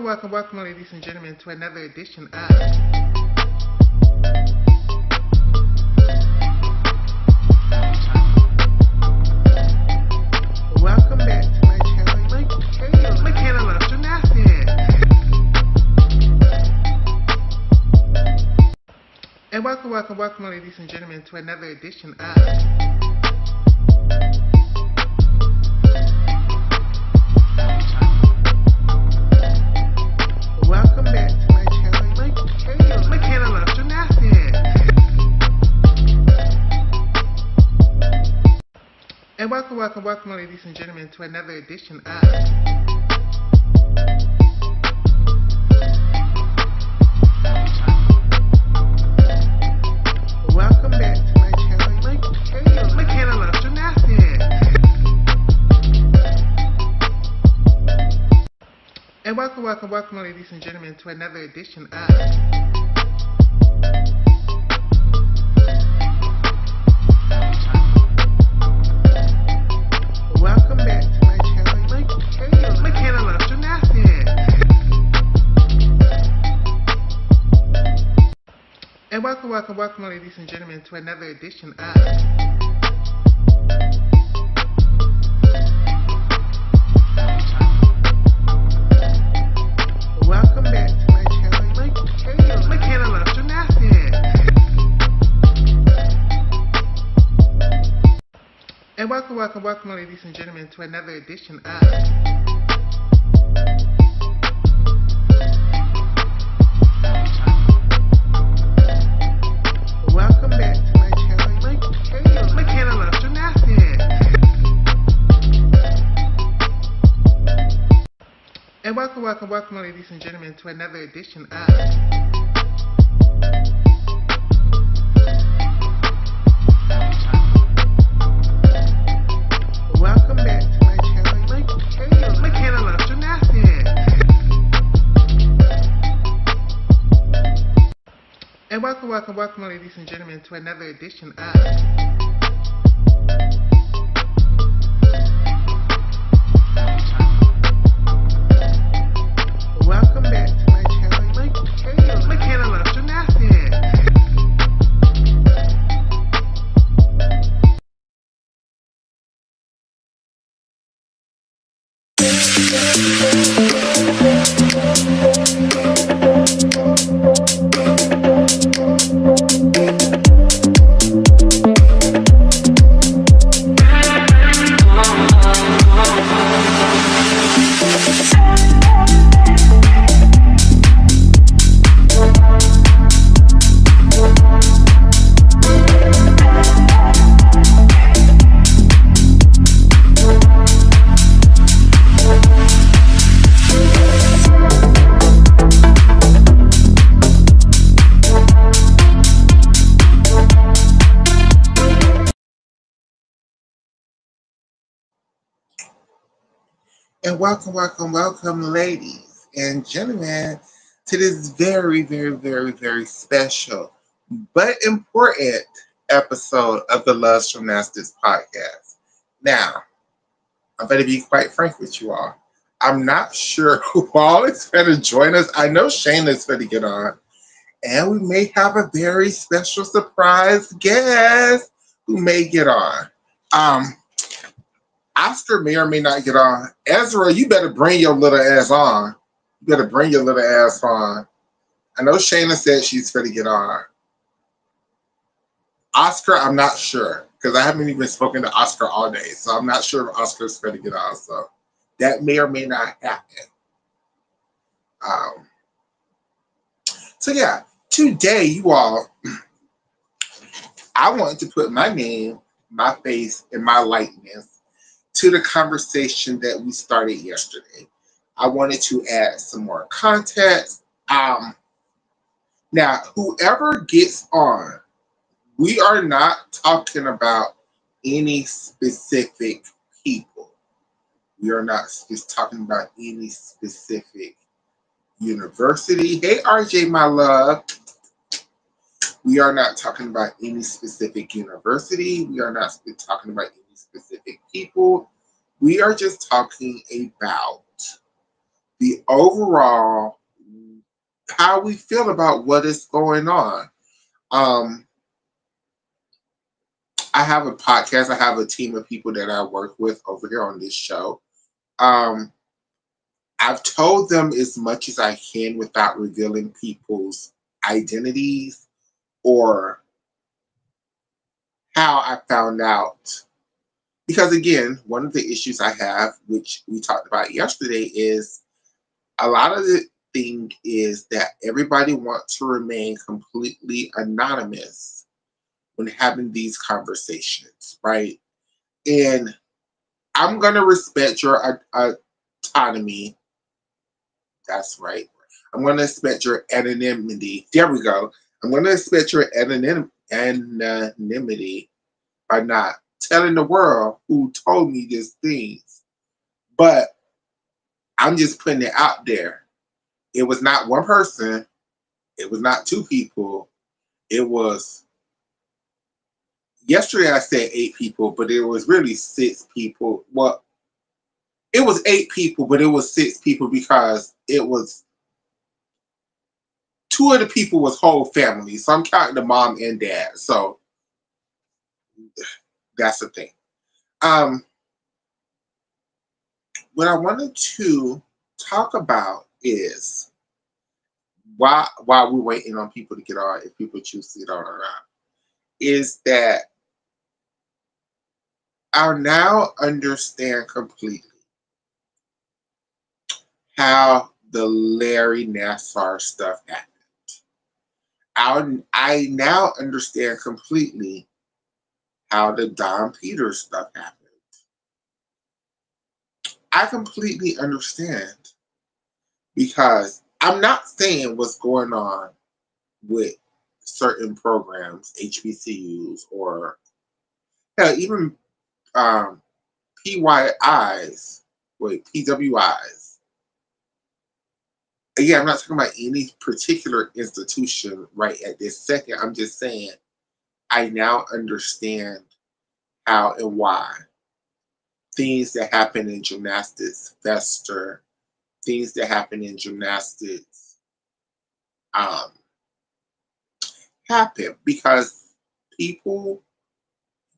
welcome, ladies and gentlemen, to another edition of Welcome back to my channel, Michaela Loves Gymnastics. And welcome, ladies and gentlemen, to another edition of Welcome back to my channel, Michaela Loves Gymnastics. And welcome, ladies and gentlemen, to another edition of Welcome back to my channel, Michaela Loves Gymnastics. And welcome, ladies and gentlemen, to another edition of Welcome back to my channel, Michaela Loves Gymnastics. And welcome, ladies and gentlemen, to another edition of Welcome back to my channel, Michaela Loves Gymnastics. And welcome, ladies and gentlemen, to another edition of Welcome back to my channel, Michaela Loves Gymnastics. And welcome, ladies and gentlemen, to another edition of Welcome back to my channel, Michaela Loves Gymnastics. And welcome, ladies and gentlemen, to another edition of Welcome back to my channel, Michaela Loves Gymnastics. And welcome, ladies and gentlemen, to this very special but important episode of the Loves Gymnastics podcast. Now, I'm going to be quite frank with you all. I'm not sure who all is going to join us. I know Shayna's going to get on, and we may have a very special surprise guest who may get on. Oscar may or may not get on. Ezra, you better bring your little ass on. You better bring your little ass on. I know Shayna said she's going to get on. Oscar, I'm not sure, because I haven't even spoken to Oscar all day, so I'm not sure if Oscar's going to get on. So that may or may not happen. So yeah, today, you all, I wanted to put my name, my face, and my likeness to the conversation that we started yesterday. I wanted to add some more context. Now, whoever gets on, we are not talking about any specific people. We are not just talking about any specific university. Hey, RJ, my love. We are not talking about any specific university. We are not talking about any specific people. We are just talking about the overall how we feel about what is going on. Um, I have a podcast. I have a team of people that I work with over here on this show. Um, I've told them as much as I can without revealing people's identities or how I found out. Because again, one of the issues I have, which we talked about yesterday, is a lot of the thing is that everybody wants to remain completely anonymous when having these conversations, right? And I'm gonna respect your autonomy. That's right. I'm gonna respect your anonymity. There we go. I'm gonna respect your anonymity by not telling the world who told me these things. But I'm just putting it out there. It was not one person. It was not two people. It was yesterday I said 8 people, but it was really 6 people. Well, it was 8 people, but it was 6 people because it was 2 of the people was whole family. So I'm counting the mom and dad. So that's the thing. Um, what I wanted to talk about is while we're waiting on people to get on, if people choose to get on or not, is that I now understand completely how the Larry Nassar stuff happened. I now understand completely how the Don Peters stuff happened. I completely understand because I'm not saying what's going on with certain programs, HBCUs, or hell, even um, PYIs, PWIs. Again, I'm not talking about any particular institution right at this second. I'm just saying I now understand how and why things that happen in gymnastics fester, things that happen in gymnastics um, happen because people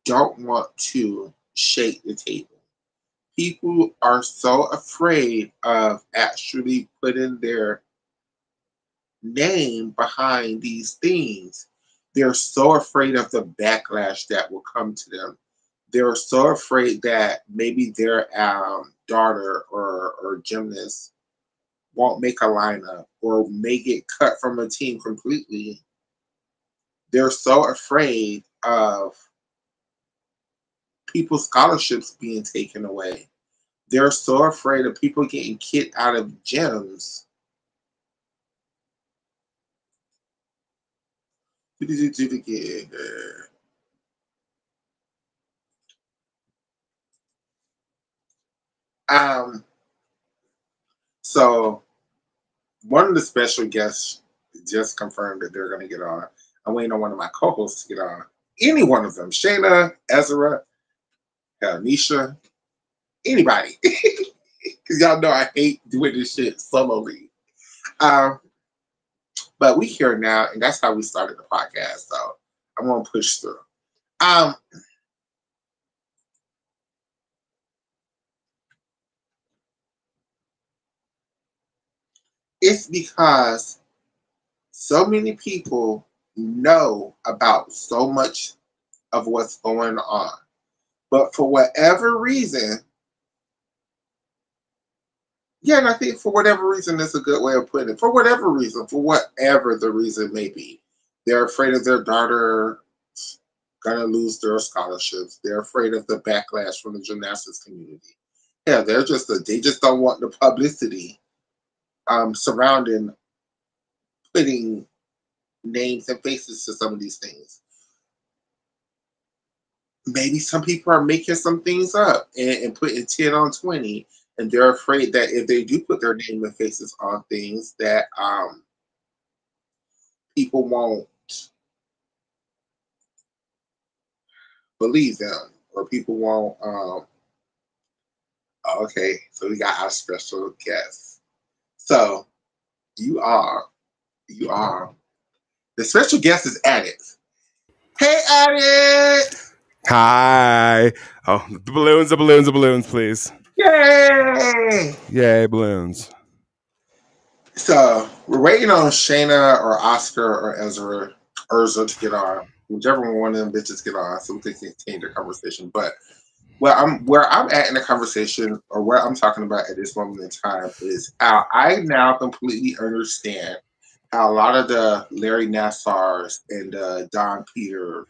don't want to shake the table. People are so afraid of actually putting their name behind these things. They're so afraid of the backlash that will come to them. They're so afraid that maybe their daughter or gymnast won't make a lineup or may get cut from a team completely. They're so afraid of people's scholarships being taken away. They're so afraid of people getting kicked out of gyms. Um, so one of the special guests just confirmed that they're going to get on. I'm waiting on one of my co-hosts to get on. Any one of them, Shayna, Ezra, Nisha, anybody, because y'all know I hate doing this shit solely. Um, but we here now, and that's how we started the podcast. So I'm gonna push through. Um, it's because so many people know about so much of what's going on, but for whatever reason, yeah, and I think for whatever reason, that's a good way of putting it. For whatever reason, for whatever the reason may be, they're afraid of their daughter gonna lose their scholarships. They're afraid of the backlash from the gymnastics community. Yeah, they just don't want the publicity surrounding putting names and faces to some of these things. Maybe some people are making some things up and putting 10 on 20, and they're afraid that if they do put their name and faces on things, that people won't believe them or people won't. Okay, so we got our special guest. So you are. You are. The special guest is Addict. Hey, Addict! Hi. Oh, the balloons, please. Yay! Yay, balloons. So we're waiting on Shayna or Oscar or Urza to get on. Whichever one of them bitches get on, so we can continue the conversation. But where I'm at in the conversation, or where I'm talking about at this moment in time, is how I now completely understand how a lot of the Larry Nassars and Don Peter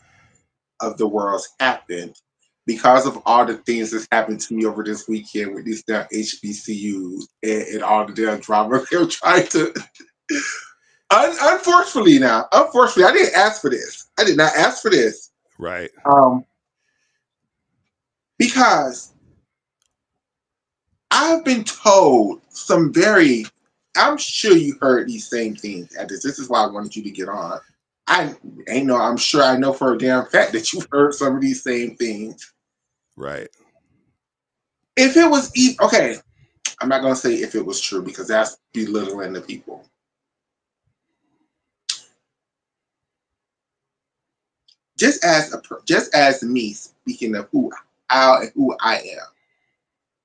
of the world happened because of all the things that's happened to me over this weekend with these damn HBCUs and all the damn drama they're trying to. Unfortunately, I didn't ask for this. I did not ask for this. Right. Because I've been told some very. I'm sure you heard these same things at this. This is why I wanted you to get on. I ain't know. I'm sure I know for a damn fact that you've heard some of these same things. Right. If it was okay, I'm not gonna say if it was true because that's belittling the people. Just as me speaking of who I am.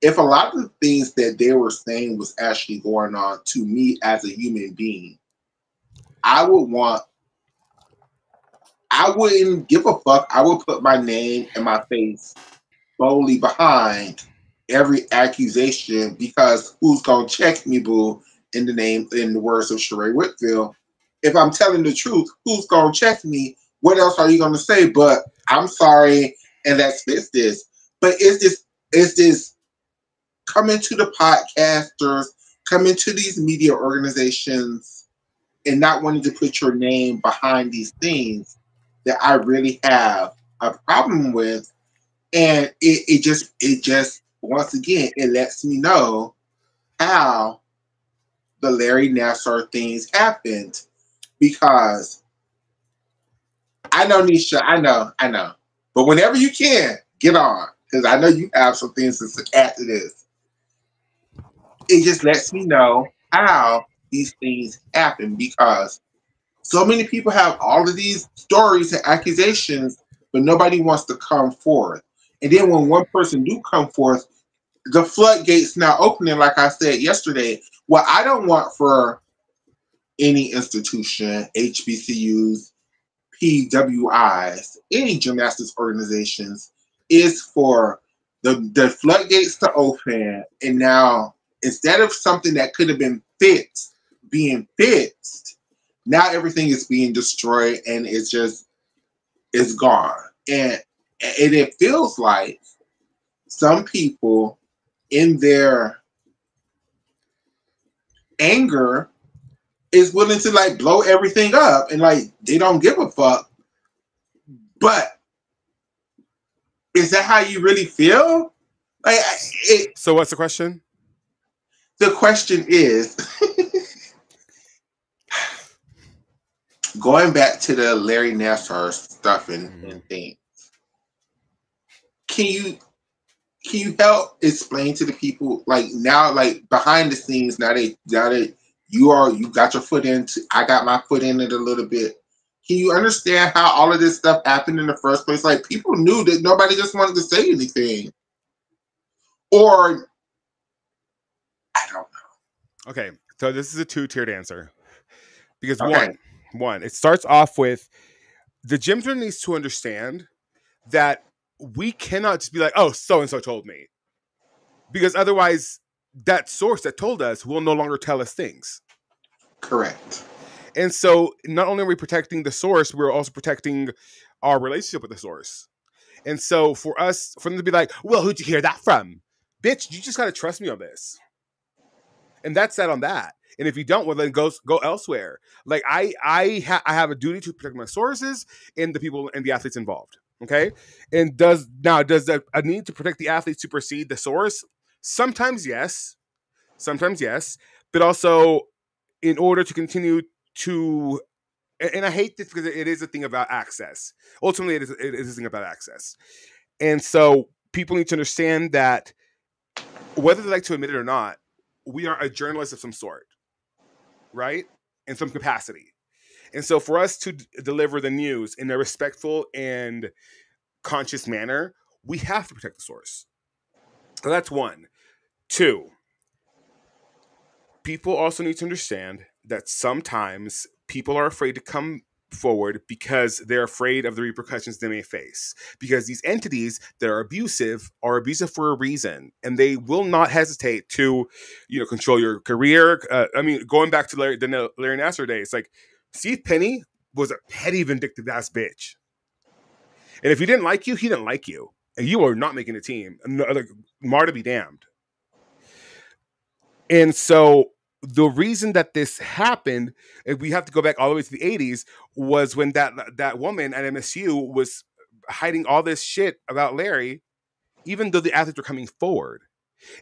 If a lot of the things that they were saying was actually going on to me as a human being, I wouldn't give a fuck. I would put my name and my face boldly behind every accusation because who's gonna check me, boo? In the words of Sheree Whitfield, if I'm telling the truth, who's gonna check me? What else are you gonna say? But I'm sorry, and that's this. But it's this coming to the podcasters, coming to these media organizations, and not wanting to put your name behind these things that I really have a problem with. And it just once again it lets me know how the Larry Nassar things happened because I know Nisha, I know. But whenever you can, get on. Because I know you have some things to add to this. It just lets me know how these things happen because so many people have all of these stories and accusations, but nobody wants to come forth. And then when one person do come forth, the floodgates now opening, like I said yesterday. What I don't want for any institution, HBCUs, PWIs, any gymnastics organizations, is for the floodgates to open, and now instead of something that could have been fixed being fixed, now everything is being destroyed and it's gone. And it feels like some people in their anger is willing to like blow everything up and like they don't give a fuck. But is that how you really feel? Like So what's the question? the question is going back to the Larry Nassar stuff and things. Can you help explain to the people like now, like behind the scenes, now that you got your foot into, I got my foot in it a little bit. Can you understand how all of this stuff happened in the first place? Like people knew that nobody just wanted to say anything, or I don't know. Okay, so this is a two-tiered answer because Okay, one, it starts off with the gymster needs to understand that we cannot just be like, oh, so and so told me, because otherwise, that source that told us will no longer tell us things. correct. And so, not only are we protecting the source, we're also protecting our relationship with the source. And so, for them to be like, well, who'd you hear that from? Bitch, you just got to trust me on this. And that's that on that. And if you don't, well, then go elsewhere. Like I have a duty to protect my sources and the people and the athletes involved. Okay. And does a need to protect the athletes supersede the source? Sometimes yes. But also in order to continue to, and I hate this because it is a thing about access. Ultimately, it is a thing about access. And so people need to understand that whether they like to admit it or not, we are a journalist of some sort. right? In some capacity. And so for us to deliver the news in a respectful and conscious manner, we have to protect the source. So that's one. Two, people also need to understand that sometimes people are afraid to come forward because they're afraid of the repercussions they may face. Because these entities that are abusive for a reason, and they will not hesitate to, control your career. Going back to the Larry Nassar days, like Steve Penny was a petty, vindictive ass bitch, and if he didn't like you, he didn't like you, and you are not making a team. Like, Marta be damned. And so the reason that this happened, if we have to go back all the way to the 80s, was when that woman at MSU was hiding all this shit about Larry, even though the athletes were coming forward.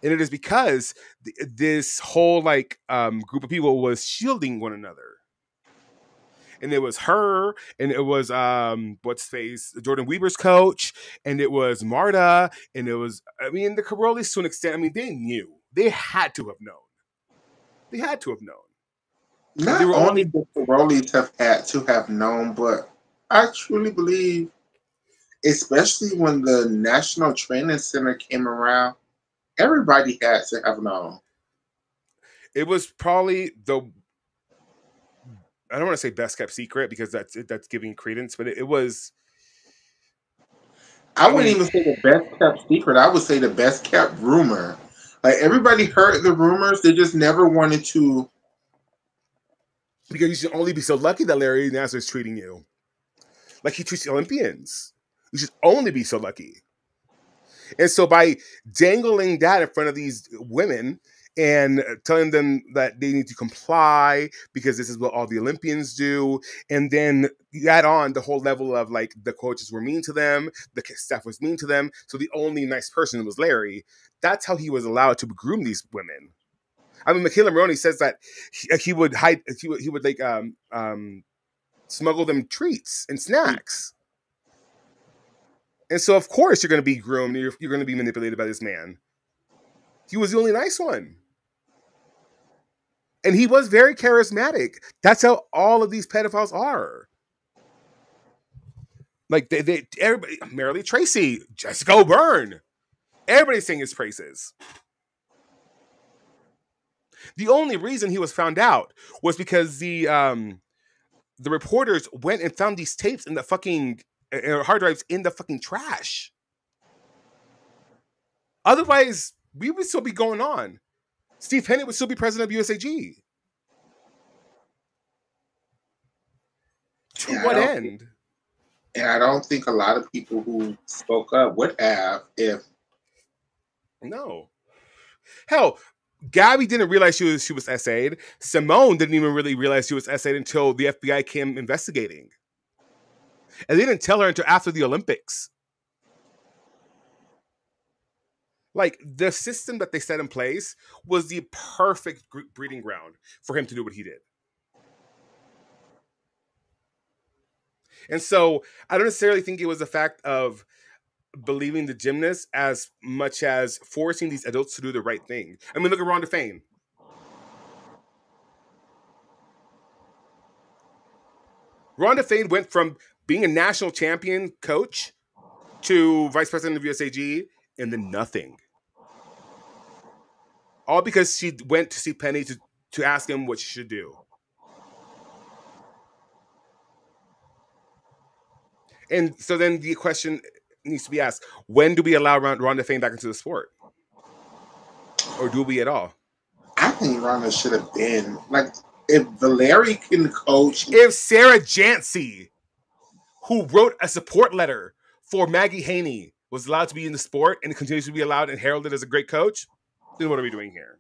And it is because this whole group of people was shielding one another. And it was her, and it was Jordan Weber's coach, and it was Marta, and it was the Carollis to an extent. They knew. They had to have known. They had to have known. Not only the Carollis have had to have known, but I truly believe, especially when the National Training Center came around, everybody had to have known. It was probably I don't want to say best kept secret because that's giving credence, but it was. I wouldn't even say the best kept secret. I would say the best kept rumor. Like, everybody heard the rumors, they just never wanted to. Because you should only be so lucky that Larry Nassar is treating you like he treats the Olympians. You should only be so lucky. And so by dangling that in front of these women and telling them that they need to comply because this is what all the Olympians do, and then you add on the whole level of the coaches were mean to them, the staff was mean to them, so the only nice person was Larry. That's how he was allowed to groom these women. Michaela Maroney says that he would hide, he would smuggle them treats and snacks. And so, of course, you're going to be groomed. You're going to be manipulated by this man. He was the only nice one. And he was very charismatic. That's how all of these pedophiles are. Everybody, Marilee Tracy, Jessica O'Byrne, everybody's singing his praises. The only reason he was found out was because the reporters went and found these tapes in the fucking hard drives in the fucking trash. Otherwise, we would still be going on. Steve Penny would still be president of USAG. To what end? And I don't think a lot of people who spoke up would have if. No. Hell, Gabby didn't realize she was SA'd. Simone didn't even really realize she was SA'd until the FBI came investigating. And they didn't tell her until after the Olympics. The system that they set in place was the perfect breeding ground for him to do what he did. And so I don't necessarily think it was a fact of believing the gymnasts as much as forcing these adults to do the right thing. Look at Rhonda Fane. Rhonda Fane went from being a national champion coach to vice president of USAG and then nothing. All because she went to see Penny to ask him what she should do. And so then the question needs to be asked, when do we allow Rhonda Fane back into the sport? Or do we at all? I think Rhonda should have been. If Larry can coach. If Sarah Jancy, who wrote a support letter for Maggie Haney, was allowed to be in the sport and continues to be allowed and heralded as a great coach, then what are we doing here?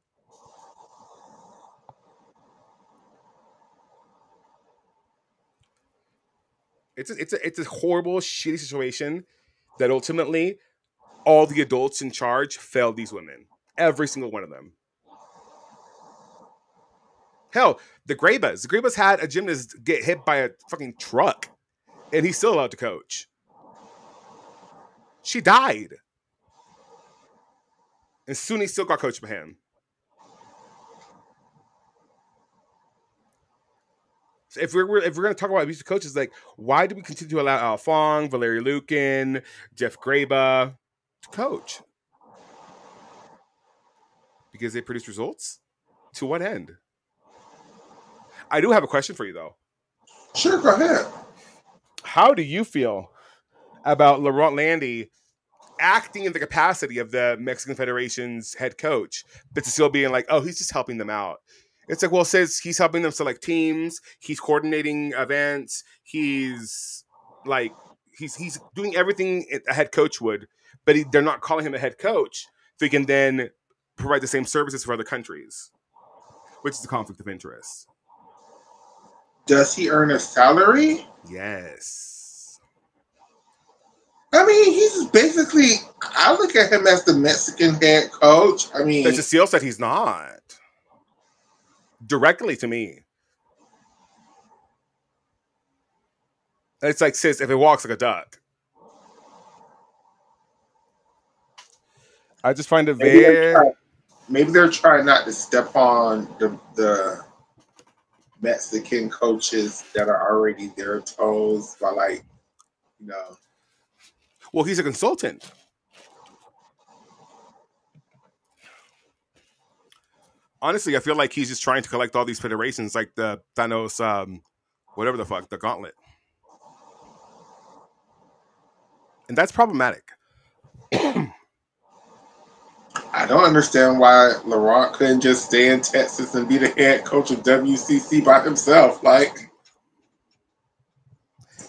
It's a horrible, shitty situation that ultimately all the adults in charge failed these women. Every single one of them. Hell, the Grebas had a gymnast get hit by a fucking truck, and he's still allowed to coach. She died. And Suni still got coached by him. So if we're going to talk about abusive coaches, like, why do we continue to allow Al Fong, Valerie Lukin, Jeff Graba to coach? Because they produce results? To what end? I do have a question for you, though. Sure, go ahead. How do you feel about Laurent Landy acting in the capacity of the Mexican Federation's head coach, but still being like, oh, he's just helping them out? It's like, well, says he's helping them select teams, he's coordinating events, he's doing everything a head coach would, but they're not calling him a head coach, so he can then provide the same services for other countries, which is a conflict of interest. Does he earn a salary? Yes. I mean, he's basically, I look at him as the Mexican head coach. I mean, But Cecile said he's not. Directly to me. It's like, sis, if it walks like a duck. I just find it maybe they're trying not to step on the Mexican coaches that are already their toes by, like, you know. Well, he's a consultant. Honestly, I feel like he's just trying to collect all these federations, like the Thanos, whatever the fuck, the gauntlet. And that's problematic. I don't understand why Laurent couldn't just stay in Texas and be the head coach of WCC by himself. Like,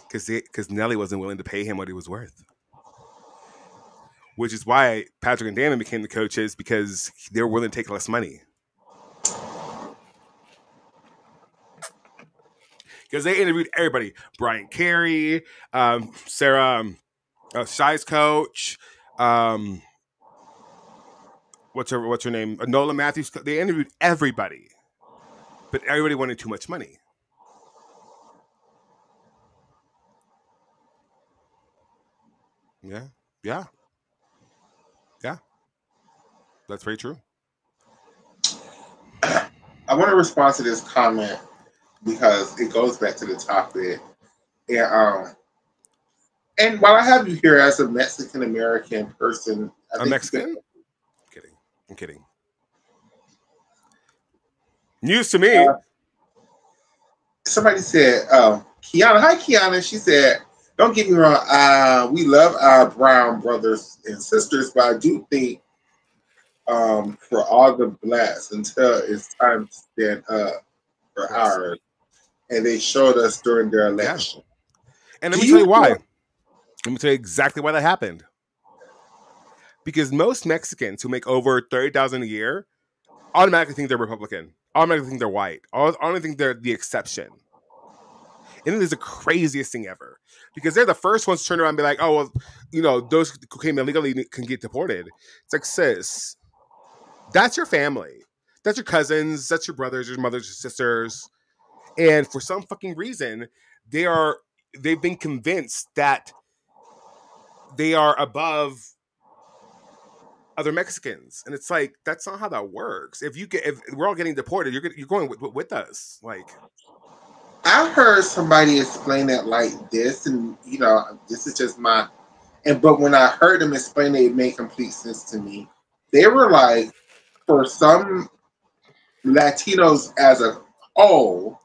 because Nelly wasn't willing to pay him what he was worth. Which is why Patrick and Damon became the coaches, because they were willing to take less money. Because they interviewed everybody. Brian Carey, Sarah Shai's coach, what's her name? Nola Matthews. They interviewed everybody. But everybody wanted too much money. Yeah. Yeah. Yeah. That's very true. I want to respond to this comment because it goes back to the topic. And while I have you here as a Mexican American person, A Mexican? I'm kidding. News to me. Somebody said, Kiana, hi Kiana. She said, don't get me wrong, we love our brown brothers and sisters, but I do think for all the blacks, until it's time to stand up for ours, and they showed us during their election. Yeah. And let me tell you why. Let me tell you exactly why that happened. Because most Mexicans who make over $30,000 a year automatically think they're Republican. Automatically think they're white. Automatically think they're the exception. And it is the craziest thing ever. Because they're the first ones to turn around and be like, oh, well, you know, those who came illegally can get deported. It's like, sis, that's your family. That's your cousins. That's your brothers, your mothers, your sisters. And for some fucking reason, they've been convinced that they are above other Mexicans, and it's like, that's not how that works. If we're all getting deported, you're going with us. Like, I heard somebody explain it like this, and you know, this is just but when I heard them explain it, it made complete sense to me. They were like, for some Latinos as a whole,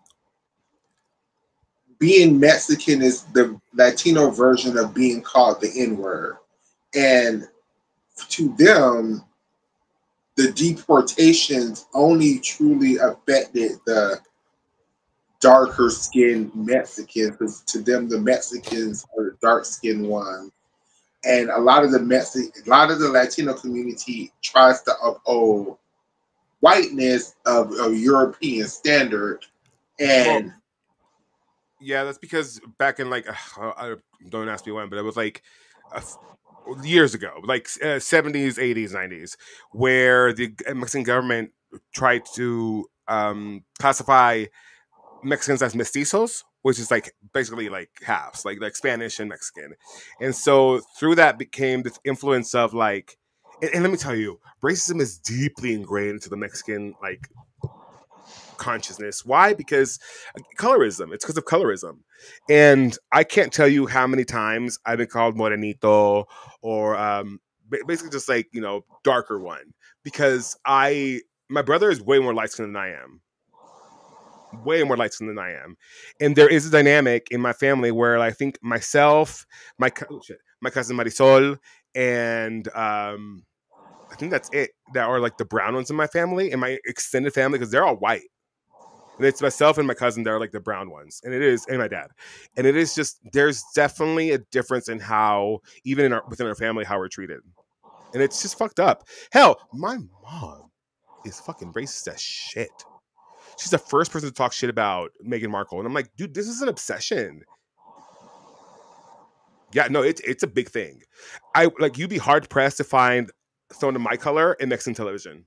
being Mexican is the Latino version of being called the N-word. And to them, the deportations only truly affected the darker skinned Mexicans, because to them the Mexicans are the dark skinned ones. And a lot of the Latino community tries to uphold whiteness of European standard. And yeah, that's because back in, like, don't ask me when, but it was like years ago, like 70s, 80s, 90s, where the Mexican government tried to classify Mexicans as mestizos, which is like basically like halves, like Spanish and Mexican. And so through that became this influence of like, and let me tell you, racism is deeply ingrained into the Mexican like consciousness. Why? Because colorism. It's because of colorism. And I can't tell you how many times I've been called morenito or basically just like, you know, darker one. Because my brother is way more light skinned than I am. Way more light skinned than I am. And there is a dynamic in my family where I think myself, my cousin Marisol, and I think that's it. That are like the brown ones in my family, in my extended family, because they're all white. And it's myself and my cousin that are like the brown ones. And it is, and my dad. And it is just, there's definitely a difference in how, even within our family, how we're treated. And it's just fucked up. Hell, my mom is fucking racist as shit. She's the first person to talk shit about Meghan Markle. And I'm like, dude, this is an obsession. Yeah, no, it's a big thing. You'd be hard pressed to find someone of my color in Mexican television.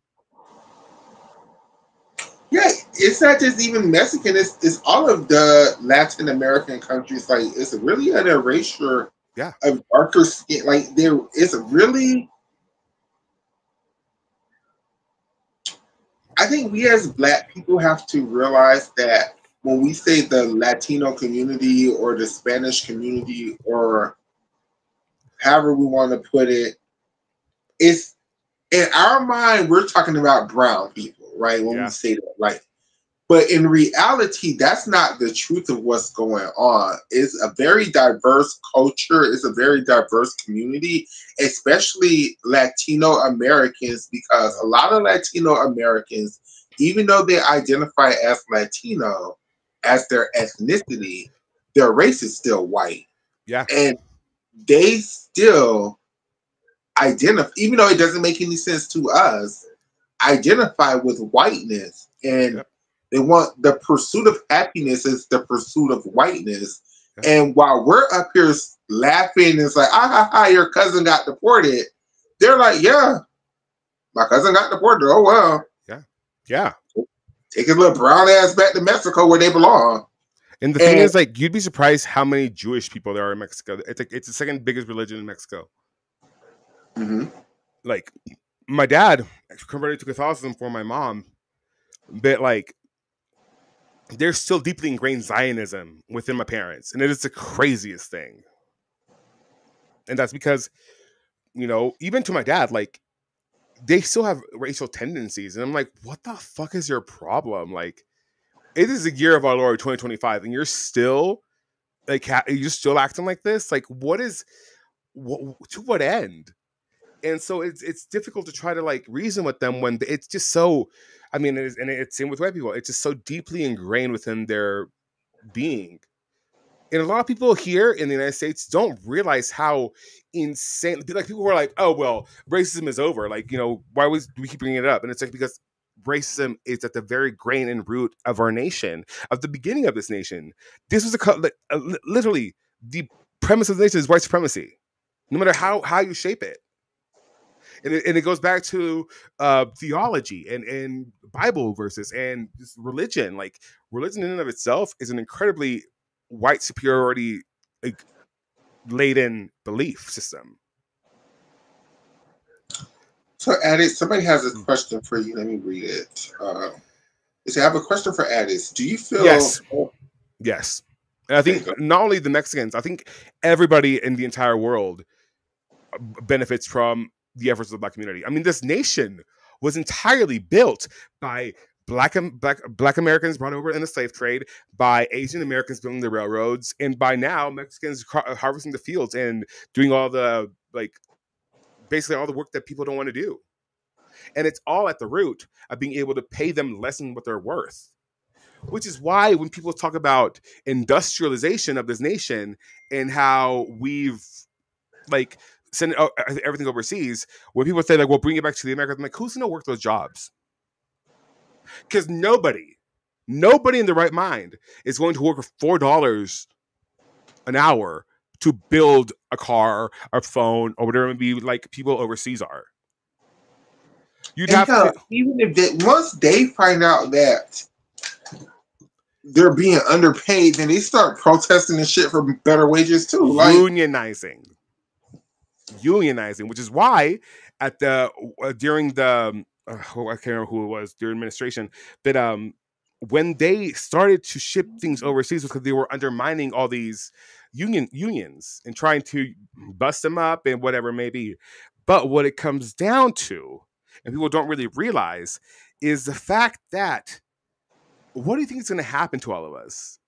Yeah, it's not just even Mexican. It's all of the Latin American countries. Like, it's really an erasure of darker skin. Like, there is really. I think we as Black people have to realize that when we say the Latino community or the Spanish community or however we want to put it, it's in our mind, we're talking about brown people, right? When we say that, right? But in reality, that's not the truth of what's going on. It's a very diverse culture. It's a very diverse community, especially Latino Americans, because a lot of Latino Americans, even though they identify as Latino, as their ethnicity, their race is still white. Yeah. And they still identify, even though it doesn't make any sense to us, identify with whiteness. And they want the pursuit of happiness is the pursuit of whiteness. And while we're up here laughing, it's like, your cousin got deported. They're like, yeah, my cousin got deported. Oh, well. Yeah. Take his little brown ass back to Mexico where they belong. And the thing is, like, you'd be surprised how many Jewish people there are in Mexico. It's the second biggest religion in Mexico. Mm-hmm. Like, my dad converted to Catholicism for my mom, but like, there's still deeply ingrained Zionism within my parents, and it is the craziest thing. And that's because, you know, even to my dad, like, they still have racial tendencies, and I'm like, what the fuck is your problem? Like, it is the year of our Lord 2025, and you're still like, you're still acting like this. Like, to what end? And so it's difficult to try to like reason with them when it's just so. I mean, it's same with white people. It's just so deeply ingrained within their being. And a lot of people here in the United States don't realize how insane. Like, people who are like, "Oh well, racism is over." Like, you know, why do we keep bringing it up? And it's like, because racism is at the very grain and root of our nation, of the beginning of this nation. This was literally the premise of the nation is white supremacy, no matter how you shape it. And it goes back to theology and Bible verses and just religion. Like, religion in and of itself is an incredibly white superiority laden belief system. So, Addis, somebody has a question for you. Let me read it. I have a question for Addis. Do you feel... Yes. And I think not only the Mexicans, I think everybody in the entire world benefits from the efforts of the Black community. I mean, this nation was entirely built by Black Americans brought over in the slave trade, by Asian Americans building the railroads, and by now Mexicans harvesting the fields and doing all the, like, basically all the work that people don't want to do. And it's all at the root of being able to pay them less than what they're worth. Which is why when people talk about industrialization of this nation and how we've, like, send everything overseas, when people say, like, well, bring it back to the Americans, I'm like, who's going to work those jobs? Because nobody in the right mind is going to work for $4 an hour to build a car, a phone, or whatever it may be, like people overseas are. You'd have to, even if once they find out that they're being underpaid, then they start protesting and shit for better wages too. Like, unionizing, which is why at the during the I can't remember who it was during administration, but when they started to ship things overseas, because they were undermining all these unions and trying to bust them up and whatever it may be. But what it comes down to, and people don't really realize, is the fact that what do you think is going to happen to all of us?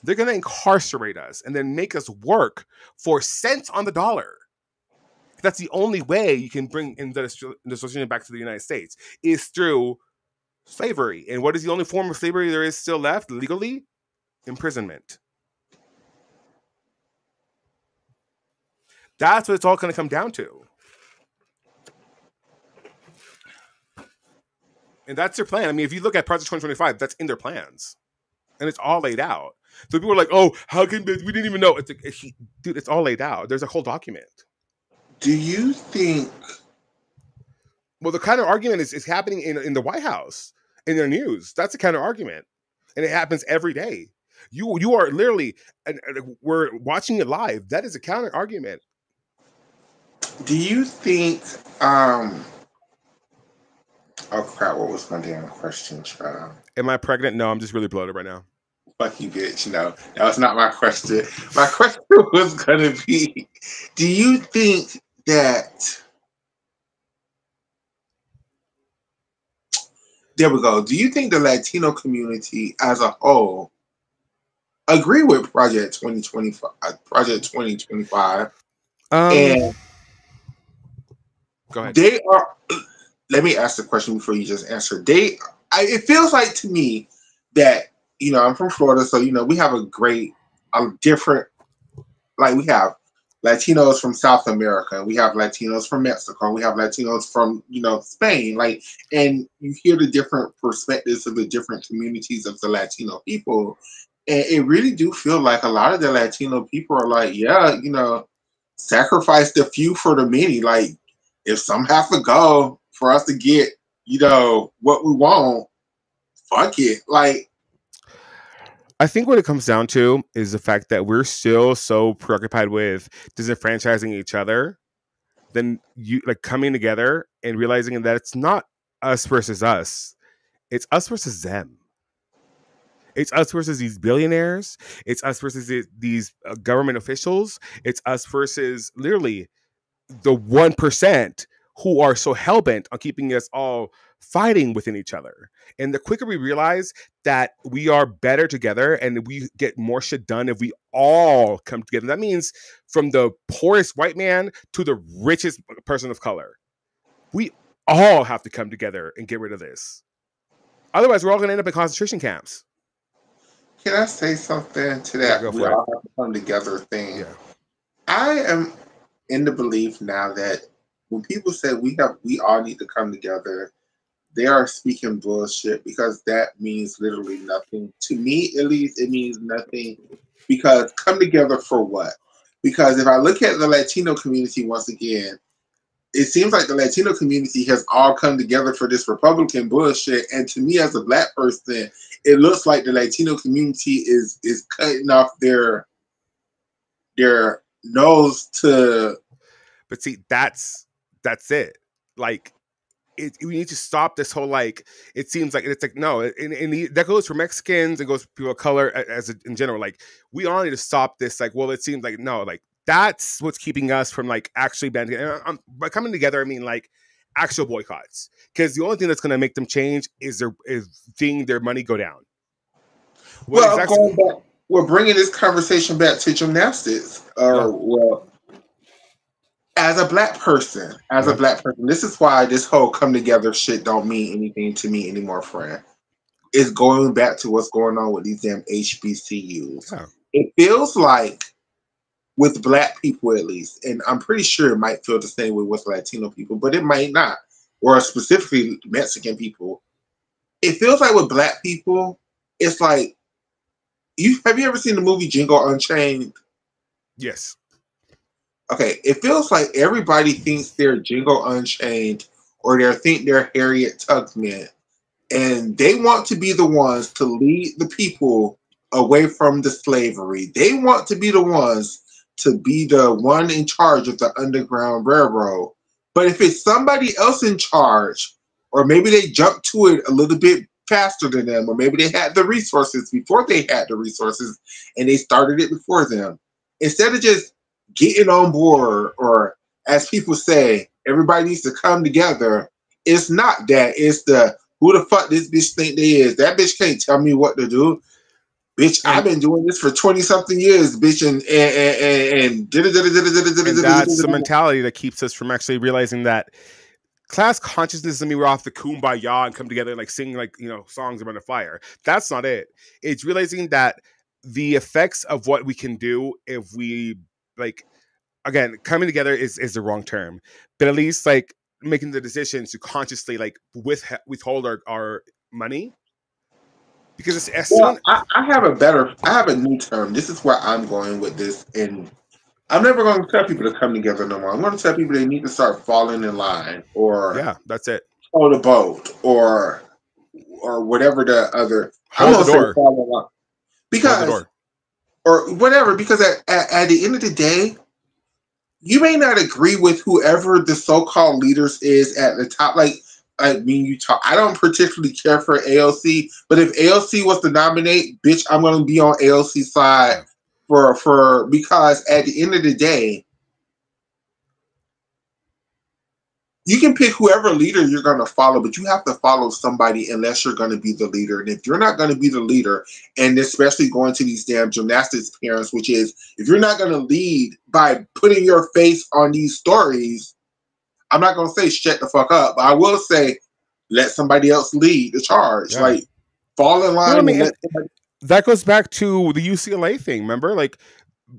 They're going to incarcerate us and then make us work for cents on the dollar. That's the only way you can bring industrialization back to the United States, is through slavery. And what is the only form of slavery there is still left legally? Imprisonment. That's what it's all going to come down to. And that's their plan. I mean, if you look at Project 2025, that's in their plans. And it's all laid out. So people are like, oh, how can we didn't even know. Dude, it's all laid out. There's a whole document. Do you think... Well, the kind of argument is happening in the White House, in their news. That's the kind of argument. And it happens every day. You are literally, and we're watching it live. That is a counter argument. Do you think... Oh crap, what was my damn question, child? Am I pregnant? No, I'm just really bloated right now. Fuck you, bitch. No, that was not my question. My question was gonna be, do you think that... There we go. Do you think the Latino community as a whole agree with Project 2025? And go ahead. They are... Let me ask the question before you just answer. It feels like to me that, I'm from Florida, so, we have a different, like we have Latinos from South America, we have Latinos from Mexico, we have Latinos from, Spain, and you hear the different perspectives of the different communities of the Latino people. And it really do feel like a lot of the Latino people are like, yeah, sacrifice the few for the many. Like, if some have to go for us to get, what we want, fuck it. Like, I think what it comes down to is the fact that we're still so preoccupied with disenfranchising each other, then coming together and realizing that it's not us versus us. It's us versus them. It's us versus these billionaires. It's us versus these government officials. It's us versus literally the 1% who are so hell-bent on keeping us all fighting within each other. And the quicker we realize that we are better together and we get more shit done if we all come together. That means from the poorest white man to the richest person of color. We all have to come together and get rid of this. Otherwise, we're all going to end up in concentration camps. Can I say something to that? Yeah, we all have to come together thing. Yeah. I am in the belief now that when people say we all need to come together, they are speaking bullshit, because that means literally nothing. To me, at least, it means nothing. Because come together for what? Because if I look at the Latino community once again, it seems like the Latino community has all come together for this Republican bullshit. And to me, as a black person, it looks like the Latino community is cutting off their nose to... But see, that's it. Like, we need to stop this whole, like, it seems like it's like, no, and that goes for Mexicans, it goes for people of color in general. Like, we all need to stop this. Like, well, it seems like, no, like, that's what's keeping us from, like, actually banding. By coming together, I mean, like, actual boycotts. Because the only thing that's going to make them change is seeing their money go down. We're bringing this conversation back to gymnastics. Well, as a black person, this is why this whole come together shit don't mean anything to me anymore, friend. It's going back to what's going on with these damn HBCUs. Yeah. It feels like, with black people at least, and I'm pretty sure it might feel the same way with Latino people, but it might not, or specifically Mexican people. It feels like with black people, it's like, have you ever seen the movie Django Unchained? Yes. Okay, it feels like everybody thinks they're Django Unchained, or they think they're Harriet Tubman, and they want to be the ones to lead the people away from the slavery. They want to be the ones to be the one in charge of the Underground Railroad. But if it's somebody else in charge, or maybe they jump to it a little bit faster than them, or maybe they had the resources before they had the resources and they started it before them. Instead of just getting on board, or as people say, everybody needs to come together, it's not that. It's the who the fuck this bitch think they is. That bitch can't tell me what to do. Bitch, I've And been doing this for 20 something years, bitch, and that's the mentality that keeps us from actually realizing that class consciousness doesn't mean we're off the kumbaya and come together and like sing like, you know, songs around a fire. That's not it. It's realizing that the effects of what we can do if we like, again, coming together is the wrong term, but at least like making the decision to consciously like withhold our money, because it's as Well, soon. I have a new term. This is where I'm going with this, and I'm never going to tell people to come together no more. I'm going to tell people they need to start falling in line, or Yeah, that's it. hold a boat, or whatever the other. I'm Hold the going to say door. fall in line Hold the because, door. or whatever. Because at the end of the day, you may not agree with whoever the so-called leaders is at the top. Like, I mean, you talk. I don't particularly care for AOC, but if AOC was to nominate, bitch, I'm going to be on AOC side Yeah. for because at the end of the day, you can pick whoever leader you're going to follow, but you have to follow somebody unless you're going to be the leader. And if you're not going to be the leader, and especially going to these damn gymnastics parents, which is if you're not going to lead by putting your face on these stories, I'm not going to say shut the fuck up, but I will say let somebody else lead the charge. Yeah. Like, fall in No, I line and mean, and let somebody. that goes back to the UCLA thing. Remember, like,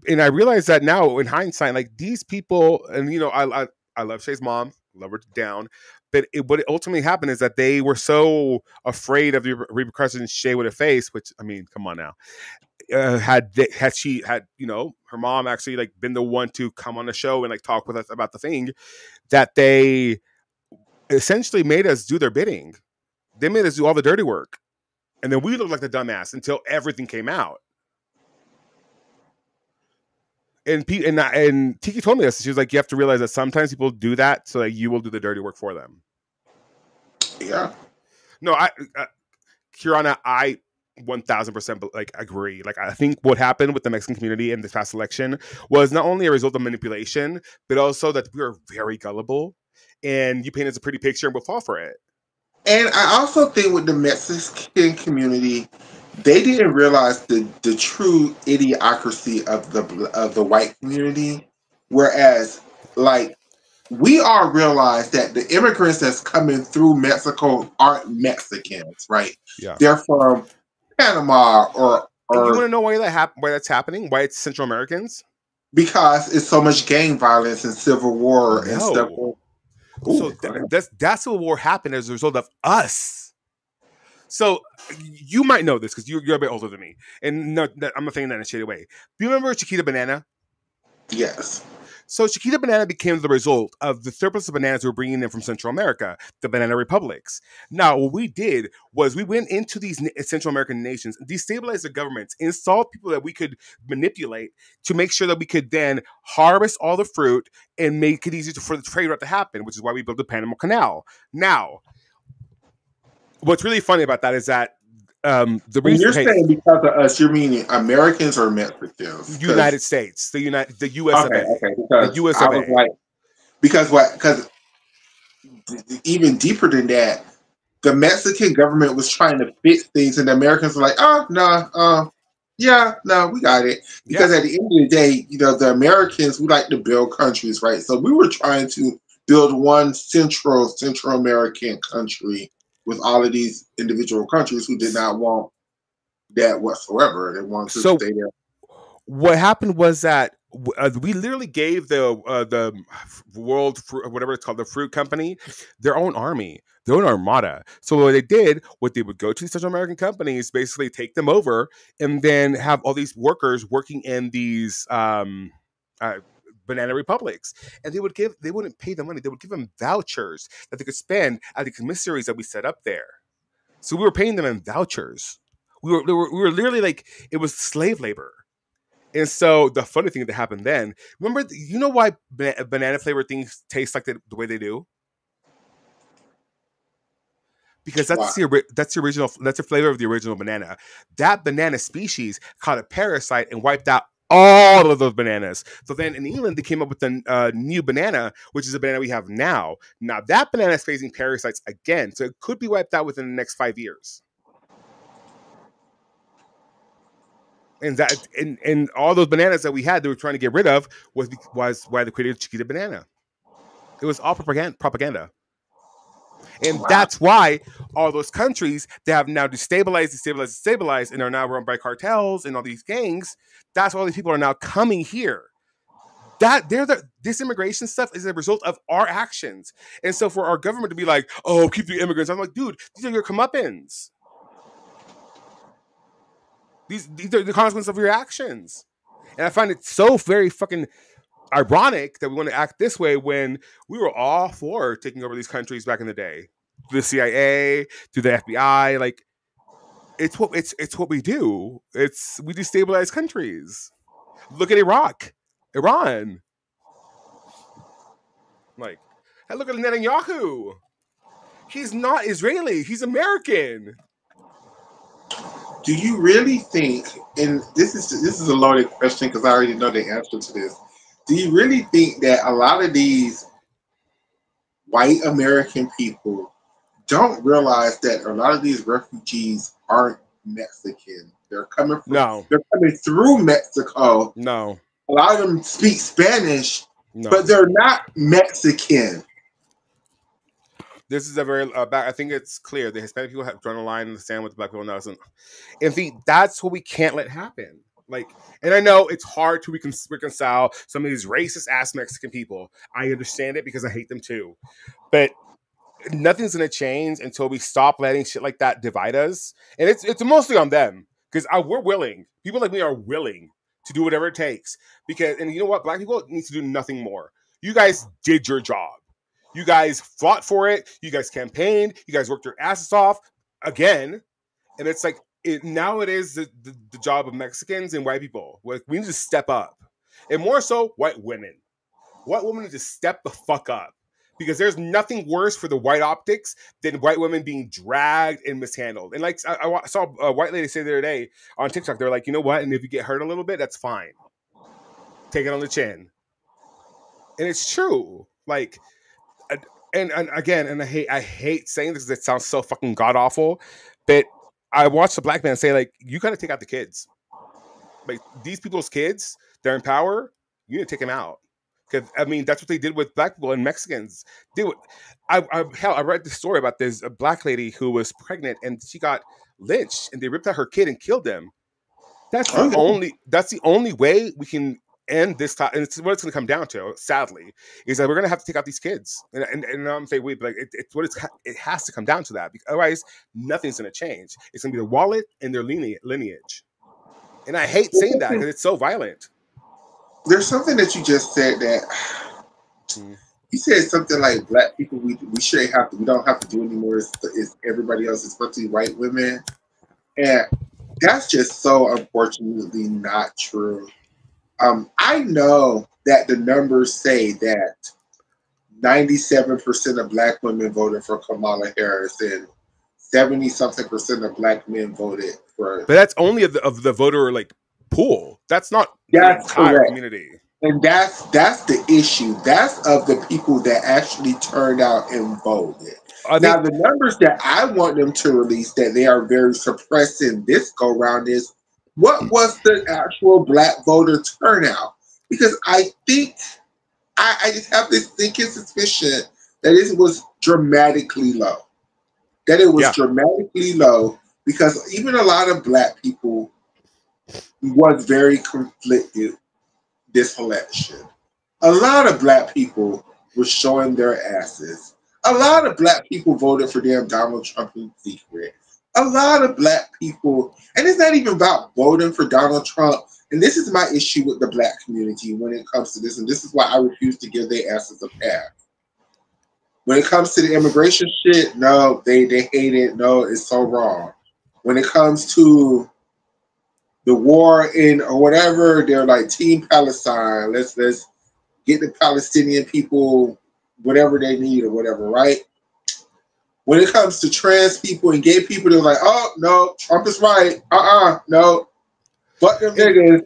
and I realize that now in hindsight, like these people, and you know, I love Shay's mom, love her down, but what ultimately happened is that they were so afraid of the repercussions Shay would have faced. Which, I mean, come on now, had she had, you know, her mom actually like been the one to come on the show and like talk with us about the thing, that they essentially made us do their bidding. They made us do all the dirty work, and then we looked like the dumbass until everything came out. And Tiki told me this. She was like, you have to realize that sometimes people do that so that you will do the dirty work for them. Yeah. No, Kirana, I 1000% like agree. Like, I think what happened with the Mexican community in this past election was not only a result of manipulation, but also that we are very gullible, and you paint us a pretty picture and we'll fall for it. And I also think with the Mexican community, they didn't realize the true idiocracy of the white community. Whereas, like, we all realize that the immigrants that's coming through Mexico aren't Mexicans, right? Yeah. They're from Panama You want or to know why that's happening? Why it's Central Americans? because it's so much gang violence and civil war and stuff. No. Ooh, So go ahead. that's what war happened as a result of us. So you might know this because you're a bit older than me, and no, I'm not saying that in a shady way. Do you remember Chiquita Banana? Yes. So Chiquita Banana became the result of the surplus of bananas we were bringing in from Central America, the banana republics. Now, what we did was we went into these Central American nations, destabilized the governments, installed people that we could manipulate to make sure that we could then harvest all the fruit and make it easier for the trade route to happen, which is why we built the Panama Canal. Now, what's really funny about that is that the When reason, you're hey, saying because of us, you're meaning Americans or Mexicans? Because United States, the US of okay, A, okay, the because US I of was A. like, because what? Because even deeper than that, the Mexican government was trying to fix things, and the Americans were like, "Oh no, yeah, no, we got it." Yeah. Because at the end of the day, you know, the Americans we like to build countries, right? So we were trying to build one Central American country with all of these individual countries who did not want that whatsoever. They wanted to So stay there. what happened was that we literally gave the world fruit, whatever it's called, the fruit company, their own army, their own armada. So what they did, what they would go to these Central American companies, basically take them over, and then have all these workers working in these uh, banana republics, and they wouldn't pay them money. They would give them vouchers that they could spend at the commissaries that we set up there. So we were paying them in vouchers. We were literally like, it was slave labor. And so the funny thing that happened then, remember, you know why banana flavored things taste like the way they do? because that's the original. That's the flavor of the original banana. That banana species caught a parasite and wiped out all of those bananas. So then in England, they came up with a new banana, which is a banana we have now. Now that banana is facing parasites again, so it could be wiped out within the next 5 years. And all those bananas that we had, they were trying to get rid of was why they created Chiquita Banana. It was all propaganda. And that's why all those countries that have now destabilized, and are now run by cartels and all these gangs. That's why all these people are now coming here. This immigration stuff is a result of our actions. And so for our government to be like, oh, keep the immigrants, I'm like, dude, these are your comeuppance. These are the consequences of your actions. And I find it so very fucking ironic that we want to act this way when we were all for taking over these countries back in the day. Through the CIA, through the FBI, like it's what we do. We destabilize countries. Look at Iran. Like, I look at Netanyahu. He's not Israeli. He's American. Do you really think, and this is a loaded question because I already know the answer to this. Do you really think that a lot of these white American people don't realize that a lot of these refugees aren't Mexican? They're coming through Mexico. No. A lot of them speak Spanish, but they're not Mexican. This is a very I think it's clear the Hispanic people have drawn a line in the sand with the black people now. And see, that's what we can't let happen. Like, and I know it's hard to reconcile some of these racist ass Mexican people. I understand it because I hate them too. But nothing's gonna change until we stop letting shit like that divide us. And it's mostly on them because we're willing. People like me are willing to do whatever it takes. And you know what? Black people need to do nothing more. You guys did your job. You guys fought for it. You guys campaigned. You guys worked your asses off again. And it's like, now it is the job of Mexicans and white people. Like, we need to step up. And more so, white women. White women need to step the fuck up. Because there's nothing worse for the white optics than white women being dragged and mishandled. And like, I saw a white lady say the other day on TikTok, they're like, you know what? And if you get hurt a little bit, that's fine. Take it on the chin. And it's true. Like, and again, and I hate saying this because it sounds so fucking god awful, but I watched a black man say, like, you gotta take out the kids. Like, these people's kids, they're in power, you need to take them out. Because, I mean, that's what they did with black people and Mexicans. I read the story about this a black lady who was pregnant and she got lynched and they ripped out her kid and killed them. That's the only way we can end this time. And it's what it's going to come down to, sadly, is that we're going to have to take out these kids. And I'm saying we, but like it has to come down to that. Because otherwise, nothing's going to change. It's going to be their wallet and their lineage. And I hate saying that because it's so violent. There's something that you just said that you said something like black people we don't have to do anymore. It's everybody else, especially white women, and that's just so unfortunately not true. I know that the numbers say that 97% of black women voted for Kamala Harris and 70-something% of black men voted for. But that's only of the voter like pool. That's not the entire community. And that's the issue. That's of the people that actually turned out and voted. Now, the numbers that I want them to release that they are very suppressing this go round is what was the actual black voter turnout? Because I think I just have this thinking suspicion that it was dramatically low. That it was dramatically low because even a lot of black people was very conflicted this election. A lot of black people were showing their asses. A lot of black people voted for damn Donald Trump in secret. A lot of black people, and it's not even about voting for Donald Trump. And this is my issue with the black community when it comes to this, and this is why I refuse to give their asses a pass. When it comes to the immigration shit, no, they hate it. No, it's so wrong. When it comes to the war in or whatever, they're like Team Palestine. Let's get the Palestinian people whatever they need or whatever, right? when it comes to trans people and gay people, they're like, oh no, Trump is right. No. Fuck them niggas.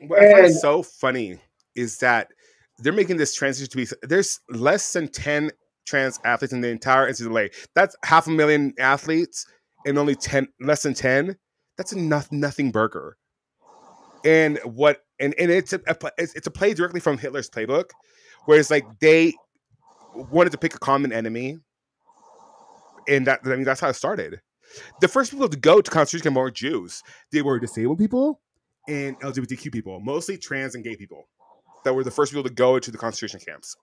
What I find so funny is that they're making this transition to be, there's less than 10 trans athletes in the entire NCAA. That's 500,000 athletes and only less than 10. That's a nothing burger. And it's a play directly from Hitler's playbook, where it's like they wanted to pick a common enemy, and that's how it started. The first people to go to concentration camp were Jews. They were disabled people and LGBTQ people, mostly trans and gay people, that were the first people to go to the concentration camps.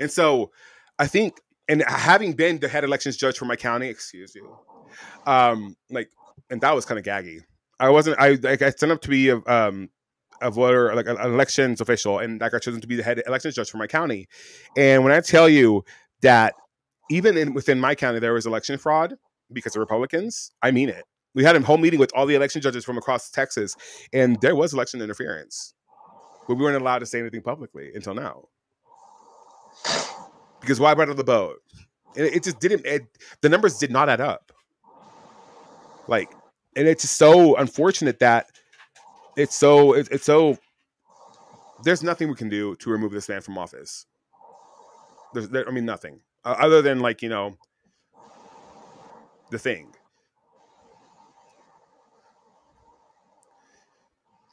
And so, I think, and having been the head elections judge for my county, excuse you, and that was kind of gaggy. I signed up to be a voter, like an elections official, and I got chosen to be the head elections judge for my county. And when I tell you that even within my county there was election fraud because of Republicans, I mean it. We had a whole meeting with all the election judges from across Texas, and there was election interference, but we weren't allowed to say anything publicly until now. Because why brought up the boat? It just didn't. The numbers did not add up. And it's just so unfortunate that it's so. There's nothing we can do to remove this man from office. Nothing other than the thing.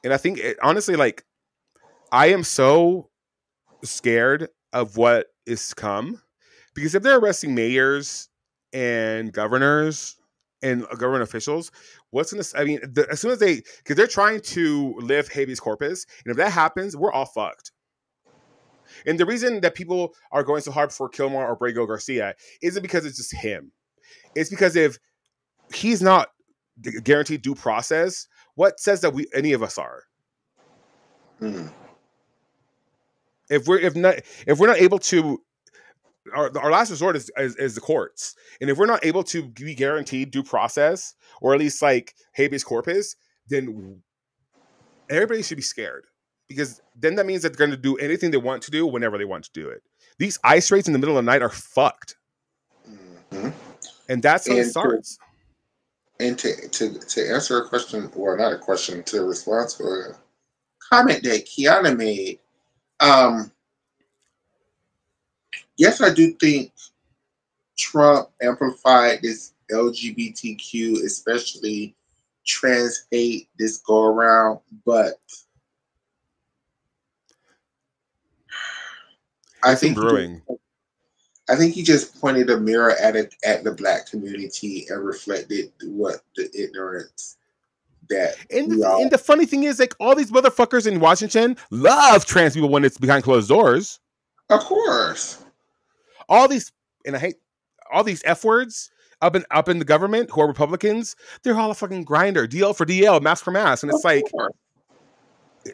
And I think honestly, I am so scared of what is to come, because if they're arresting mayors and governors and government officials, what's going to, as soon as because they're trying to lift habeas corpus, and if that happens, we're all fucked. And the reason that people are going so hard for Kilmore or Brago Garcia isn't because it's just him. It's because if he's not guaranteed due process, what says that any of us are? Mm-hmm. If we're not able to, our last resort is the courts, and if we're not able to be guaranteed due process, or at least habeas corpus, then everybody should be scared, because then that means that they're going to do anything they want to do whenever they want to do it. These ICE raids in the middle of the night are fucked, and that's how it starts. And to answer a question, well, not a question, to respond to a comment that Kiana made. Yes, I do think Trump amplified this LGBTQ, especially trans hate, this go around, but I think he just pointed a mirror at the Black community and reflected what the ignorance that. And the funny thing is, all these motherfuckers in Washington love trans people when it's behind closed doors. Of course. All these F words up in the government who are Republicans, they're all a fucking grinder. DL for DL, mask for mask. And it's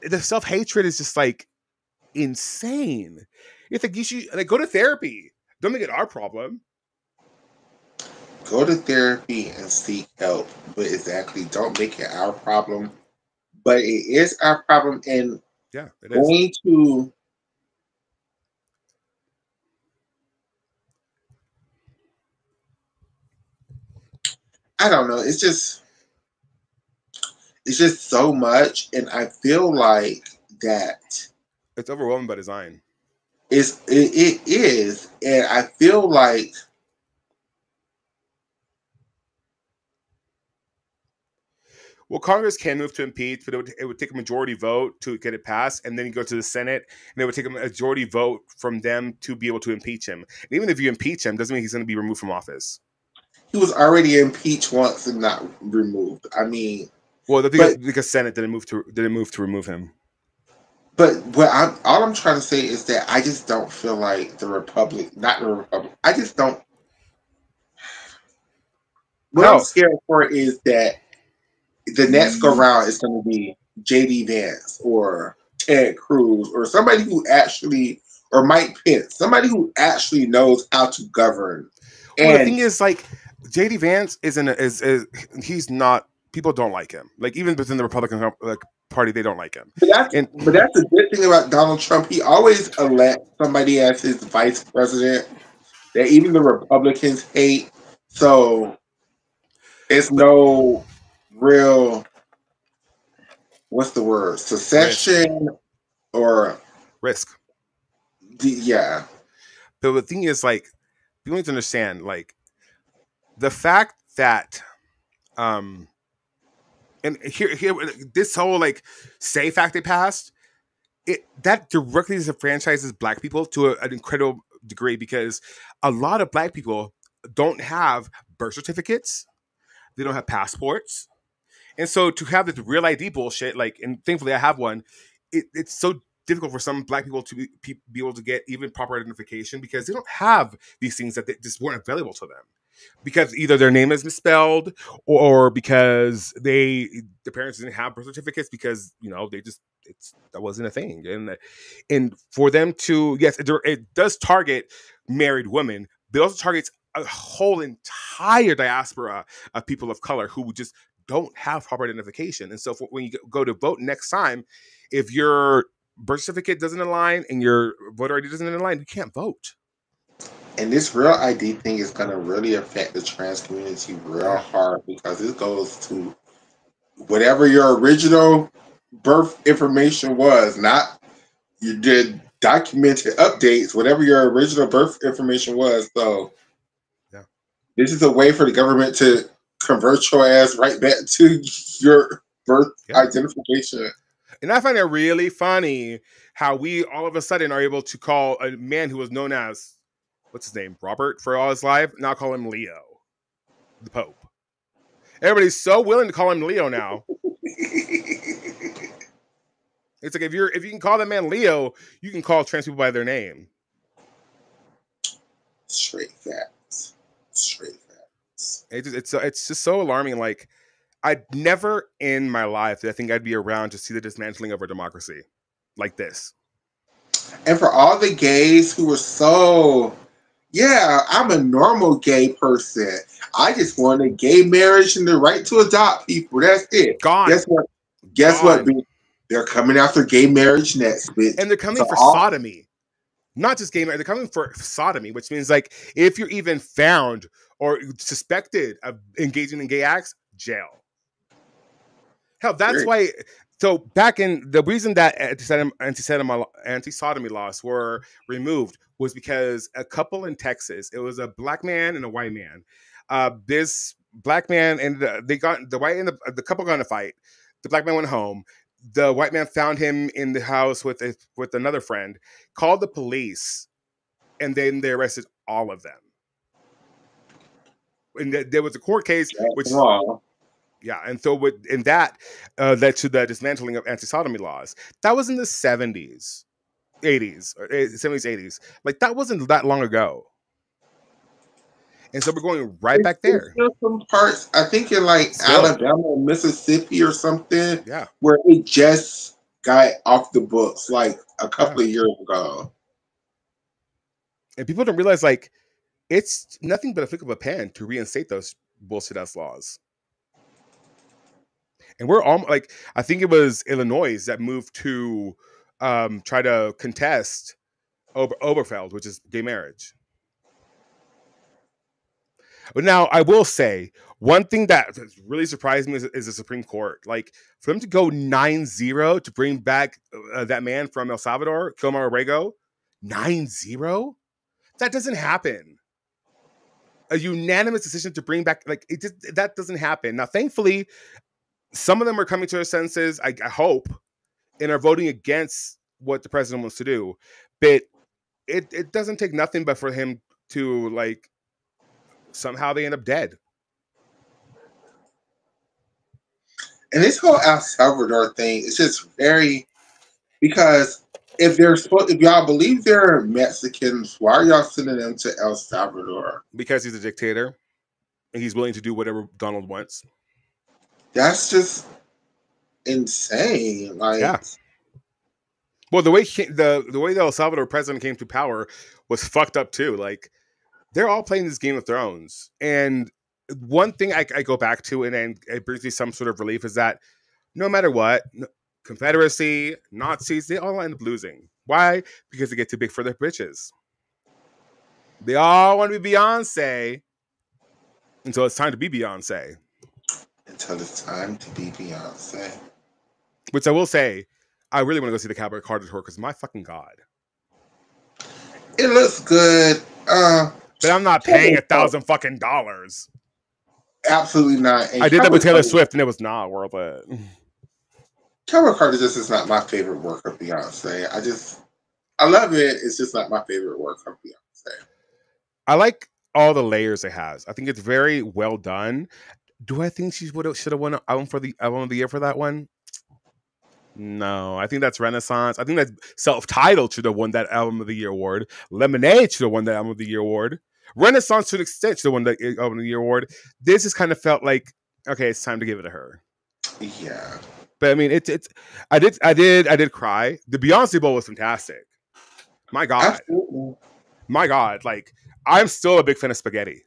the self-hatred is just insane. It's you should go to therapy. Don't make it our problem. Go to therapy and seek help, but exactly, don't make it our problem. But it is our problem, and yeah, it going is. to I don't know. It's just so much, and I feel like that it's overwhelming by design. It is, and I feel like Congress can move to impeach, but it would take a majority vote to get it passed, and then you go to the Senate, and it would take a majority vote from them to be able to impeach him. And even if you impeach him, doesn't mean he's going to be removed from office. He was already impeached once and not removed. Because Senate didn't move to remove him. But all I'm trying to say is that I just don't feel like the Republic. I just don't. What I'm scared for is that the next go round is going to be J.D. Vance or Ted Cruz or somebody who actually, or Mike Pence, somebody who actually knows how to govern. Well, the thing is, J.D. Vance he's not. People don't like him. Even within the Republican Party, they don't like him. But that's the good thing about Donald Trump. He always elects somebody as his vice president that even the Republicans hate. So it's But no real, what's the word, risk, secession or risk. yeah. But the thing is, like, people need to understand, like, the fact that, um, and here, this whole like say fact they passed, it that directly disenfranchises black people to an incredible degree because a lot of black people don't have birth certificates, they don't have passports, and so to have this real ID bullshit, like, and thankfully I have one, it's so difficult for some black people to be able to get even proper identification because they don't have these things that they just weren't available to them because either their name is misspelled or because the parents didn't have birth certificates because they just that wasn't a thing, and for them to, yes, it does target married women, but it also targets a whole entire diaspora of people of color who just don't have proper identification. And so when you go to vote next time, if your birth certificate doesn't align and your voter ID doesn't align, you can't vote. And this real ID thing is going to really affect the trans community real Yeah. hard because it goes to whatever your original birth information was, not you did documented updates, whatever your original birth information was. So Yeah. this is a way for the government to convert your ass right back to your birth Yeah. identification. And I find it really funny how we all of a sudden are able to call a man who was known as, what's his name, Robert, for all his life, now call him Leo, the Pope. Everybody's so willing to call him Leo now. It's like if you can call that man Leo, you can call trans people by their name. Straight facts. Straight facts. It's just so alarming. Like, I'd never in my life I think I'd be around to see the dismantling of our democracy like this. And for all the gays who were so, yeah, I'm a normal gay person. I just want a gay marriage and the right to adopt people. That's it. Gone. Guess what? Guess what, Gone. bitch? They're coming after gay marriage next, bitch. And they're coming So for all sodomy. Not just gay marriage, they're coming for sodomy, which means like if you're even found or suspected of engaging in gay acts, jail. Hell, that's why. So back in the reason that anti-sodomy laws were removed was because a couple in Texas, it was a black man and a white man. This black man and they got the white and the couple got in a fight. The black man went home. The white man found him in the house with another friend, called the police, and then they arrested all of them. And there was a court case, which yeah, and so that led to the dismantling of anti-sodomy laws. That was in the 70s, 80s, or 70s, 80s. Like, that wasn't that long ago. And so we're going right back there. There's some parts, I think in like Still. Alabama or Mississippi or something, Yeah, where it just got off the books like a couple of years ago. And people don't realize, like, it's nothing but a flick of a pen to reinstate those bullshit ass laws. And we're all like, I think it was Illinois that moved to try to contest Oberfeld, which is gay marriage. But now I will say one thing that really surprised me is the Supreme Court. Like, for them to go 9-0 to bring back that man from El Salvador, Kilmar Rego, 9-0, that doesn't happen. A unanimous decision to bring back, like, that doesn't happen. Now, thankfully, some of them are coming to their senses, I hope, and are voting against what the president wants to do. But it doesn't take nothing but for him to, like, somehow they end up dead. And this whole El Salvador thing is just very, because if y'all believe they're Mexicans, why are y'all sending them to El Salvador? Because he's a dictator and he's willing to do whatever Donald wants. That's just insane. Like, yeah. Well, the way the El Salvador president came to power was fucked up too. Like, they're all playing this Game of Thrones, and one thing I go back to, and then it brings me some sort of relief, is that no matter what, Confederacy, Nazis, they all end up losing. Why? Because they get too big for their britches. They all want to be Beyonce until it's time to be Beyonce. Until it's time to be Beyonce. Which I will say, I really want to go see the Cowboy Carter tour because my fucking God. It looks good. But I'm not paying $1,000 fucking dollars. Absolutely not. And I did that with Taylor Swift and it was not worth it. Cowboy Carter just is not my favorite work of Beyonce. I love it. It's just not my favorite work of Beyonce. I like all the layers it has. I think it's very well done. Do I think she should have won an album of the year for that one? No, I think that's Renaissance. I think that Self-Titled should have won that album of the year award. Lemonade should have won that album of the year award. Renaissance to an extent should have won that album of the year award. This just kind of felt like, okay, it's time to give it to her. Yeah. But I mean, I did cry. The Beyonce Bowl was fantastic. My God. Absolutely. My God. Like, I'm still a big fan of spaghetti.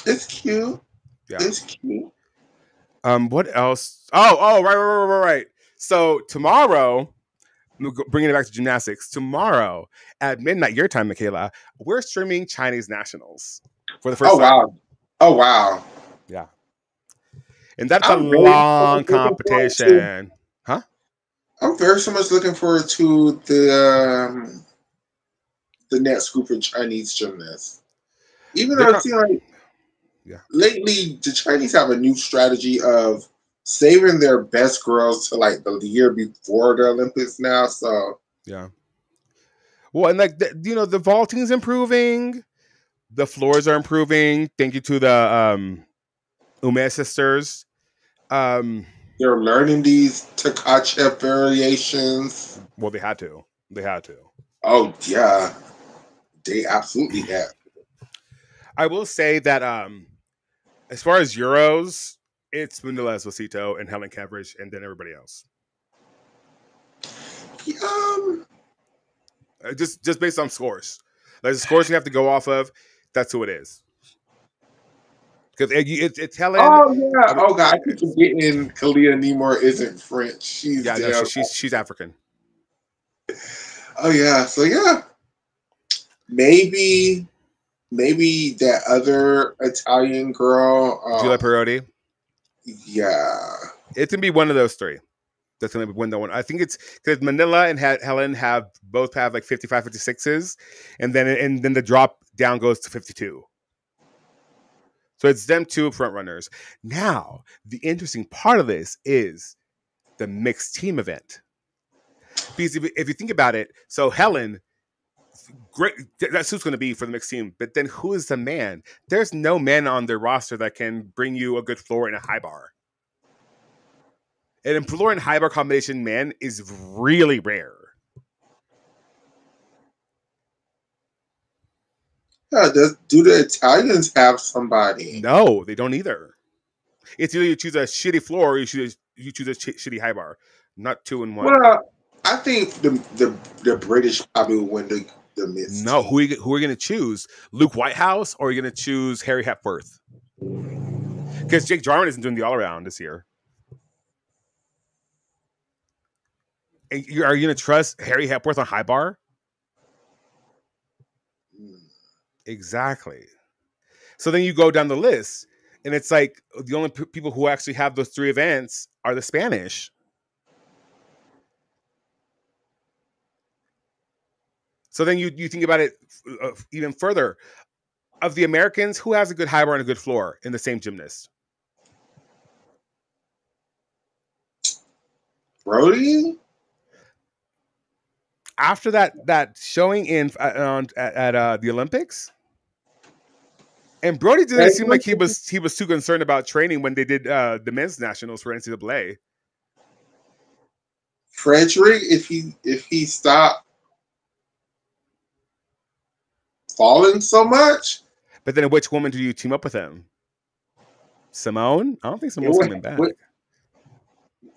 It's cute. Yeah. It's cute. What else? Oh, right. So tomorrow, bringing it back to gymnastics, tomorrow at midnight, your time, Michaela, we're streaming Chinese nationals for the first time. Oh, wow. Yeah. And that's a long competition. Huh? I'm very so much looking forward to the next group of Chinese gymnasts. Even though it seems like lately the Chinese have a new strategy of saving their best girls to like the year before the Olympics now. So yeah. Well, and like the vaulting's improving, the floors are improving. Thank you to the Ume sisters. They're learning these Takachev variations. Well, they had to. Oh yeah, they absolutely had. I will say that as far as Euros, it's Manila Esposito and Helen Cambridge, and then everybody else. Just based on scores, like the scores you have to go off of, that's who it is. Because it's Helen. Oh yeah. Oh god, I keep forgetting Kalia Nemor isn't French. She's African. Oh yeah. So yeah, maybe that other Italian girl, Giulia Perotti. Yeah, it's gonna be one of those three. That's gonna win the one. I think it's because Manila and Helen both have like 55, 56s, and then the drop down goes to 52. So it's them two front runners. Now, the interesting part of this is the mixed team event. Because if you think about it, so Helen, great, that's who's going to be for the mixed team. But then who is the man? There's no man on their roster that can bring you a good floor and a high bar. And a floor and high bar combination man is really rare. Yeah, do the Italians have somebody? No, they don't either. It's either you choose a shitty floor or you choose a shitty high bar. Not 2 and 1. Well, I think the British probably will win the mixed. No, who are you going to choose? Luke Whitehouse or are you going to choose Harry Hepworth? Because Jake Jarman isn't doing the all around this year. And are you going to trust Harry Hepworth on high bar? Exactly. So then you go down the list, and it's like the only people who actually have those 3 events are the Spanish. So then you think about it even further. Of the Americans, who has a good high bar and a good floor in the same gymnast? Brody? After that showing at the Olympics? And Brody didn't seem like he was too concerned about training when they did the men's nationals for NCAA. Frederick, if he stopped falling so much. But then which woman do you team up with him? Simone? I don't think Simone's coming back.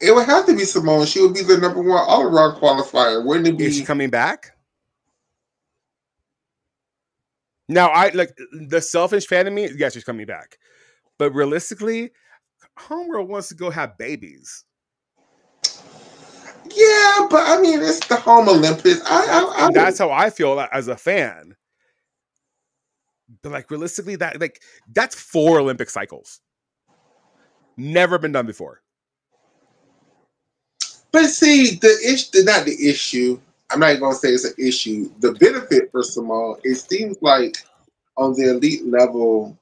It would have to be Simone. She would be the number 1 all-around qualifier. Wouldn't it be? Is she coming back? Now, I like the selfish fan of me. Yes, she's coming back, but realistically, Homegirl wants to go have babies. Yeah, but I mean, it's the home Olympics. And that's how I feel as a fan. But like realistically, that's 4 Olympic cycles. Never been done before. But see, not the issue. I'm not even gonna say it's an issue. The benefit for Simone, it seems like on the elite level,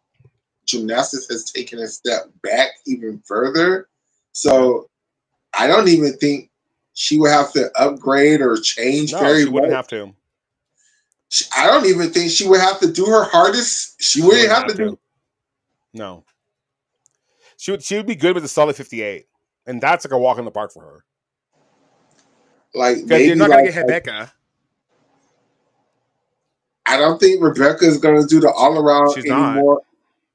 gymnastics has taken a step back even further. So I don't even think she would have to upgrade or change very much. She wouldn't have to. I don't even think she would have to do her hardest. She wouldn't have to do. No. She would be good with a solid 58. And that's like a walk in the park for her. Like, because you're not going to get Rebecca. I don't think Rebecca is going to do the all-around anymore. Not.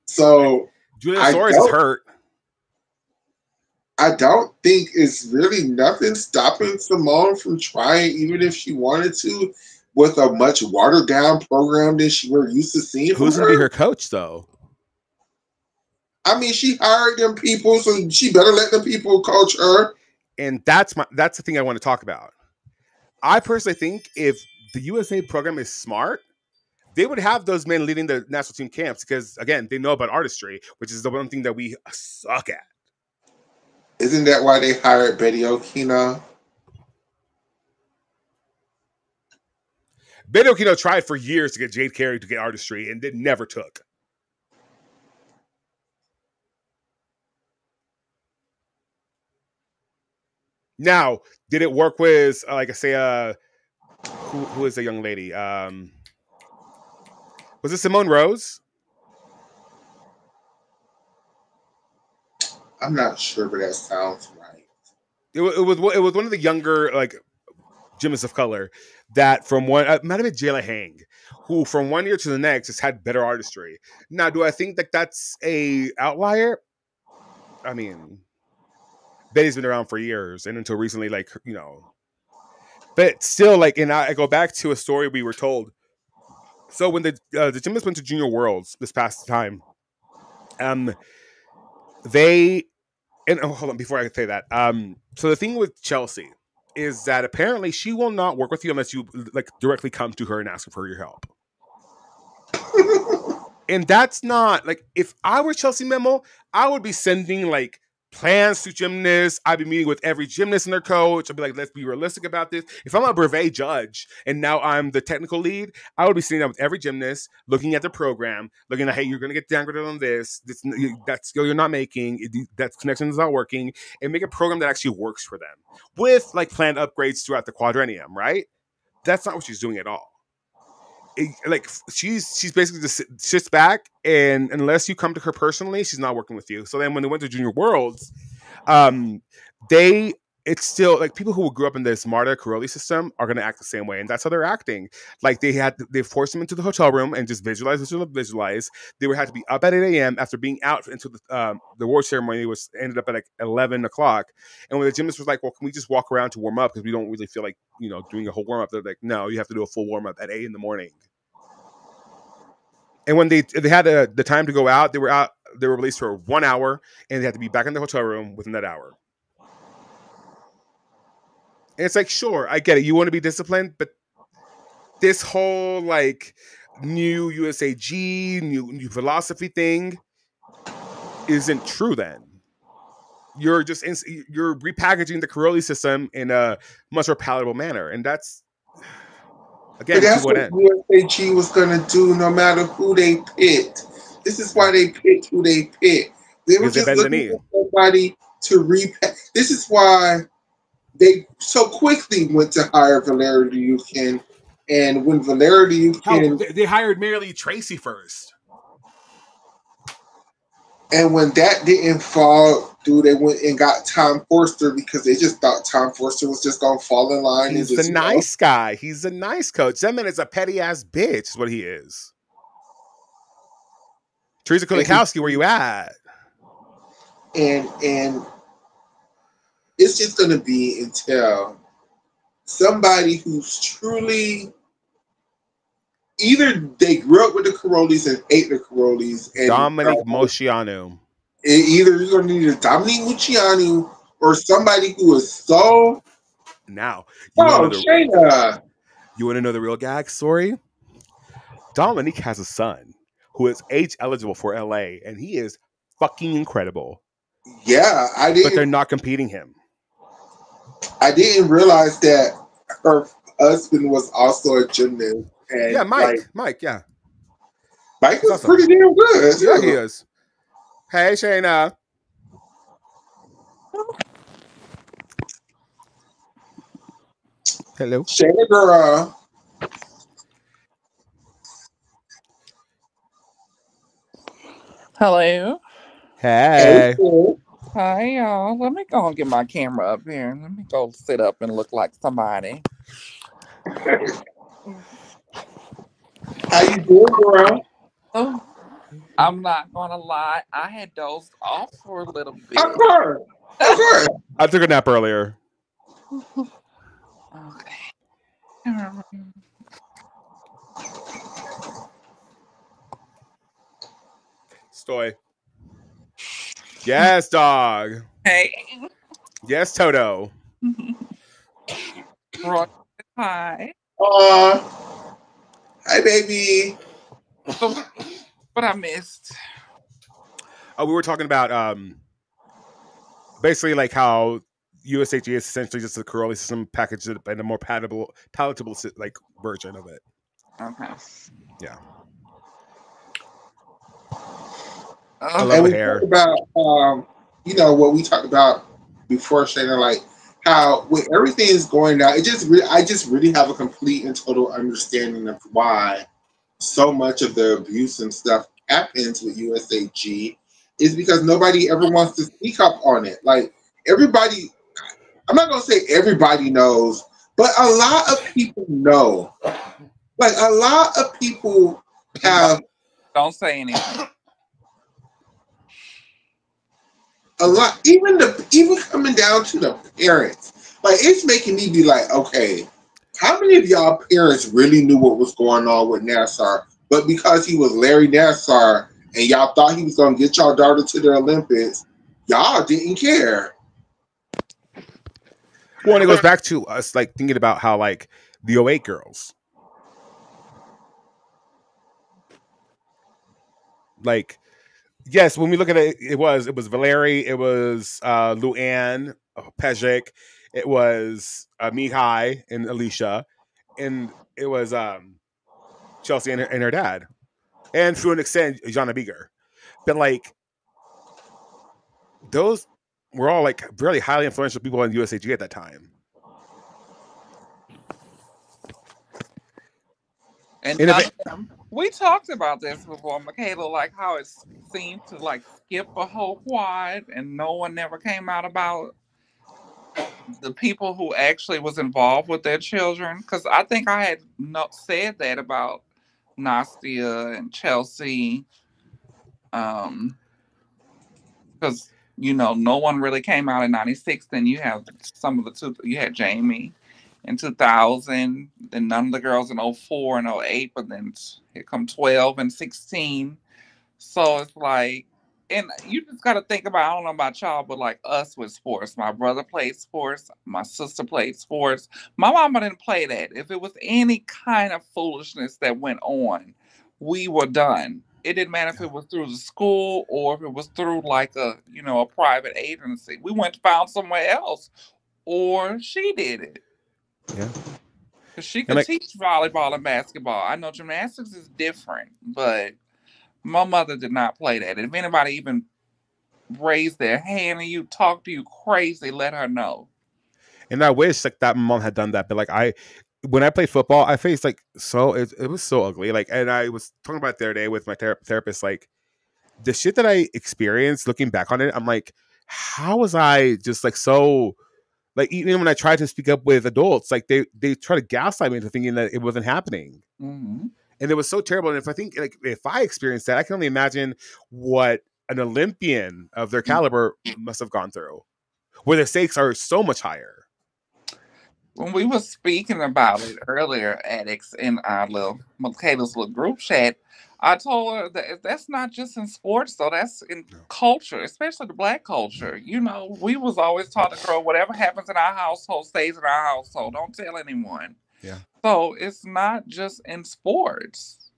So Julia Soares is hurt. I don't think it's really nothing stopping Simone from trying, even if she wanted to, with a much watered-down program than we're used to seeing. Who's going to be her coach, though? I mean, she hired them people, so she better let them people coach her. And that's the thing I want to talk about. I personally think if the USA program is smart, they would have those men leading the national team camps because, again, they know about artistry, which is the one thing that we suck at. Isn't that why they hired Betty Okino? Betty Okino tried for years to get Jade Carey to get artistry, and it never took. Now, did it work with, like I say, who is the young lady? Was it Simone Rose? I'm not sure, but that sounds right. It was one of the younger like gymnasts of color that from one might have been Jayla Hang, who from one year to the next just had better artistry. Now, do I think that that's a outlier? I mean, Betty's been around for years, and until recently, like, you know, but still, like, and I go back to a story we were told. So when the gymnasts went to Junior Worlds this past time, they. And hold on, before I say that. So the thing with Chelsea is that apparently she will not work with you unless you like directly come to her and ask for your help. And that's not like, if I were Chelsea Memo, I would be sending like plans to gymnasts. I'd be meeting with every gymnast and their coach. I'd be like, let's be realistic about this. If I'm a brevet judge and now I'm the technical lead, I would be sitting down with every gymnast, looking at the program, looking at, hey, you're going to get downgraded on this. That skill you're not making, that connection is not working, and make a program that actually works for them with like planned upgrades throughout the quadrennium, right? That's not what she's doing at all. Like she's basically just sits back, and unless you come to her personally, she's not working with you. So then when they went to Junior Worlds, it's still like people who grew up in this Marta Karolyi system are going to act the same way, and that's how they're acting. Like they forced them into the hotel room and just visualize. They would have to be up at 8 a.m. after being out into the award ceremony, which ended up at like 11 o'clock. And when the gymnast was like, "Well, can we just walk around to warm up because we don't really feel like doing a whole warm up?" They're like, "No, you have to do a full warm up at 8 in the morning." And when they had the time to go out, they were released for 1 hour, and they had to be back in the hotel room within that hour. And it's like, sure, I get it. You want to be disciplined, but this whole like new USAG, new philosophy thing isn't true. Then you're just you're repackaging the Karolyi system in a much more palatable manner, and that's again that's what USAG was going to do, no matter who they picked. This is why they picked who they picked. They were just looking for somebody to repack. This is why they so quickly went to hire Valeria Duquesne, and when Valeria Duquesne... They hired Mary Tracy first. And when that didn't fall through, they went and got Tom Forster because they just thought Tom Forster was just going to fall in line. He's the nice guy. He's a nice coach. That man is a petty-ass bitch is what he is. Teresa Kulikowski, where you at? And it's just going to be until somebody who's truly either they grew up with the Karolyis and ate the Karolyis. And Dominic Moceanu. Either you're going to need a Dominic Moceanu or somebody who is so Now, Oh, Shayna. You want to know the real gag story? Dominique has a son who is age eligible for LA, and he is fucking incredible. Yeah, But they're not competing him. I didn't realize that her husband was also a gymnast. And yeah, Mike, yeah. Mike was awesome. Pretty damn good. Yeah, he is. Hey, Shayna. Hello. Shayna girl. Hello. Hey. Hi, y'all. Let me go and get my camera up here. Let me go sit up and look like somebody. How you doing, girl? Oh, I'm not gonna lie. I had dozed off for a little bit. Of course. I took a nap earlier. Okay. Stoy. Yes, dog. Hey. Yes, Toto. Hi. Hi, baby. What I missed? Oh, we were talking about basically like how USAG is essentially just a curly system packaged in a more palatable like version of it. Okay. Yeah. I love the hair. About you know what we talked about before, Shayna, like how when everything is going down, I just really have a complete and total understanding of why so much of the abuse and stuff happens with USAG is because nobody ever wants to speak up on it. Like everybody, I'm not gonna say everybody knows, but a lot of people know. Like a lot of people have. Don't say anything. A lot, even coming down to the parents, like it's making me be like, okay, how many of y'all parents really knew what was going on with Nassar, but because he was Larry Nassar and y'all thought he was gonna get y'all daughter to the Olympics, y'all didn't care. Well, and it goes back to us like thinking about how like the 08 girls, like. Yes, when we look at it, it was Valeri, it was Luann, Pejic, it was Mihai and Alicia, and it was Chelsea and her dad, and to an extent, Jana Beger. But like those were all like really highly influential people in USAG at that time. And we talked about this before, Michaela, like how it seemed to like skip a whole quad and no one never came out about the people who actually was involved with their children. Because I think I had said that about Nastia and Chelsea. Because, you know, no one really came out in 96. Then you have some of you had Jamie in 2000, then none of the girls in 04 and 08, but then here come 12 and 16. So it's like, and you just got to think about, I don't know about y'all, but like us with sports. My brother played sports. My sister played sports. My mama didn't play that. If it was any kind of foolishness that went on, we were done. It didn't matter if it was through the school or if it was through like a private agency. We went and found somewhere else, or she did it. Yeah. Because she could teach volleyball and basketball. I know gymnastics is different, but my mother did not play that. If anybody even raised their hand and you talk to you crazy, let her know. And I wish like that mom had done that, but like when I played football, I faced like it was so ugly. Like, and I was talking about it the other day with my therapist, like the shit that I experienced. Looking back on it, I'm like, how was I just like so? Like even when I tried to speak up with adults, like they try to gaslight me into thinking that it wasn't happening, and it was so terrible. And if I experienced that, I can only imagine what an Olympian of their caliber must have gone through, where the stakes are so much higher. when we were speaking about it earlier, addicts in our little Michaela's little group chat, I told her that that's not just in sports though, that's in No. culture, especially the black culture. You know, we was always taught to girl, whatever happens in our household stays in our household. Don't tell anyone. Yeah. So it's not just in sports.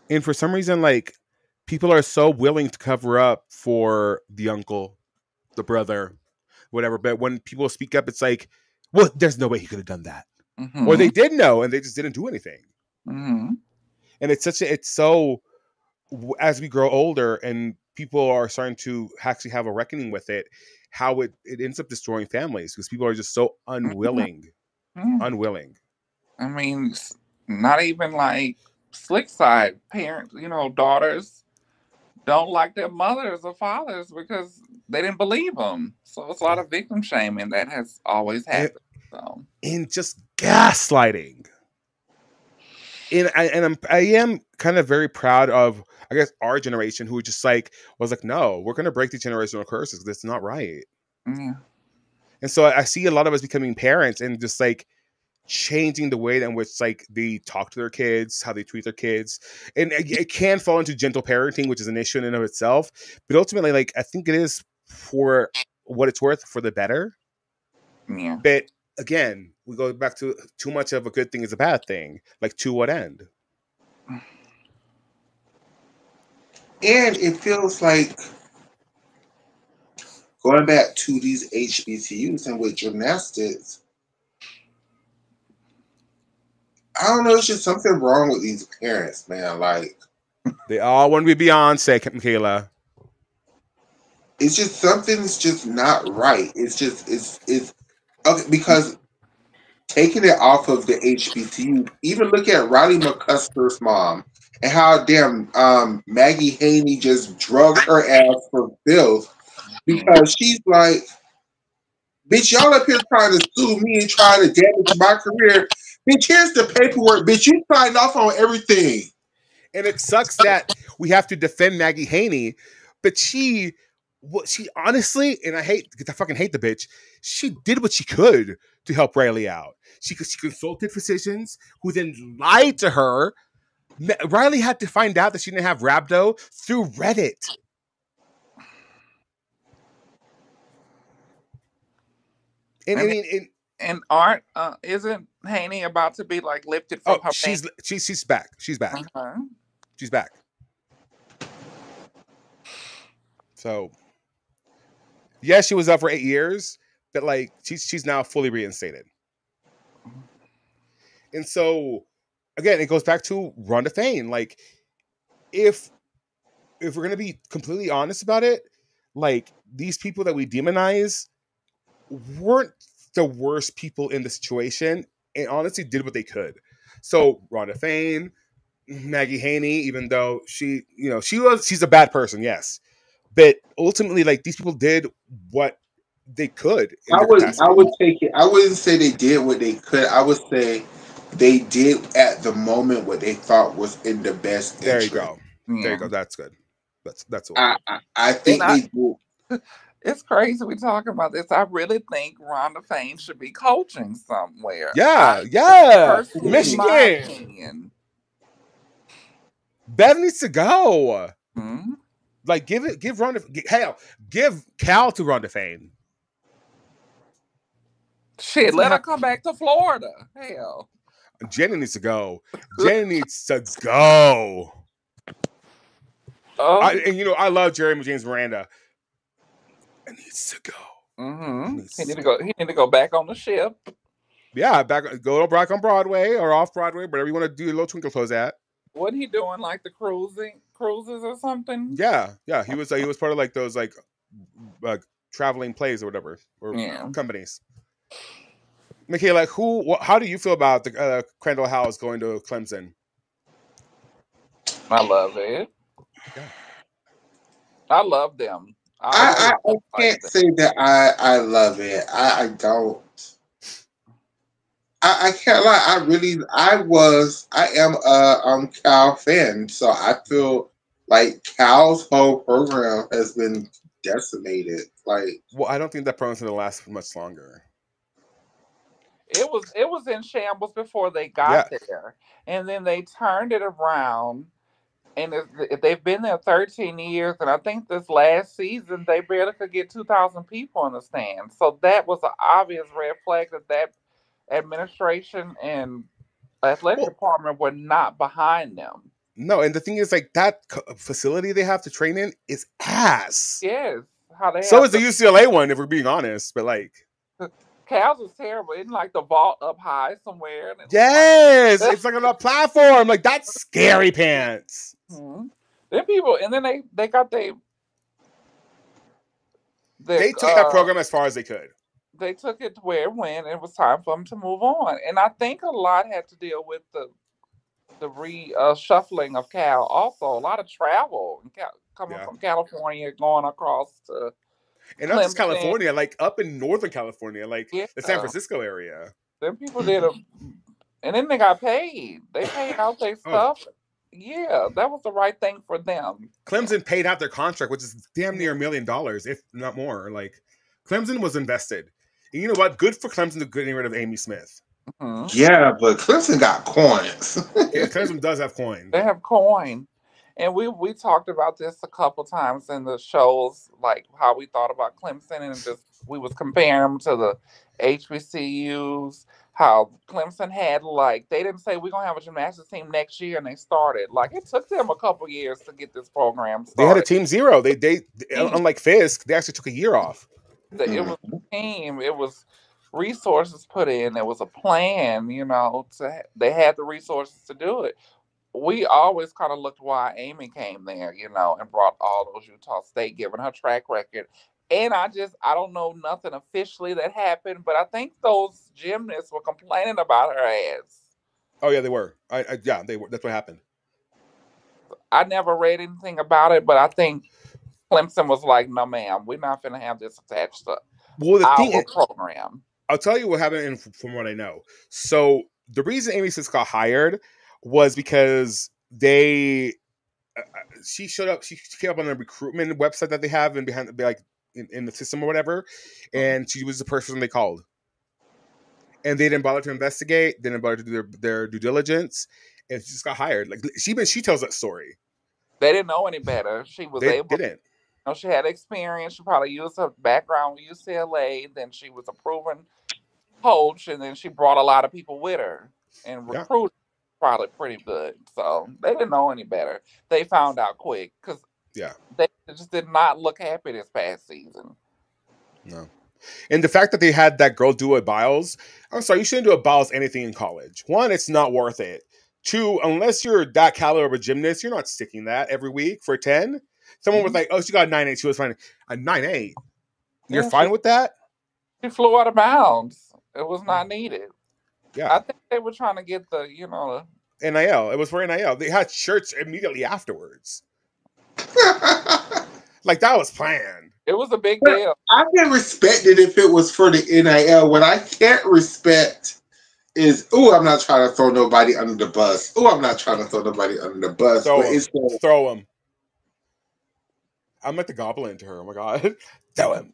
And for some reason, like, people are so willing to cover up for the uncle, the brother, whatever. But when people speak up, it's like, well, there's no way he could have done that. Or they Mm-hmm. did know and they just didn't do anything. Mm-hmm. And it's so, as we grow older and people are starting to actually have a reckoning with it, how it ends up destroying families because people are just so unwilling. I mean, not even like slick side parents, daughters don't like their mothers or fathers because they didn't believe them. So it's a lot of victim shaming that has always happened. So And just gaslighting. And I am kind of very proud of, I guess, our generation who just like was like, no, we're gonna break the generational curses. That's not right. yeah. And so I see a lot of us becoming parents and just like changing the way in which like they talk to their kids, how they treat their kids, and it can fall into gentle parenting, which is an issue in and of itself. But ultimately, like, I think it is, for what it's worth, for the better. Yeah. But again, we go back to too much of a good thing is a bad thing. Like, to what end? And it feels like going back to these HBCUs and with gymnastics, I don't know, it's just something wrong with these parents, man. Like, They all want to be Beyonce, Michaela. it's just something's just not right. It's okay because taking it off of the HBCU, even look at Riley McCuster's mom and how damn Maggie Haney just drugged her ass for bills because she's like, bitch, y'all up here trying to sue me and trying to damage my career. Bitch, here's the paperwork. Bitch, you signed off on everything. And it sucks that we have to defend Maggie Haney, but she honestly, and I fucking hate the bitch. She did what she could to help Riley out. She consulted physicians who then lied to her. Riley had to find out that she didn't have rhabdo through Reddit. And I mean, and aren't isn't Haney about to be like lifted from her? She's back. She's back. Uh-huh. She's back. So, yeah, she was up for 8 years, but like she's now fully reinstated. And so, again, it goes back to Rhonda Fane. Like, if we're gonna be completely honest about it, like, these people that we demonize weren't the worst people in the situation, and honestly did what they could. So Rhonda Fane, Maggie Haney, even though she's a bad person, yes, but ultimately, like, these people did what they could. I would take it. I wouldn't say they did what they could. I would say they did at the moment what they thought was in the best There interest. you go. Yeah. There you go. That's good. That's what I think they do. It's crazy we talking about this. I really think Rhonda Fane should be coaching somewhere. Yeah. Michigan. Bev needs to go. Hmm? Like, give Rhonda. Give Cal to Rhonda Fane. Shit, let her come back to Florida. Hell. Jenny needs to go. Jenny needs to go. Oh. I love Jeremy James Miranda. It needs to go. Mm-hmm. He need to go back on the ship. Yeah, go back on Broadway or off Broadway, wherever you want to do your little twinkle toes at. What he doing, like the cruises or something? Yeah. He was part of like those like traveling plays or whatever, or companies. Michaela, how do you feel about the Crandall House going to Clemson? I love it. Yeah. I love them. I can't say that I love it. I don't. I can't lie. I am a Cal fan, so I feel like Cal's whole program has been decimated. Like, well, I don't think that program's going to last much longer. It was in shambles before they Yeah. got there, and then they turned it around. And they've been there 13 years, and I think this last season they barely could get 2,000 people in the stands. So that was an obvious red flag that administration and athletic Well, department were not behind them. no, and the thing is, like, that facility they have to train in is ass. Yes, how they So have is the UCLA one, if we're being honest. But like, Cal's was terrible. Isn't like the vault up high somewhere, and it was yes, like, it's like on a platform. Like, that's scary pants. Then people, and then they got They took that program as far as they could. they took it to where it went. And it was time for them to move on, and I think a lot had to deal with the shuffling of Cal. Also, a lot of travel coming Yeah. from California, going across to And not just Clemson. California, like up in Northern California, like Yeah. the San Francisco area. Then people did and then they got paid. They paid out their stuff. Yeah, that was the right thing for them. Clemson paid out their contract, which is damn near $1 million, if not more. Like, Clemson was invested. And you know what? Good for Clemson to getting rid of Amy Smith. Yeah, but Clemson got coins. Yeah, Clemson does have coin. They have coin. And we talked about this a couple times in the shows, like how we thought about Clemson, and just we was comparing them to the HBCUs. How Clemson had, like, they didn't say we're gonna have a gymnastics team next year, and they started. Like, it took them a couple years to get this program started. They had a team zero. They unlike Fisk, they actually took a year off. It was a team. It was resources put in. There was a plan. They had the resources to do it. We always kind of looked why Amy came there, and brought all those Utah State, given her track record. And I don't know nothing officially that happened, but I think those gymnasts were complaining about her ass. Oh yeah, they were. Yeah, they were. That's what happened. I never read anything about it, but I think Clemson was like, "No, ma'am, we're not going to have this attached to our program." I'll tell you what happened from what I know. So the reason Amy Smith got hired was because she showed up. She came up on a recruitment website that they have and behind, like, in the system or whatever, and she was the person they called. And they didn't bother to investigate. They didn't bother to do their due diligence, and she just got hired. Like, she tells that story. They didn't know any better. She was able. Didn't. She had experience. She probably used her background with UCLA. Then she was a proven coach, and then she brought a lot of people with her and recruited probably pretty good. So they didn't know any better. They found out quick because they just did not look happy this past season. No. And the fact that they had that girl do a Biles, I'm sorry, you shouldn't do a Biles anything in college. One, it's not worth it. Two, unless you're that caliber of a gymnast, you're not sticking that every week for 10. Someone was like, "Oh, she got a 9.8. She was fine." A 9.8. You're fine with that? She flew out of bounds. It was not needed. Yeah. I think they were trying to get the, NIL. It was for NIL. They had shirts immediately afterwards. Like, that was planned. It was a big deal. I can respect it if it was for the NIL. What I can't respect is, I'm not trying to throw nobody under the bus. I'm not trying to throw nobody under the bus. Throw him. I'm like the goblin to her. Oh my god. Throw him.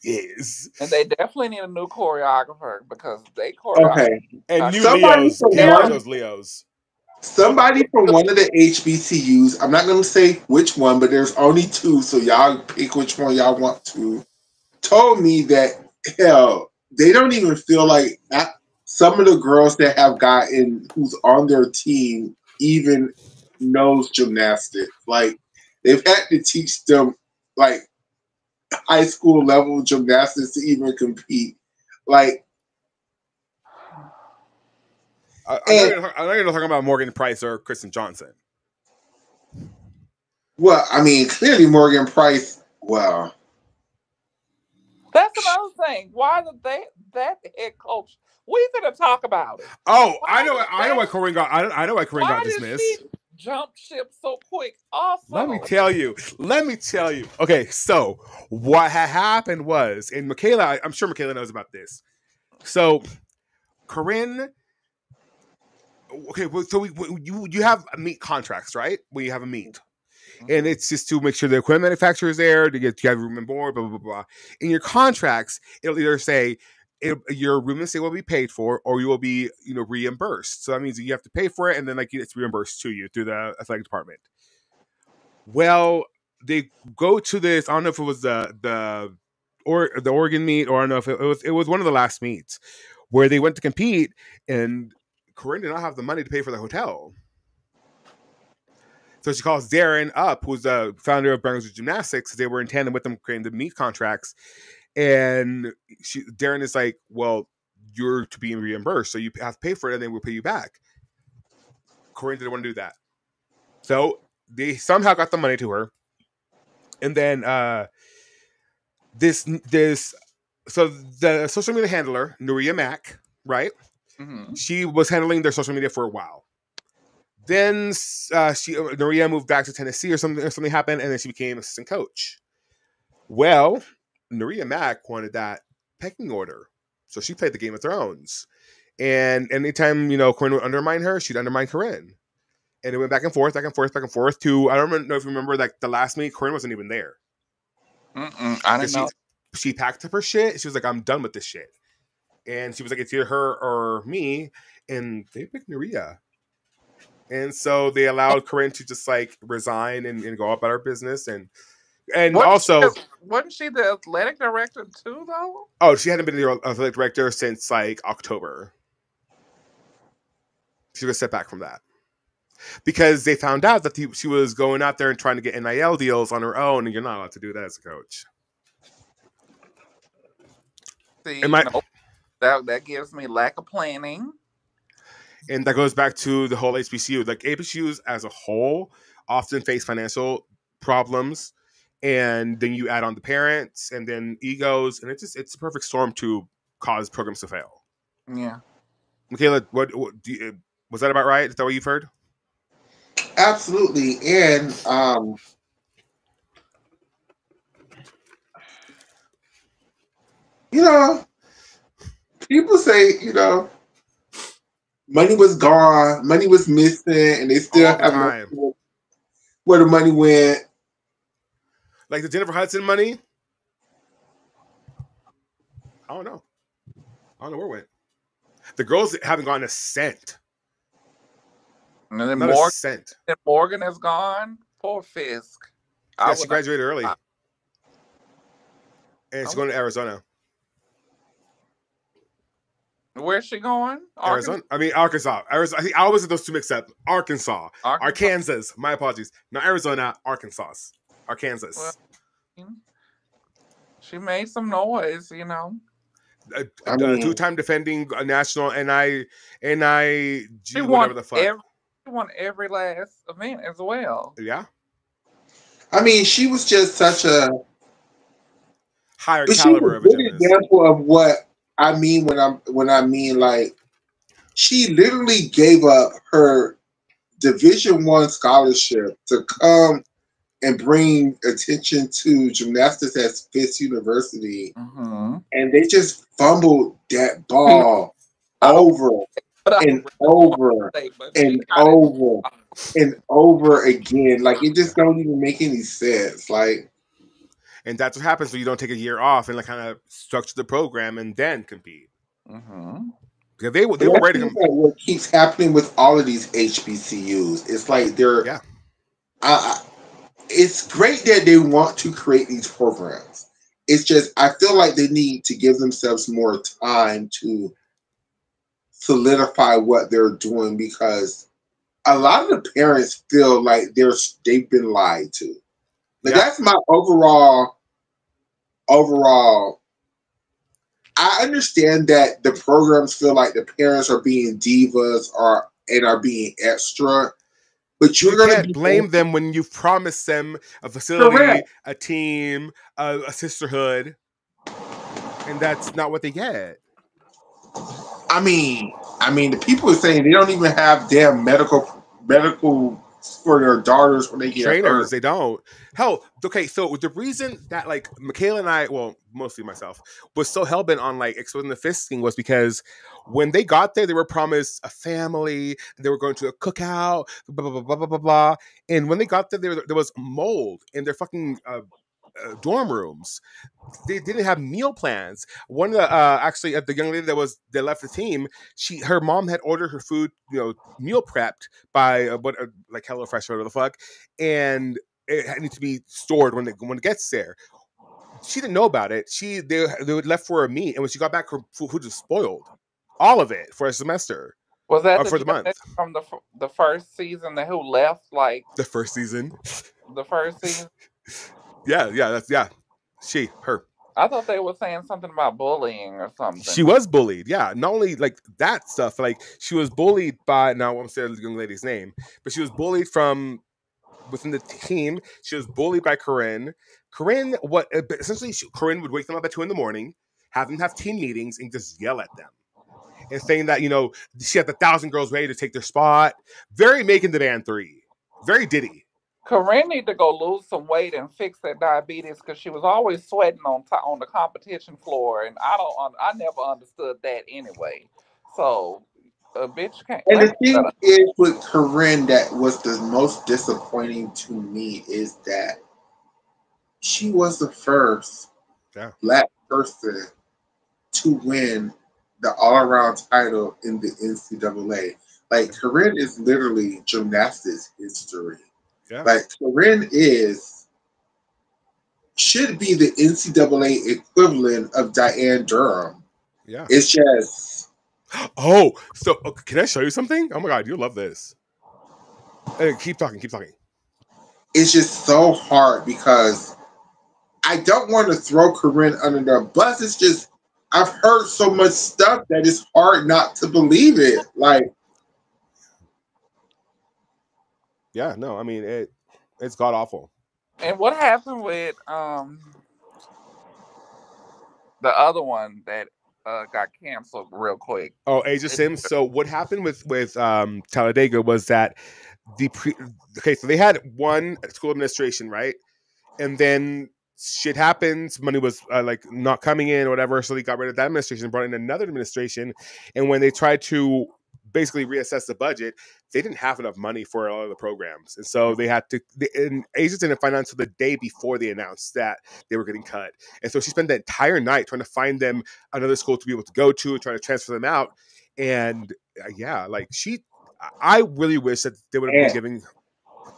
Yes. And they definitely need a new choreographer because they choreographed. Okay. And new Leos. Somebody from one of the HBCUs, I'm not going to say which one, but there's only two, so y'all pick which one y'all want to, told me that, hell, they don't even feel like some of the girls that have gotten, who's on their team, even knows gymnastics. Like, they've had to teach them, like, high school level gymnastics to even compete. Like, I know you're talking about Morgan Price or Kristen Johnson. Well, I mean, clearly Morgan Price. Well, that's another thing. Why did that head coach? We're gonna talk about it. Oh, I know why Corinne got. I know why Corinne got dismissed. Why did she jump ship so quick? Also, let me tell you. Okay, so what had happened was, and Michaela, I'm sure Michaela knows about this. So, Corinne. Okay, so you have meat contracts, right? When you have a meet, and it's just to make sure the equipment manufacturer is there to have room and board, blah blah blah blah. In your contracts, it'll either say your room and stay will be paid for, or you will be, reimbursed. So that means you have to pay for it, and then like it's reimbursed to you through the athletic department. Well, they go to this. I don't know if it was the Oregon meet, or I don't know if it was one of the last meets where they went to compete, and Corinne did not have the money to pay for the hotel. So she calls Darren up, who's the founder of Bengals Gymnastics. They were in tandem with them creating the meet contracts. And Darren is like, well, you're to be reimbursed, so you have to pay for it, and then we'll pay you back. Corinne didn't want to do that. So they somehow got the money to her. And then so the social media handler, Nuria Mack, right? Mm-hmm. She was handling their social media for a while. Then Nuria moved back to Tennessee, or something happened, and then she became assistant coach. Well, Nuria Mack wanted that pecking order, so she played the Game of Thrones. And anytime Corinne would undermine her, she'd undermine Corinne, and it went back and forth, back and forth, back and forth. To I don't know if you remember, like the last meet, Corinne wasn't even there. I didn't know. She packed up her shit. She was like, "I'm done with this shit," and she was like, "It's either her or me," and they picked Nuria. And so they allowed Corinne to just like resign and go about her business. And also, wasn't she the athletic director too, though? Oh, she hadn't been the athletic director since like October. She was set back from that because they found out that she was going out there and trying to get NIL deals on her own, and you're not allowed to do that as a coach. See, that gives me lack of planning. And that goes back to the whole HBCU. Like HBCUs as a whole often face financial problems, and then you add on the parents and then egos, and it's a perfect storm to cause programs to fail. Yeah. Michaela, what was that about right? Is that what you've heard? Absolutely. And people say, money was gone, money was missing, and they still have no idea where the money went. Like the Jennifer Hudson money? I don't know where it went. The girls haven't gotten a cent. And then Not a cent. And Morgan is gone. Poor Fisk. Yeah, she graduated early. And she's going to Arizona. Where's she going? Arizona. I mean, Arkansas. Arizona. I think I always get those two mixed up. Arkansas. My apologies. Not Arizona, Arkansas. Arkansas. Well, she made some noise, Two-time defending national NIG, whatever the fuck. She won every last event as well. Yeah. I mean, she was just such a higher caliber of a gymnast. Example of what I mean when I mean like she literally gave up her Division I scholarship to come and bring attention to gymnastics at Fisk University, and they just fumbled that ball over and over and over and over again. Like it just don't even make any sense. Like, and that's what happens when you don't take a year off and like kind of structure the program and then compete. Because they were ready to. What keeps happening with all of these HBCUs? It's like they're. It's great that they want to create these programs. It's just I feel like they need to give themselves more time to solidify what they're doing because a lot of the parents feel like they've been lied to. Like that's my overall. I understand that the programs feel like the parents are being divas and are being extra. But you can't blame them when you've promised them a facility, a team, a sisterhood, and that's not what they get. I mean, the people are saying they don't even have damn medical for their daughters when they get trainers. Hurt. They don't. Hell, okay. So the reason that like Michaela and I, well, mostly myself, was so hellbent on like exposing the fisting was because when they got there, they were promised a family. They were going to a cookout, blah blah blah blah blah blah. And when they got there, there was mold in their fucking dorm rooms. They didn't have meal plans. One of the actually the young lady that left the team, her mom had ordered her food, meal prepped by like HelloFresh or whatever the fuck, and it had to be stored when it gets there. She didn't know about it. They left for a meet, and when she got back, her food was spoiled, all of it for a semester. Was that for the month from the first season? That who left like the first season? The first season. Yeah, her. I thought they were saying something about bullying or something. She was bullied, yeah. Not only like that stuff, like she was bullied by, now I won't say the young lady's name, but she was bullied from within the team. She was bullied by Corinne. Corinne would wake them up at 2 a.m, have them have team meetings, and just yell at them. And saying that, she had 1,000 girls ready to take their spot. Very Making the Band 3. Very Diddy. Corinne need to go lose some weight and fix that diabetes, because she was always sweating on the competition floor, and I never understood that anyway. So a bitch can't. And the thing is with Corinne that was the most disappointing to me is that she was the first Black person to win the all-around title in the NCAA. Like, Corinne is literally gymnastics history. Yeah. Like, Corinne should be the NCAA equivalent of Diane Durham. Yeah. It's just... Oh, so can I show you something? Oh my God, you'll love this. Hey, keep talking. It's just so hard because I don't want to throw Corinne under the bus. It's just, I've heard so much stuff that it's hard not to believe it. Like, yeah, no, I mean it's god awful. And what happened with the other one that got canceled real quick? Oh, Asia Sims. So what happened with Talladega was that so they had one school administration, right? And then shit happens. Money was like not coming in or whatever, so they got rid of that administration and brought in another administration. And when they tried to basically reassess the budget, they didn't have enough money for all of the programs, and so they had to. And Asia didn't find out until the day before they announced that they were getting cut. And so she spent the entire night trying to find them another school to be able to go to, and trying to transfer them out. And I really wish that they would have been giving.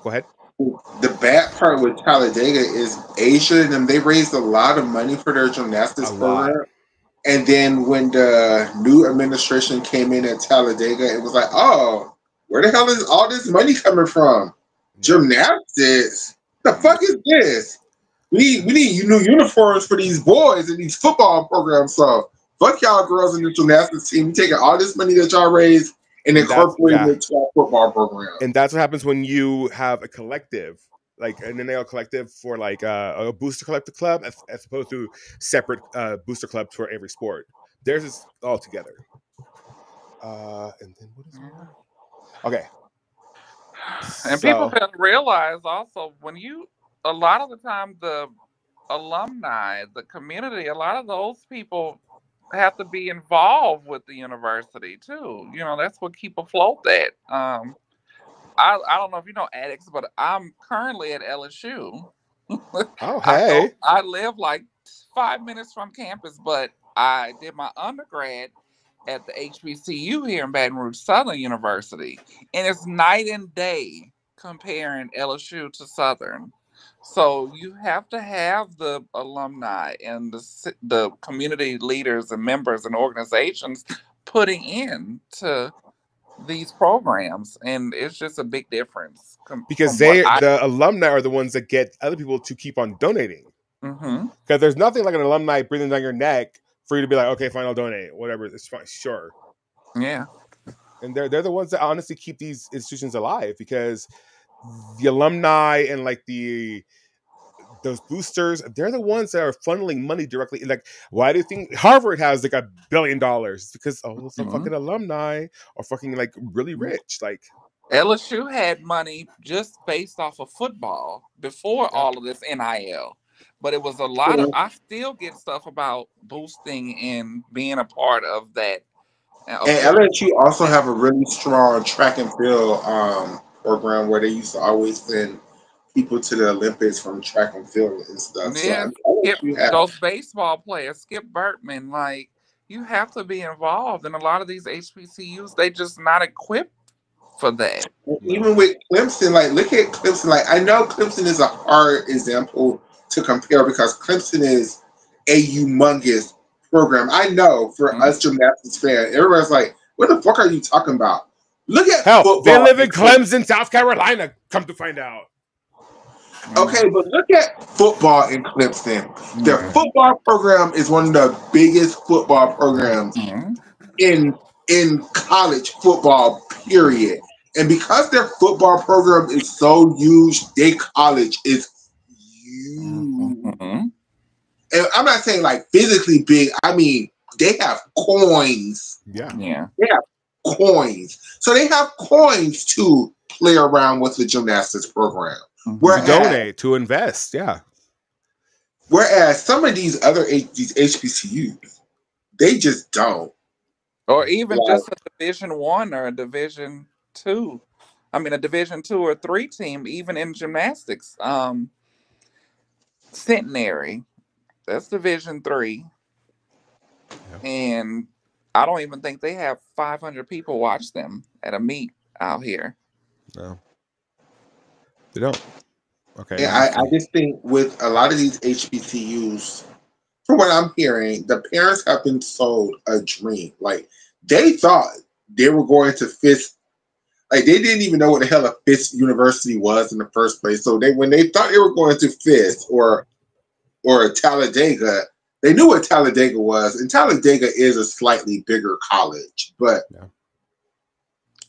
Go ahead. The bad part with Talladega is Asia and them, they raised a lot of money for their gymnastics program. And then when the new administration came in at Talladega, it was like, oh, where the hell is all this money coming from? Gymnastics? The fuck is this? We need new uniforms for these boys and these football programs. So fuck y'all girls in the gymnastics team. We taking all this money that y'all raised and incorporating it to our football program. And that's what happens when you have a collective, like an NAL collective for like a booster collective club, as opposed to separate booster clubs for every sport. Theirs is all together. And then what is okay? And people have to realize also, a lot of the time the alumni, the community, a lot of those people have to be involved with the university too. That's what keep afloat that. I don't know if you know Addicts, but I'm currently at LSU. Oh, hey. I live like 5 minutes from campus, but I did my undergrad at the HBCU here in Baton Rouge Southern University. And it's night and day comparing LSU to Southern. So you have to have the alumni and the community leaders and members and organizations putting in to these programs, and it's just a big difference because the alumni are the ones that get other people to keep on donating. Because there's nothing like an alumni breathing down your neck for you to be like, okay, fine, I'll donate, whatever, it's fine, sure. Yeah. And they're the ones that honestly keep these institutions alive, because the alumni and like those boosters, they're the ones that are funneling money directly. Like, why do you think Harvard has like $1 billion? It's because some fucking alumni are fucking like really rich. Like, LSU had money just based off of football before all of this NIL, but it was a lot of. I still get stuff about boosting and being a part of that. And LSU also have a really strong track and field program where they used to always send people to the Olympics from track and field and stuff. So I Yeah, mean, I think Skip, you have. those baseball players, Skip Bertman, like you have to be involved. And a lot of these HBCUs, they just not equipped for that. No. Even with Clemson, like look at Clemson. Like I know Clemson is a hard example to compare because Clemson is a humongous program. I know for Mhm. us gymnastics fans, everybody's like, "What the fuck are you talking about?" Look at Hell, they football. live in Clemson, South Carolina. Come to find out. Okay, but look at football in Clemson. Their Mhm. football program is one of the biggest football programs Mhm. in college football, period. And because their football program is so huge, their college is huge. Mhm. And I'm not saying like physically big. I mean, they have coins. Yeah. Yeah. They have coins. So they have coins to play around with the gymnastics program. Mhm. To Whereas, donate, to invest. Yeah. whereas some of these other these HBCUs, they just don't. Or even Like, just a Division 1 or a Division 2. I mean, a Division 2 or 3 team, even in gymnastics. Centenary, that's Division 3, Yeah. and I don't even think they have 500 people watch them at a meet out here. No. They don't. Okay. and Let me I see. just think with a lot of these HBCUs, from what I'm hearing, the parents have been sold a dream. Like they thought they were going to Fisk. Like they didn't even know what the hell a Fisk University was in the first place. So when they thought they were going to Fisk or Talladega, they knew what Talladega was, and Talladega is a slightly bigger college. But Yeah.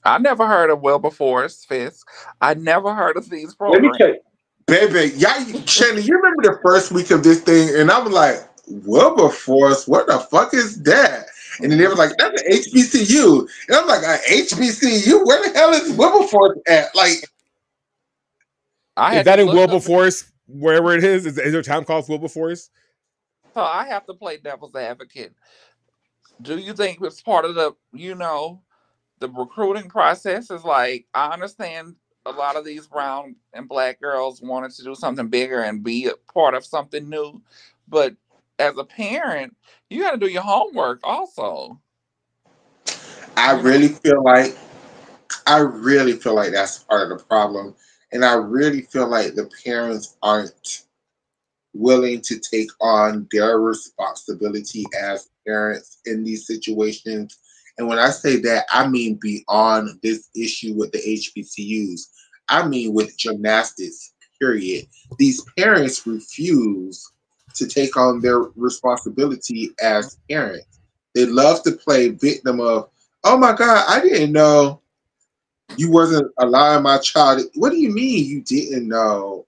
I never heard of Wilberforce Fisk. I never heard of these let me programs. tell you, baby, y'all, Shannon, you remember the first week of this thing, and I was like, Wilberforce, what the fuck is that? And then they were like, that's an HBCU. And I'm like, an HBCU? Where the hell is Wilberforce at? Like, I Is had that to in look up. Wilberforce, wherever it is? Is there a town called Wilberforce? So I have to play devil's advocate. Do you think it's part of the recruiting process? Is like, I understand a lot of these brown and black girls wanted to do something bigger and be a part of something new, but as a parent, you got to do your homework also. I You know, really feel like, I really feel like that's part of the problem. And I really feel like the parents aren't willing to take on their responsibility as parents in these situations. And when I say that, I mean beyond this issue with the HBCUs. I mean with gymnastics, period. These parents refuse to take on their responsibility as parents. They love to play victim of, oh my God, I didn't know you wasn't allowing my child. What do you mean you didn't know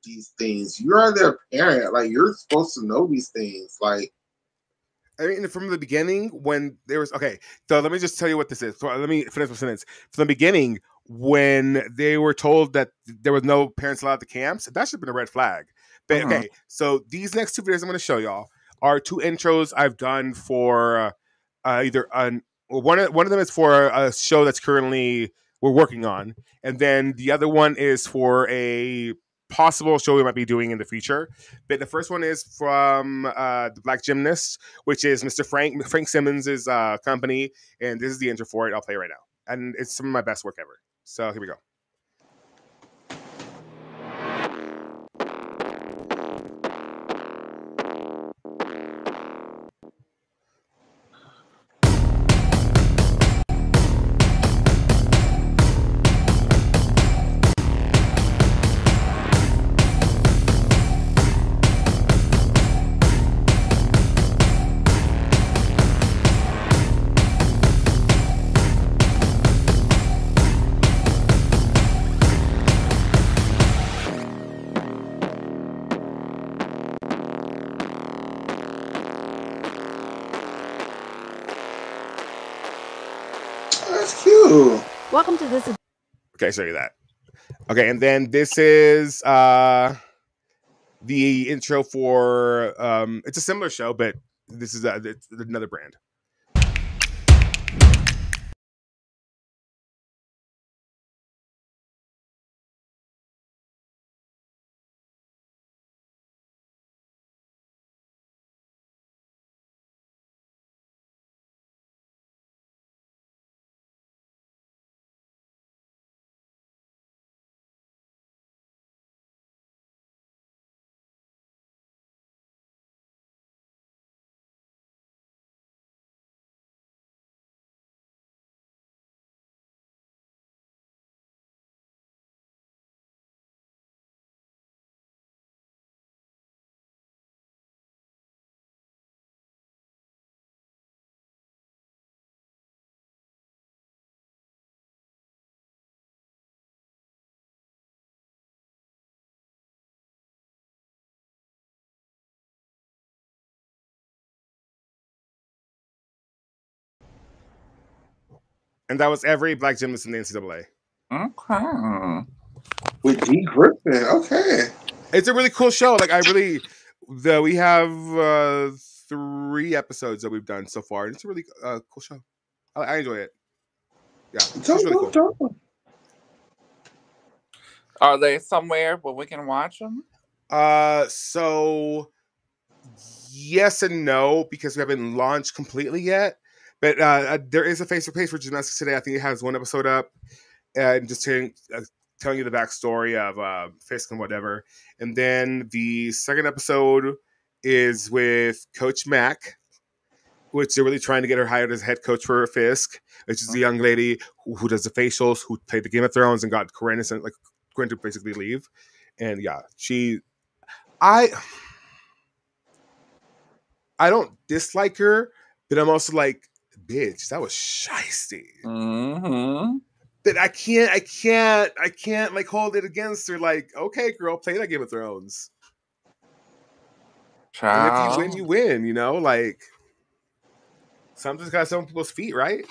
these things? You're their parent. Like you're supposed to know these things. Like I mean, from the beginning, when there was okay, so let me just tell you what this is. So let me finish my sentence. From the beginning, when they were told that there was no parents allowed at the camps, that should have been a red flag. But Mhm. okay, so these next two videos I'm going to show y'all are two intros I've done for either one of them is for a show that's currently we're working on, and then the other one is for a possible show we might be doing in the future. But the first one is from the Black Gymnast, which is Mr. Frank Simmons' company, and this is the intro for it. I'll play it right now, and it's some of my best work ever. So here we go. that's cute. Welcome to this. Okay, show you that. Okay, and then this is the intro for it's a similar show, but this is it's another brand. And that was every black gymnast in the NCAA. Okay. With D. Griffin. Okay. It's a really cool show. Like we have 3 episodes that we've done so far. And it's a really cool show. I enjoy it. Yeah, it's really cool. Are they somewhere where we can watch them? So yes and no, because we haven't launched completely yet. But there is a Facebook page for Gymnastics Today. I think it has 1 episode up, and just telling you the backstory of Fisk and whatever. And then the second episode is with Coach Mack, which they're really trying to get her hired as head coach for Fisk, which is the young lady who does the facials, who played the Game of Thrones and got Corinne to basically leave. And yeah, I don't dislike her, but I'm also like, bitch, that was shiesty. Mm-hmm. That I can't like hold it against her. Like, okay, girl, play that Game of Thrones. Child. And if you win, you win. You know, like something's got some people's feet, right?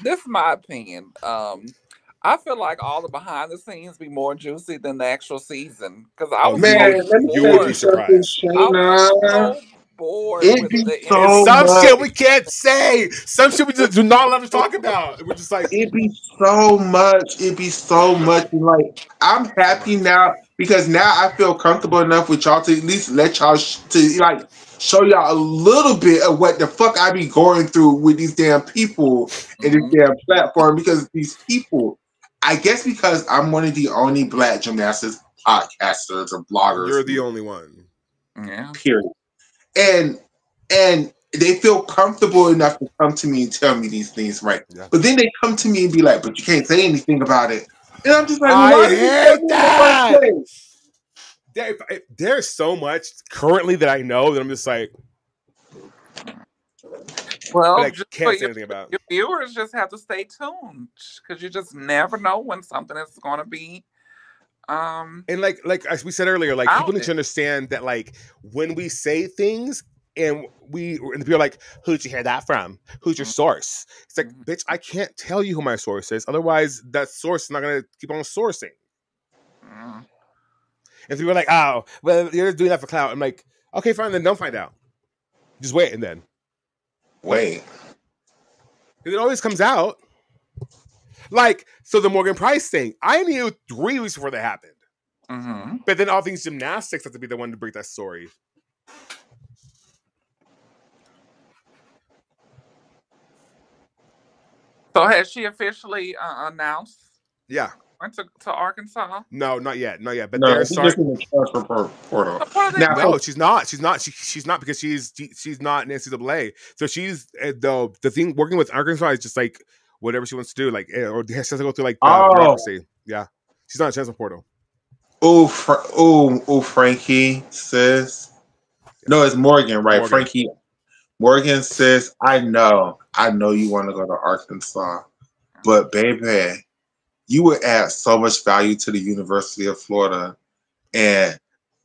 This is my opinion. I feel like all the behind the scenes be more juicy than the actual season. Because I was you would be surprised. I was so bored with the some shit we can't say. Some shit we just do not love to talk about. We're just like, it'd be so much. And like, I'm happy now because now I feel comfortable enough with y'all to at least let y'all show y'all a little bit of what the fuck I be going through with these damn people and this damn platform. Because these people, I guess because I'm one of the only black gymnastics podcasters or bloggers. You're the only one. Yeah. Period. And they feel comfortable enough to come to me and tell me these things, right? Yeah. But then they come to me and be like, "But you can't say anything about it." And I'm just like, "I hate that." There's so much currently that I know that I'm just like, well, I can't say anything about. Your viewers just have to stay tuned because you just never know when something is going to be. And like as we said earlier, like people need to understand that like when we say things and people are like, who'd you hear that from? Who's your source? It's like, bitch, I can't tell you who my source is. Otherwise, that source is not gonna keep on sourcing. And people are like, oh, well, you're doing that for clout. I'm like, okay, fine, then don't find out. Just wait and then. Wait. Because it always comes out. Like, so the Morgan Price thing, I knew 3 weeks before that happened. Mm-hmm. But then all things gymnastics have to be the one to break that story. So has she officially announced? Yeah. Went to Arkansas? No, not yet. But no, they're starting. In the transfer portal. No, she's not. She's not because she's not in NCAA. So she's the thing working with Arkansas is just like whatever she wants to do, like or she has to go through like bureaucracy. Yeah, she's not in transfer portal. Oh, Frankie sis. No, it's Morgan, right? Morgan. Frankie. Morgan says, I know you want to go to Arkansas, but baby, you would add so much value to the University of Florida and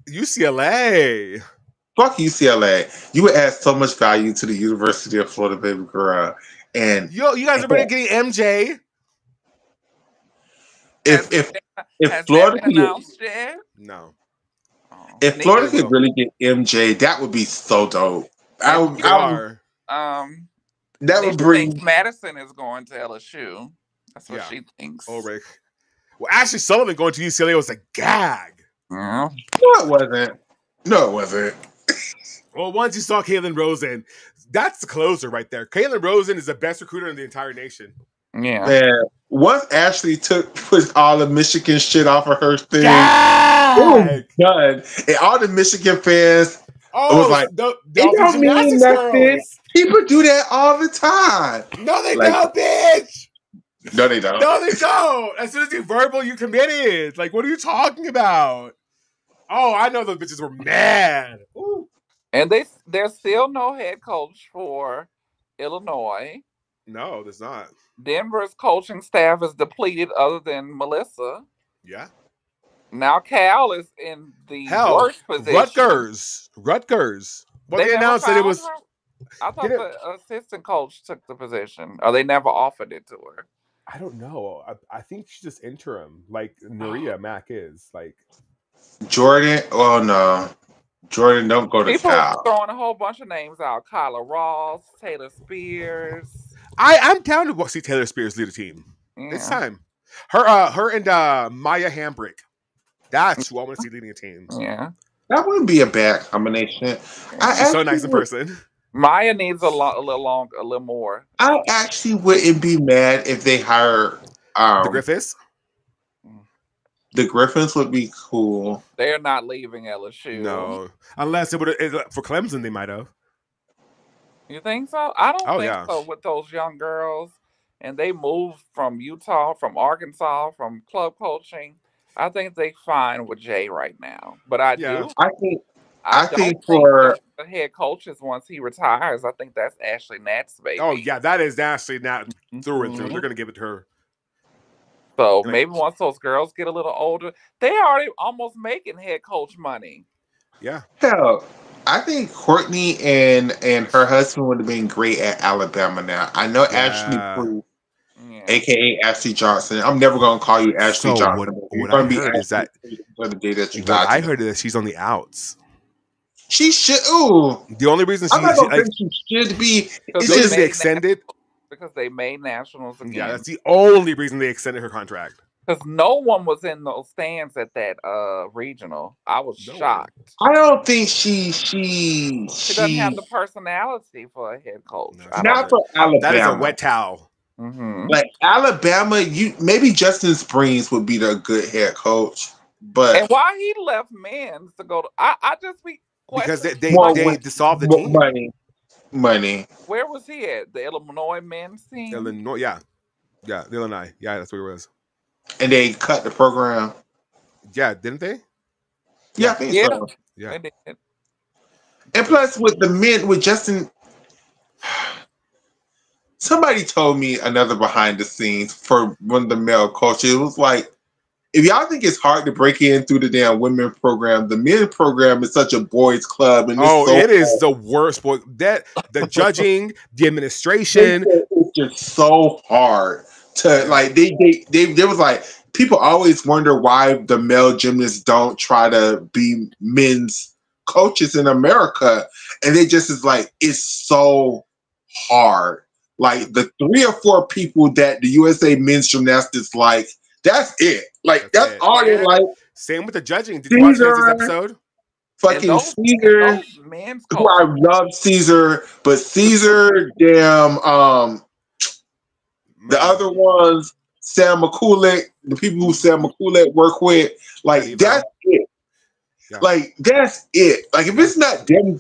UCLA. Fuck UCLA. You would add so much value to the University of Florida, baby girl. And you guys are better getting MJ. If Florida could get no. If Florida could really get MJ, that would be so dope. That would bring Madison is going to LSU. That's what she thinks. Ulrich. Well, Ashley Sullivan going to UCLA was a gag. Yeah. No, it wasn't. Well, once you saw Caitlin Rosen, that's the closer right there. Caitlin Rosen is the best recruiter in the entire nation. Yeah. Man, once Ashley put all the Michigan shit off of her thing, it was done. And all the Michigan fans was like, the it don't mean nothing. People do that all the time. No, they don't, bitch. No, they don't. No, they don't. As soon as you verbal, you committed. Like, what are you talking about? Oh, I know those bitches were mad. Ooh. And there's still no head coach for Illinois. No, there's not. Denver's coaching staff is depleted other than Melissa. Yeah. Now Cal is in the worst position. Rutgers. Well, they announced that it was... I thought the assistant coach took the position, or they never offered it to her. I don't know. I think she's just interim, like Nuria Mack is. Like Jordan. Oh no, Jordan, don't go to People Cal. throwing a whole bunch of names out: Kyla Ross, Taylor Spears. I'm down to see Taylor Spears lead a team. Yeah. It's time. Her and Maya Hambrick. That's who I want to see leading a team. Yeah, That wouldn't be a bad combination. She's so nice in person. Maya needs a little more. I actually wouldn't be mad if they hire The Griffiths. The Griffins would be cool. They're not leaving LSU. No, unless it would for Clemson, they might have. You think so? I don't think yeah. so with those young girls. And they moved from Utah, from Arkansas, from club coaching. I think they fine with Jay right now. But I do. I think for the head coaches once he retires, I think that's Ashley Natt's baby. Oh yeah, that is Ashley Natt through and through. They're gonna give it to her. So maybe once those girls get a little older, they already almost making head coach money. Yeah. Hell, I think Courtney and her husband would have been great at Alabama now. I know Ashley Proof, aka Ashley Johnson. I'm never gonna call you Ashley Johnson. What I heard is that the day that you I heard is that she's on the outs. She should. Ooh. The only reason she should be is just they extended. Because they made nationals again. Yeah, that's the only reason they extended her contract. Because no one was in those stands at that regional. I was shocked. I don't think she doesn't have the personality for a head coach. Not for Alabama. That is a wet towel. Mm-hmm. Like Alabama, maybe Justin Springs would be the good head coach. But and why he left men's to go to I just be because they dissolved the team. Money. Where was he at? The Illinois men's team? Illinois, yeah, the Illinois, yeah, that's where it was. And they cut the program. Yeah, didn't they? Yeah, I think so. Yeah. And plus, with the men, with Justin, somebody told me another behind the scenes for one of the male coaches. It was like, if y'all think it's hard to break in through the damn women program, the men program is such a boys club. And it is the worst. Boy, the judging, the administration, it's just so hard to like. They was like, people always wonder why the male gymnasts don't try to be men's coaches in America, and they just is like, it's so hard. Like the 3 or 4 people that the USA men's gymnastics like. That's it. Like that's all they like. Same with the judging. Did you watch this episode? Fucking Caesar. Who I love Caesar, but Caesar, damn. The other ones, Sam McCoolett, the people who Sam McCoolett work with, like that's it. Yeah. Like that's it. Like if it's not them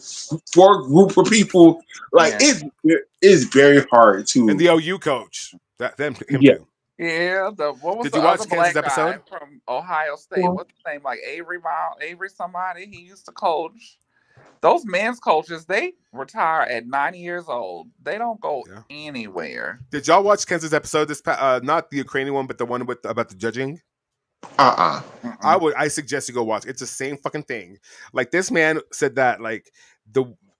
4 group of people, like it's very hard to. And the OU coach, him too. Yeah, what was Did the you watch other Kansas black episode guy from Ohio State? What's his name? Like Avery somebody. He used to coach. Those men's coaches, they retire at 90 years old. They don't go anywhere. Did y'all watch Kansas episode? Not the Ukrainian one, but the one about the judging. I suggest you go watch. It's the same fucking thing. Like this man said that like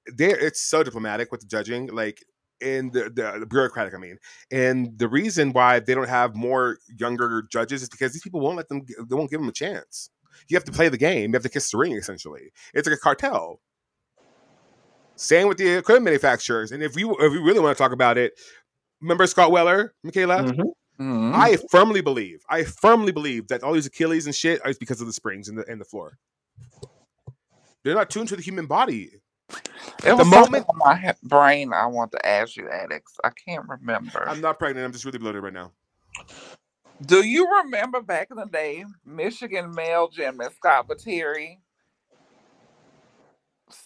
it's so diplomatic with the judging. Like. In the bureaucratic, I mean, and the reason why they don't have more younger judges is because these people won't they won't give them a chance. You have to play the game. You have to kiss the ring, essentially. It's like a cartel. Same with the equipment manufacturers. And if we really want to talk about it, remember Scott Weller, Michaela? Mm-hmm. Mm-hmm. I firmly believe that all these Achilles and shit is because of the springs in the floor. They're not tuned to the human body. It was moment in my brain I want to ask you, Alex. I can't remember. I'm not pregnant. I'm just really bloated right now. Do you remember back in the day, Michigan male gymnast Scott Battieri?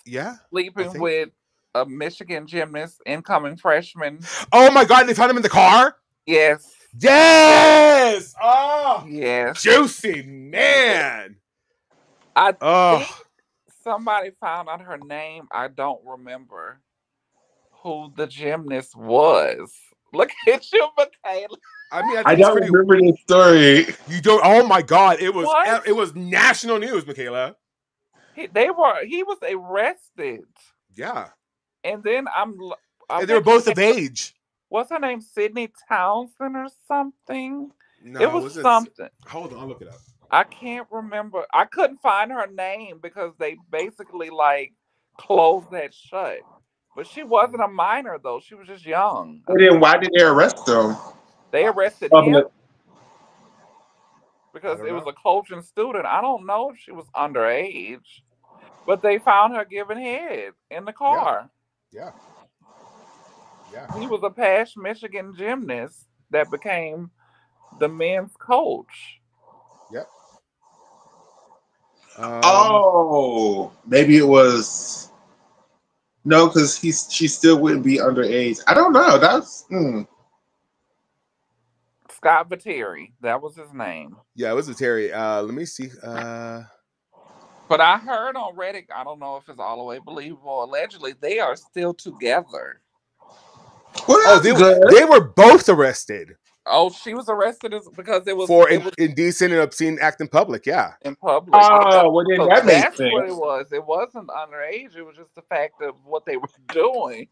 Yeah. Sleeping with a Michigan gymnast, incoming freshman. Oh my God, they found him in the car? Yes. Yes! Oh! Yes. Juicy, man! I think somebody found out her name. I don't remember who the gymnast was. Look at you, Michaela. I mean, I don't remember this story. You don't? Oh my God! It was national news, Michaela. He was arrested. Yeah. And then I And they were think both of age. what's her name? Sydney Townsend or something? No, It was something. Hold on, I'll look it up. I can't remember. I couldn't find her name because they basically like closed that shut. But she wasn't a minor though. She was just young. And then why did they arrest them? They arrested Of him the- because don't it was know. a coaching student. I don't know if she was underage, but they found her giving head in the car. Yeah. He was a past Michigan gymnast that became the men's coach. Yep. Oh, maybe it was no, because she still wouldn't be underage. I don't know. That's Scott Viteri, that was his name. Yeah, it was a Terry. Let me see. But I heard on Reddit, I don't know if it's all the way believable. Allegedly, they are still together. well, they were both arrested. Oh, she was arrested because it was for indecent and obscene act in public. Yeah, in public. Oh, well then that makes that's sense. what it was. It wasn't underage. It was just the fact of what they were doing.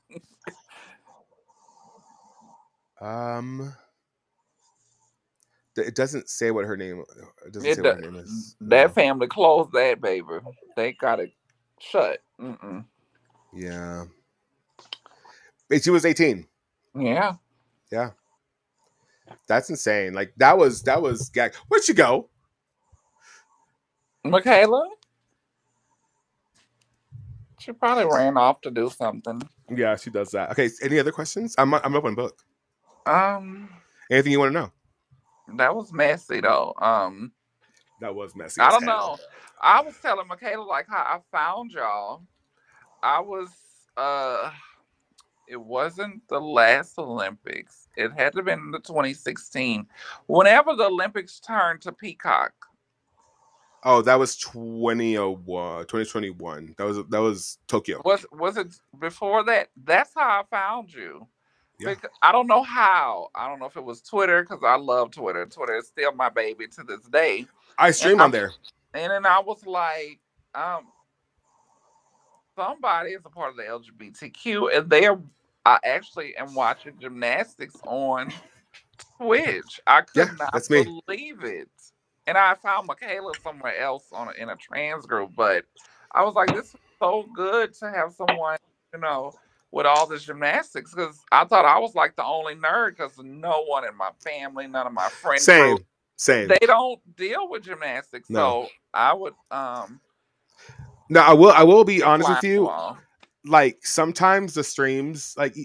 It doesn't say what her name. It doesn't say what her name is. That family closed that baby. They got it shut. Yeah, but she was 18. Yeah. That's insane. Like that was gag. Where'd she go? Michaela? She probably ran off to do something. Yeah, she does that. Okay, any other questions? I'm open book. Anything you want to know? That was messy though. That was messy. I don't know. I was telling Michaela like how I found y'all. I was it wasn't the last Olympics. It had to have been the 2016. Whenever the Olympics turned to Peacock. Oh, that was 2021. That was Tokyo. Was it before that? That's how I found you. Yeah. Because I don't know how. I don't know if it was Twitter because I love Twitter. Twitter is still my baby to this day. I stream on there. And then I was like, somebody is a part of the LGBTQ, and I actually am watching gymnastics on Twitch. I could not believe it. And I found Michaela somewhere else in a trans group, but I was like, this is so good to have someone, with all this gymnastics, because I thought I was like the only nerd because no one in my family, none of my friends. Same. They don't deal with gymnastics. No. So I would No, I will be honest with you. Like sometimes the streams, like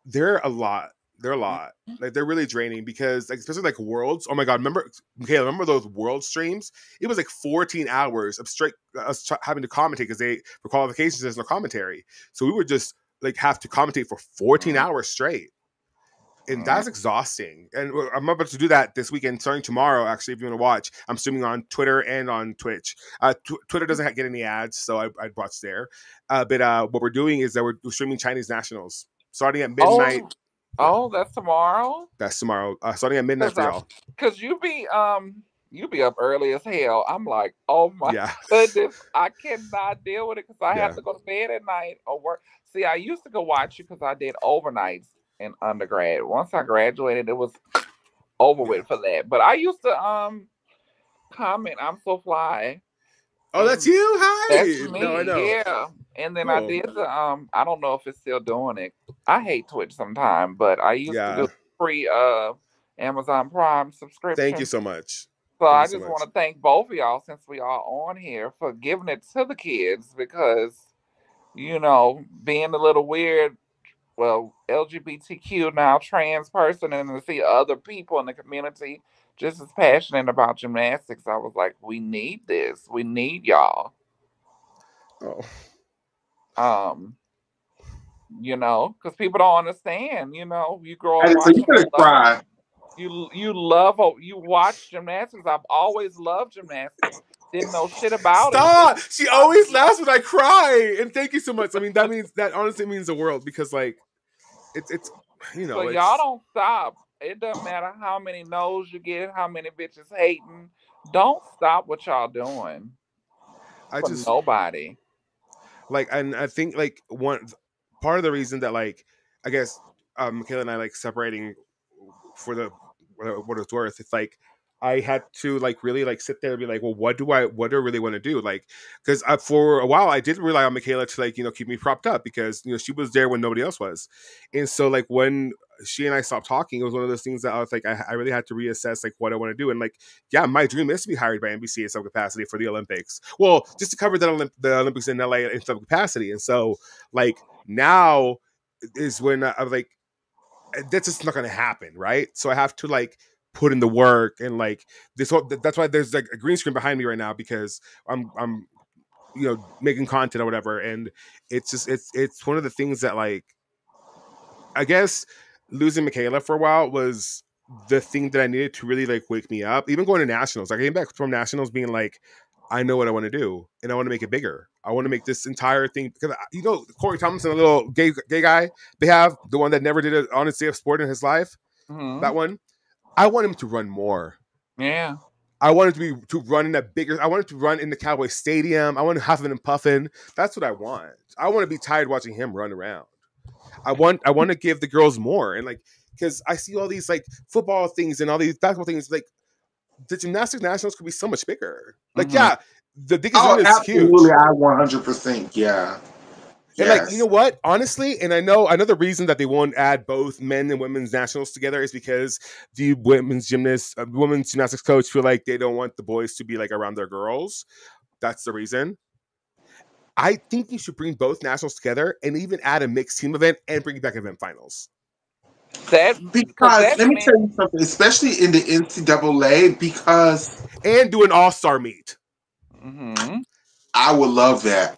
they're a lot. Like they're really draining because, like, especially like Worlds. Oh my God, remember those World streams? It was like 14 hours of straight us having to commentate because for qualifications there's no commentary. So we would just like have to commentate for 14 hours straight. And that's exhausting. And I'm about to do that this weekend, starting tomorrow. Actually, if you want to watch, I'm streaming on Twitter and on Twitch. Twitter doesn't get any ads, so I'd watch there. But what we're doing is that we're streaming Chinese nationals starting at midnight. Oh, that's tomorrow. That's tomorrow. Starting at midnight for y'all. Because you be up early as hell. I'm like, oh my goodness, I cannot deal with it because I have to go to bed at night or work. See, I used to go watch you because I did overnights in undergrad. Once I graduated, it was over with for that. But I used to comment, I'm so fly. Oh, that's you? Hi. That's me. No, I know. Yeah. And then I did the I don't know if it's still doing it. I hate Twitch sometimes, but I used to do free Amazon Prime subscription. Thank you so much. So I just want to thank both of y'all since we are on here for giving it to the kids because, being a little weird, well, LGBTQ now trans person, and to see other people in the community just as passionate about gymnastics, I was like, we need this. We need y'all. Oh. Because people don't understand, you grow up watching. Cry. You watch gymnastics. I've always loved gymnastics. Didn't know shit about it. Stop! She always laughs when I cry. And thank you so much. I mean, that honestly means the world because like it's So y'all don't stop. It doesn't matter how many no's you get, how many bitches hating. Don't stop what y'all doing. Nobody. Like, and I think like part of the reason that like I guess Michaela and I like separating for the what it's worth. It's like I had to like really like sit there and be like, well, what do I really want to do? Like, because for a while I did rely on Michaela to like keep me propped up because she was there when nobody else was, and so like when she and I stopped talking, it was one of those things that I was like, I really had to reassess like what I want to do, and like yeah, my dream is to be hired by NBC in some capacity for the Olympics. Well, just to cover the Olympics in LA in some capacity, and so like now is when I was like that's just not going to happen, right? So I have to like put in the work and like this whole, that's why there's like a green screen behind me right now because I'm making content or whatever, and it's just it's one of the things that like I guess losing Michaela for a while was the thing that I needed to really like wake me up. Even going to nationals, I came back from nationals being like, I know what I want to do, and I want to make it bigger. I want to make this entire thing because Corey Thompson, a little gay guy they have, the one that never did an honest day of sport in his life. Mm-hmm. That one, I want him to run more. Yeah, I want him to run in that bigger. I want him to run in the Cowboy Stadium. I want him huffing and puffing. That's what I want. I want to be tired watching him run around. I want to give the girls more, and like because I see all these like football things and all these basketball things like. The gymnastics nationals could be so much bigger. Like, yeah, the biggest one is absolutely, huge. I 100%, yeah. And like, you know what? Honestly, and I know the reason that they won't add both men and women's nationals together is because the women's gymnastics coach feel like they don't want the boys to be like around their girls. That's the reason. I think you should bring both nationals together and even add a mixed team event and bring back event finals. Because let me tell you something, especially in the NCAA, because and do an all-star meet. Mm-hmm. I would love that.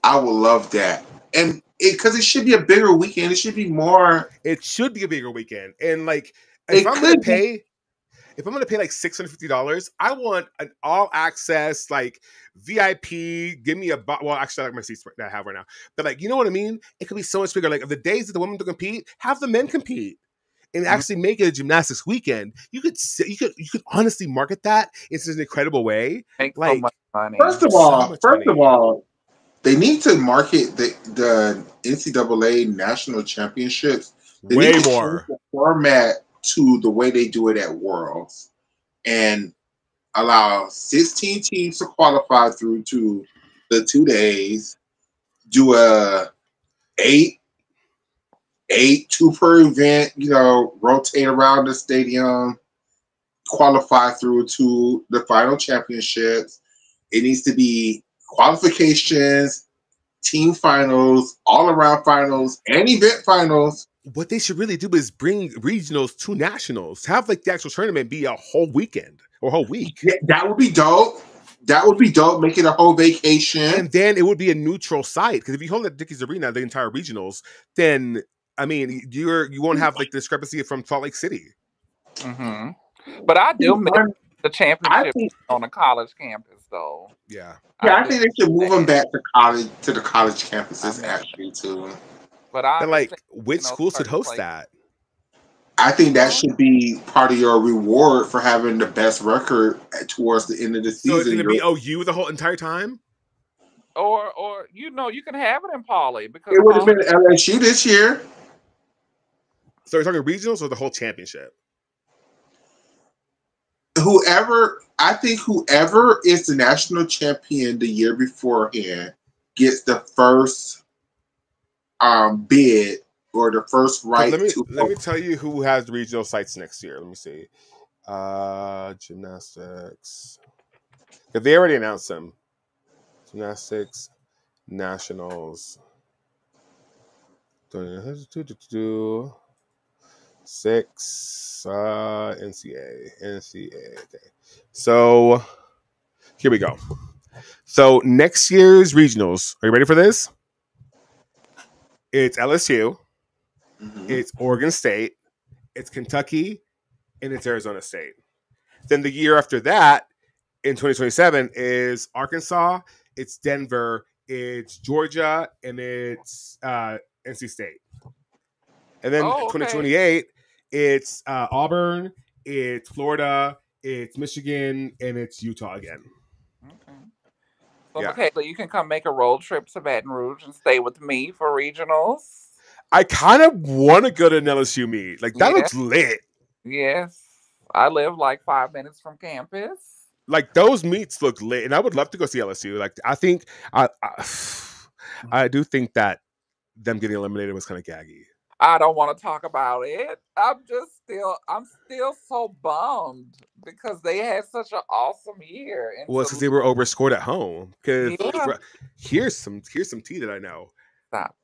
And because it should be a bigger weekend. It should be more. It should be a bigger weekend. And like, if I'm going to pay like $650, I want an all access, like VIP. Give me well, actually, I like my seats that I have right now. But like, you know what I mean? It could be so much bigger. Like, the days that the women to compete, have the men compete. And actually make it a gymnastics weekend. You could honestly market that in such an incredible way. Make like, so much money. First of all, they need to market the NCAA national championships. They way need to more change the format to the way they do it at Worlds, and allow 16 teams to qualify through to the 2 days. Do a 8, 2 per event, rotate around the stadium, qualify through to the final championships. It needs to be qualifications, team finals, all-around finals, and event finals. What they should really do is bring regionals to nationals. Have like the actual tournament be a whole weekend or a whole week. Yeah, that would be dope. Make it a whole vacation. And then it would be a neutral site. Because if you hold at Dickies Arena, the entire regionals, then I mean, you won't have like the discrepancy from Salt Lake City. Mm-hmm. But I do miss the championship on a college campus, though. Yeah. I think they should move them back to the college campuses actually too. But like, which school should host that? I think that should be part of your reward for having the best record towards the end of the season. So it's going to be OU the whole entire time? Or you can have it in Poly because it would have been LSU this year. So you're talking regionals or the whole championship? Whoever is the national champion the year beforehand gets the first bid or the first right. Let me tell you who has regional sites next year. Let me see. Gymnastics. Because they already announced them. Gymnastics nationals. 6 NCAA. Okay. So here we go. So next year's regionals. Are you ready for this? It's LSU. Mm-hmm. It's Oregon State. It's Kentucky, and it's Arizona State. Then the year after that, in 2027, is Arkansas. It's Denver. It's Georgia, and it's NC State. And then 2028, it's Auburn, it's Florida, it's Michigan, and it's Utah again. Okay. So you can come make a road trip to Baton Rouge and stay with me for regionals. I kind of want to go to an LSU meet. Like that looks lit. Yes. I live like 5 minutes from campus. Like those meets look lit, and I would love to go see LSU. Like I think I do think that them getting eliminated was kind of gaggy. I don't want to talk about it. I'm still so bummed because they had such an awesome year. And well, it's because they were overscored at home. Because yeah. here's some tea that I know. Stop.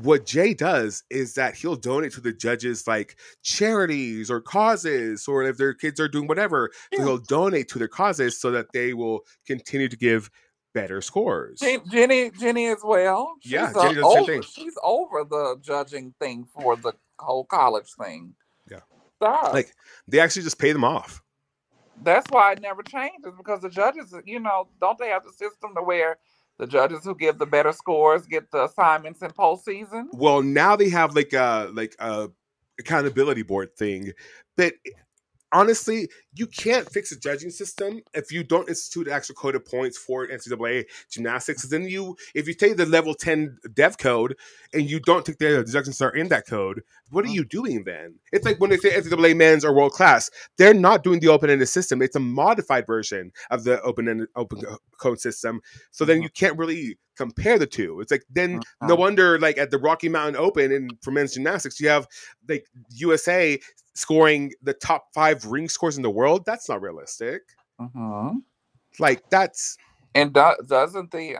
What Jay does is that he'll donate to the judges like charities or causes, or if their kids are doing whatever, so he'll donate to their causes so that they will continue to give better scores. Jenny as well. Jenny does the same thing. She's over the judging thing for the whole college thing. Yeah. Stop. Like they actually just pay them off. That's why it never changes, because the judges, don't they have the system to where the judges who give the better scores get the assignments in postseason? Well, now they have like a accountability board thing, but honestly, you can't fix a judging system if you don't institute actual code of points for NCAA gymnastics. Then if you take the level 10 dev code and you don't take the deductions that are in that code, what are you doing then? It's like when they say NCAA men's are world class, they're not doing the open-ended system. It's a modified version of the open code system. So then you can't really compare the two. It's like then no wonder like at the Rocky Mountain Open and for men's gymnastics, you have like USA scoring the top 5 ring scores in the world. That's not realistic. Like that's doesn't the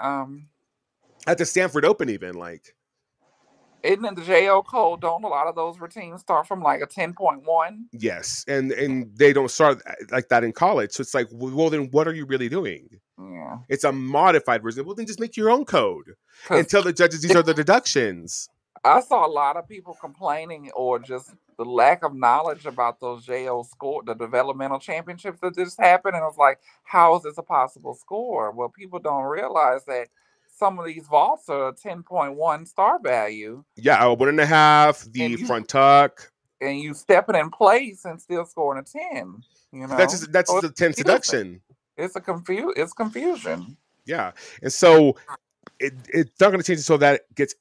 at the Stanford Open even like isn't it the JO code? Don't a lot of those routines start from like a 10.1? Yes, and they don't start like that in college. So it's like, well, then what are you really doing? Yeah, it's a modified version. Well, then just make your own code and tell the judges these are the deductions. I saw a lot of people complaining or just the lack of knowledge about those JO score, the developmental championships that just happened. And I was like, how is this a possible score? Well, people don't realize that some of these vaults are 10.1 star value. Yeah, 1.5, the front tuck. And you stepping in place and still scoring a 10. That's just the 10 deduction. It's confusion. Yeah. And so it's not going to change so that it gets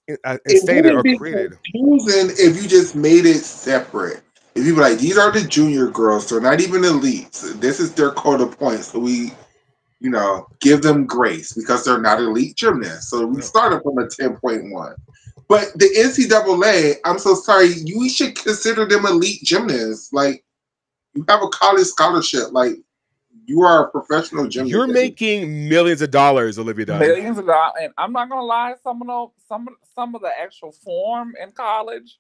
instated or created. Confusing if you just made it separate. If you were like, these are the junior girls, they're not even elites. This is their code of points. So we, give them grace because they're not elite gymnasts. So we started from a 10.1. But the NCAA, I'm so sorry, you should consider them elite gymnasts. Like, you have a college scholarship. Like, you are a professional gymnast. You're making millions of dollars, Olivia Dunn. Millions of dollars, and I'm not gonna lie. Some of the actual form in college,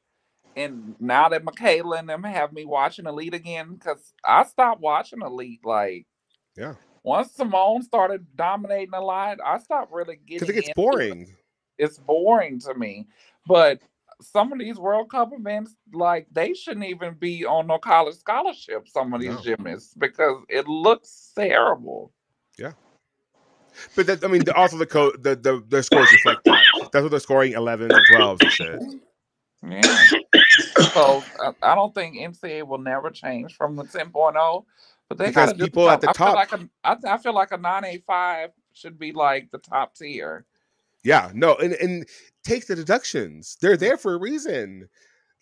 and now that Michaela and them have me watching Elite again, because I stopped watching Elite. Like, once Simone started dominating a lot, I stopped really getting. Because it gets boring. It's boring to me, but some of these World Cup events, like, they shouldn't even be on no college scholarship, some of these gymnasts, because it looks terrible. Yeah. But also the code, the scores reflect that. That's what they're scoring 11s and 12s and shit. Yeah. So I don't think NCAA will never change from the 10.0, but they got people at the top. I feel like a 985 should be like the top tier. Yeah, no, and take the deductions. They're there for a reason.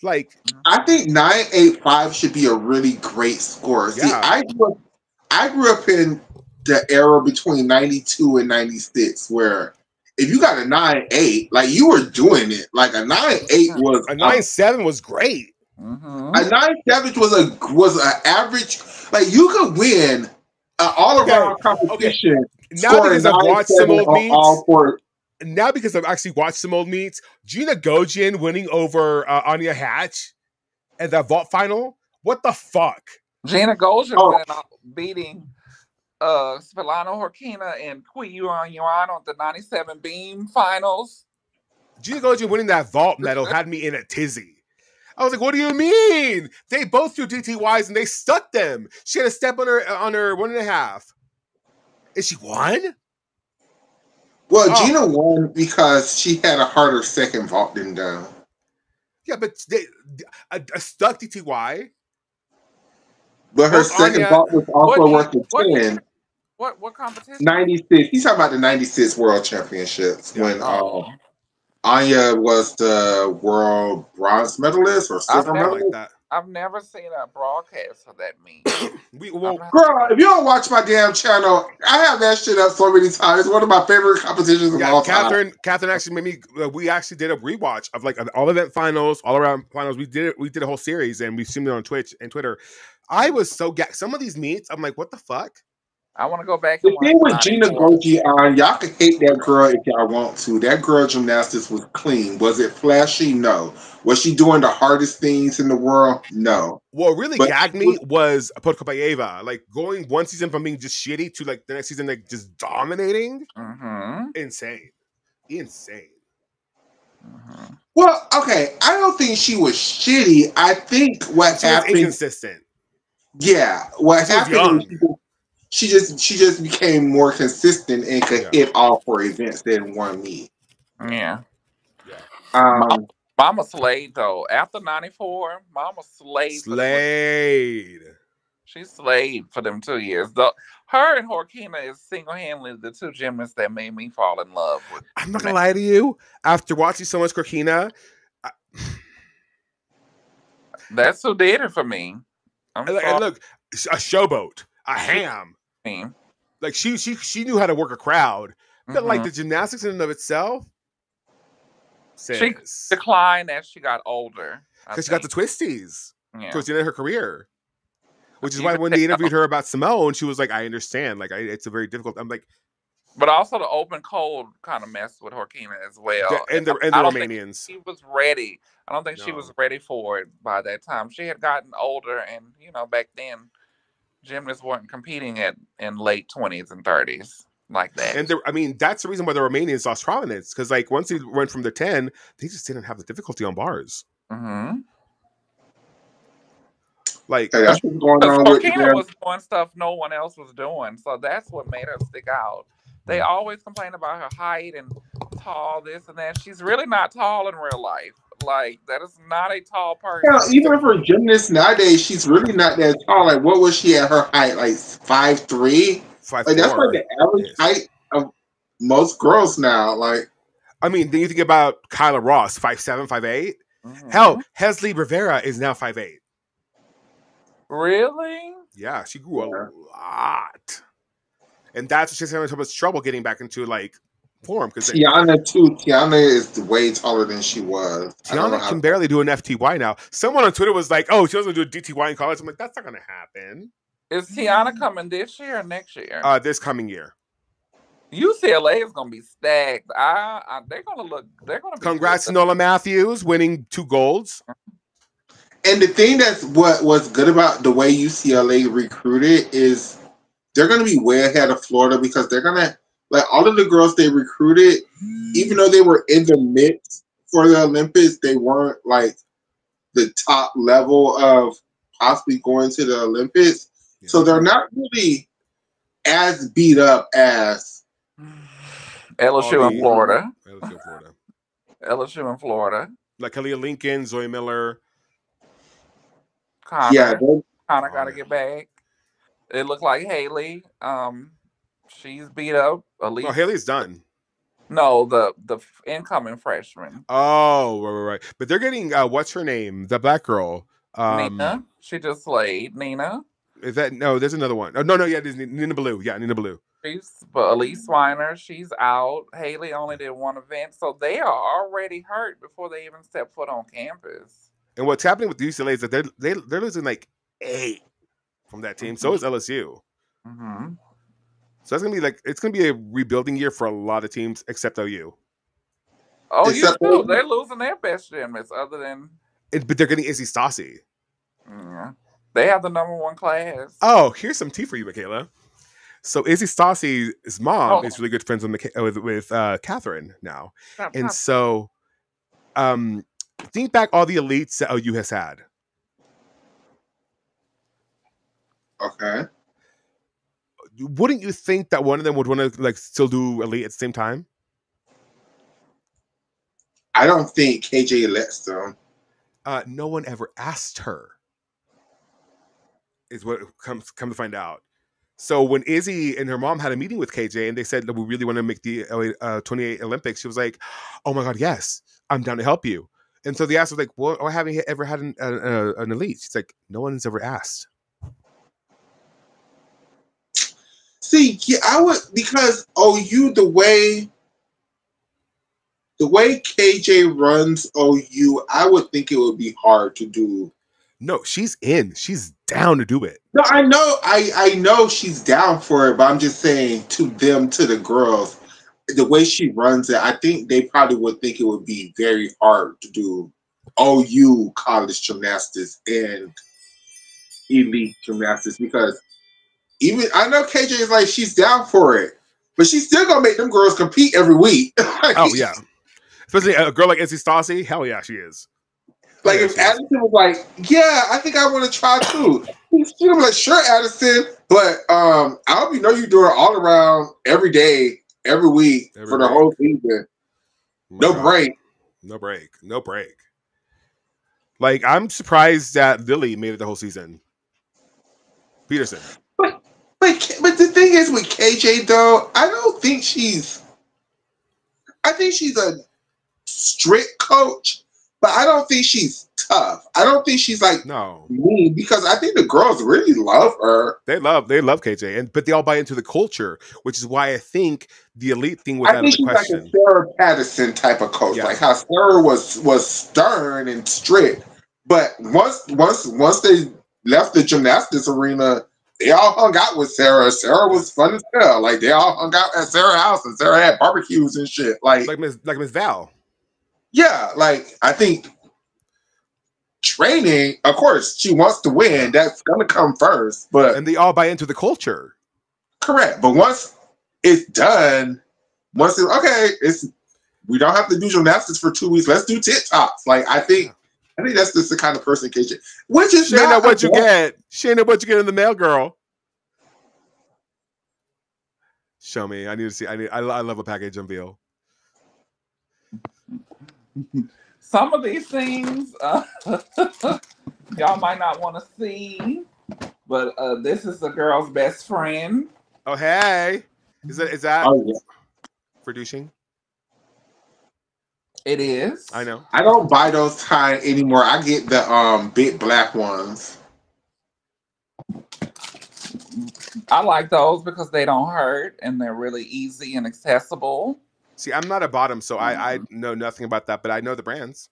Like, I think 985 should be a really great score. See, I grew up in the era between 92 and 96 where if you got a 9.8, like, you were doing it. Like, a 9.8 was a 9.7 was great. A 9.7 was an average. Like, you could win an all-around competition. Okay. Now because I've watched some old meets. Now because I've actually watched some old meets, Gina Gojian winning over Anya Hatch at that vault final. What the fuck? Gina Gojian beating Spilano Horkina and Kui Yuan at the 97 beam finals. Gina Gojian winning that vault medal had me in a tizzy. I was like, what do you mean? They both threw DTYs and they stuck them. She had a step on her 1.5. And she won? Well, Gina won because she had a harder second vault than Dunn. Yeah, but a stuck DTY. But her second vault was also worth the 10. What competition? 96. He's talking about the 96 World Championships when Anya was the world bronze medalist or I've silver Something never, like medalist. that. I've never seen a broadcast of that meet. Well, Girl, if you don't watch my damn channel, I have that shit up so many times. It's one of my favorite competitions of yeah, all time. Catherine actually made me. We actually did a rewatch of like all event finals, all around finals. We did it. We did a whole series, and we've seen it on Twitch and Twitter. I was so some of these meets. I'm like, what the fuck? I want to go back The and watch thing with Gina 94. Goji on, y'all can hate that girl if y'all want to. That girl gymnastics was clean. Was it flashy? No. Was she doing the hardest things in the world? No. What really But gagged me was Podkopayeva, like going one season from being just shitty to like the next season like just dominating. Mm-hmm. Insane. Mm-hmm. well, okay, I don't think she was shitty. I think what She was happened, inconsistent. yeah, what She was happened young. was she just became more consistent and could hit all four events than one meet. Yeah. Um, Mama slayed though. After 94, Mama slayed. She slayed for them 2 years. Though her and Horkina is single-handedly the two gymnasts that made me fall in love with. I'm not gonna lie to you. After watching so much Korkina, That's who did it for me. I'm and sorry. look, a showboat, a ham. Like she knew how to work a crowd, but like the gymnastics in and of itself, she declined as she got older because she got the twisties towards the end of her career. Which is why when they interviewed her about Simone, she was like, "I understand. Like, it's a very difficult." I'm like, but also the open cold kind of messed with Horkina as well. And the Romanians. She was ready. I don't think she was ready for it by that time. She had gotten older, and back then, gymnasts weren't competing in late 20s and 30s like that. And that's the reason why the Romanians lost prominence, because like once they went from the 10, they just didn't have the difficulty on bars. Mm-hmm. Like that's what's going on with Horkina was doing stuff no one else was doing, so that's what made her stick out. They always complain about her height and tall, this and that. She's really not tall in real life. Like, that is not a tall person. Yeah, even for a gymnast nowadays, she's really not that tall. Like, what was she at her height? Like 5'3"? 5'4". Like, that's like the average height of most girls now. Like, I mean, then you think about Kyla Ross, 5'7", 5'8". Mm-hmm. Hell, Hesley Rivera is now 5'8". Really? Yeah, she grew a lot. And that's what she's having so much trouble getting back into like form. Because Tiana too. Tiana is way taller than she was. Tiana can barely do an FTY now. Someone on Twitter was like, "Oh, she doesn't do a DTY in college." I'm like, "That's not going to happen." Is Tiana coming this year or next year? This coming year. UCLA is going to be stacked. They're going to look. They're going to be. Congrats to Nola Matthews winning 2 golds. And the thing that's what was good about the way UCLA recruited is they're going to be way ahead of Florida, because they're going to, like, all of the girls they recruited, even though they were in the mix for the Olympics, they weren't like the top level of possibly going to the Olympics. Yeah. So they're not really as beat up as LSU in Florida. LSU in Florida. Like Kalia Lincoln, Zoe Miller. Connor got to get back. It looked like Haley. She's beat up. Well, Haley's done. No, the incoming freshman. Oh, right. But they're getting what's her name? The black girl. Nina. She just slayed. Nina. Is that no? There's another one. Oh, no. Yeah, there's Nina Blue. Yeah, Nina Blue. But Elise Weiner, she's out. Haley only did one event, so they are already hurt before they even step foot on campus. And what's happening with UCLA is that they're losing like 8 from that team. Mm-hmm. So is LSU. Mm-hmm. So that's gonna be it's gonna be a rebuilding year for a lot of teams except OU. Oh, you too. They're losing their best gymnasts other than. But they're getting Izzy Stassi. Yeah. They have the #1 class. Oh, here's some tea for you, Michaela. So Izzy Stassi's mom is really good friends with Catherine now, and so think back all the elites that OU has had. Okay. Wouldn't you think that one of them would want to still do elite at the same time? I don't think KJ lets them. No one ever asked her. Is what comes to find out. So when Izzy and her mom had a meeting with KJ and they said that we really want to make the 28 Olympics, she was like, "Oh my God, yes, I'm down to help you." And so they asked her like, "Well, why haven't you ever had an elite?" She's like, "No one's ever asked." See, yeah, I would, because OU, the way KJ runs OU, I would think it would be hard to do. No, she's in. She's down to do it. No, I know she's down for it, but I'm just saying to the girls, the way she runs it, I think they probably would think it would be very hard to do OU college gymnastics and elite gymnastics, because even I know KJ is like, she's down for it, but she's still gonna make them girls compete every week. Oh yeah, especially a girl like Izzy Stassi. Hell yeah, she is. Like if Addison was like, "Yeah, I think I want to try too," she'd be like, "Sure, Addison, but I hope you know you're doing all around every day, every week for the whole season. No break, no break, no break." Like I'm surprised that Lily made it the whole season. Peterson, but the thing is with KJ though, I think she's a strict coach. But I don't think she's tough. I don't think she's like mean, because I think the girls really love her. They love KJ, but they all buy into the culture, which is why I think the elite thing was out of the question. Like a Sarah Patterson type of coach, like how Sarah was stern and strict, but once they left the gymnastics arena, they all hung out with Sarah. Sarah was fun as hell. Like they all hung out at Sarah's house, and Sarah had barbecues and shit. Like Miss Val. Yeah, like I think training, of course, she wants to win. That's gonna come first, and they all buy into the culture. Correct, but once it's done, we don't have to do gymnastics for 2 weeks. Let's do TikToks. Like I think that's just the kind of person KJ. Which is not what you get. She ain't know what you get in the mail, girl. Show me. I need to see. I love a package unveil. Some of these things y'all might not want to see, but this is the girl's best friend. Oh hey, is that for douching? It is. I know. I don't buy those kind anymore. I get the big black ones. I like those because they don't hurt and they're really easy and accessible. See, I'm not a bottom, so I know nothing about that, but I know the brands.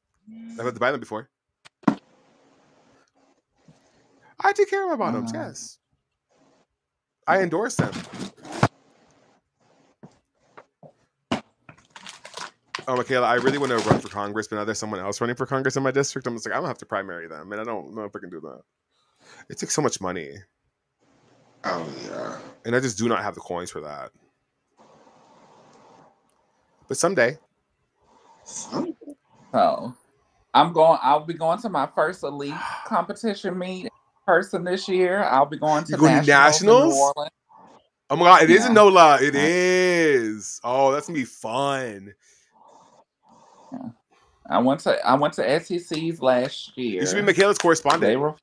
I've had to buy them before. I take care of my bottoms, yes. I endorse them. Oh, Michaela, I really want to run for Congress, but now there's someone else running for Congress in my district. I'm just like, I'm going to have to primary them, and I don't know if I can do that. It takes so much money. Oh, yeah. And I just do not have the coins for that. But someday. So I'll be going to my first elite competition meet in person this year. I'll be going to nationals in New Orleans. Oh my God, it is in NOLA. It is. Oh, that's gonna be fun. Yeah. I went to SECs last year. You should be Michaela's correspondent.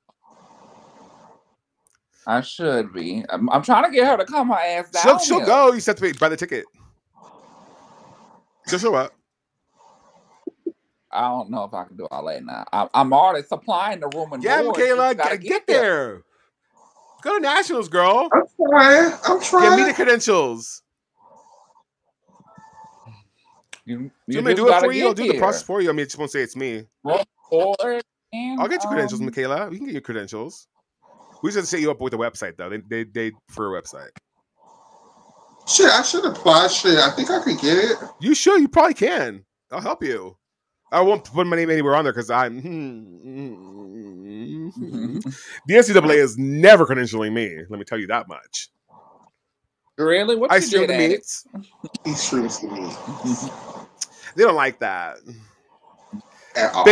I should be. I'm trying to get her to come her ass down. She'll go. You just have to buy the ticket. She'll show up. I don't know if I can do all that now. I'm already supplying the room and board. Michaela, get there. Go to nationals, girl. I'm trying. Get me the credentials. You may do it for you. I'll do the process for you. I mean, just won't say it's me. I'll get your credentials, Michaela. We can get your credentials. We just have to set you up with a website, though. They for a website. Shit, I should apply. Shit, I think I could get it. You should. You probably can. I'll help you. I won't put my name anywhere on there because I'm. The NCAA is never credentialing me. Let me tell you that much. Really? What I stream the meets. He streams the meets. They don't like that. At all.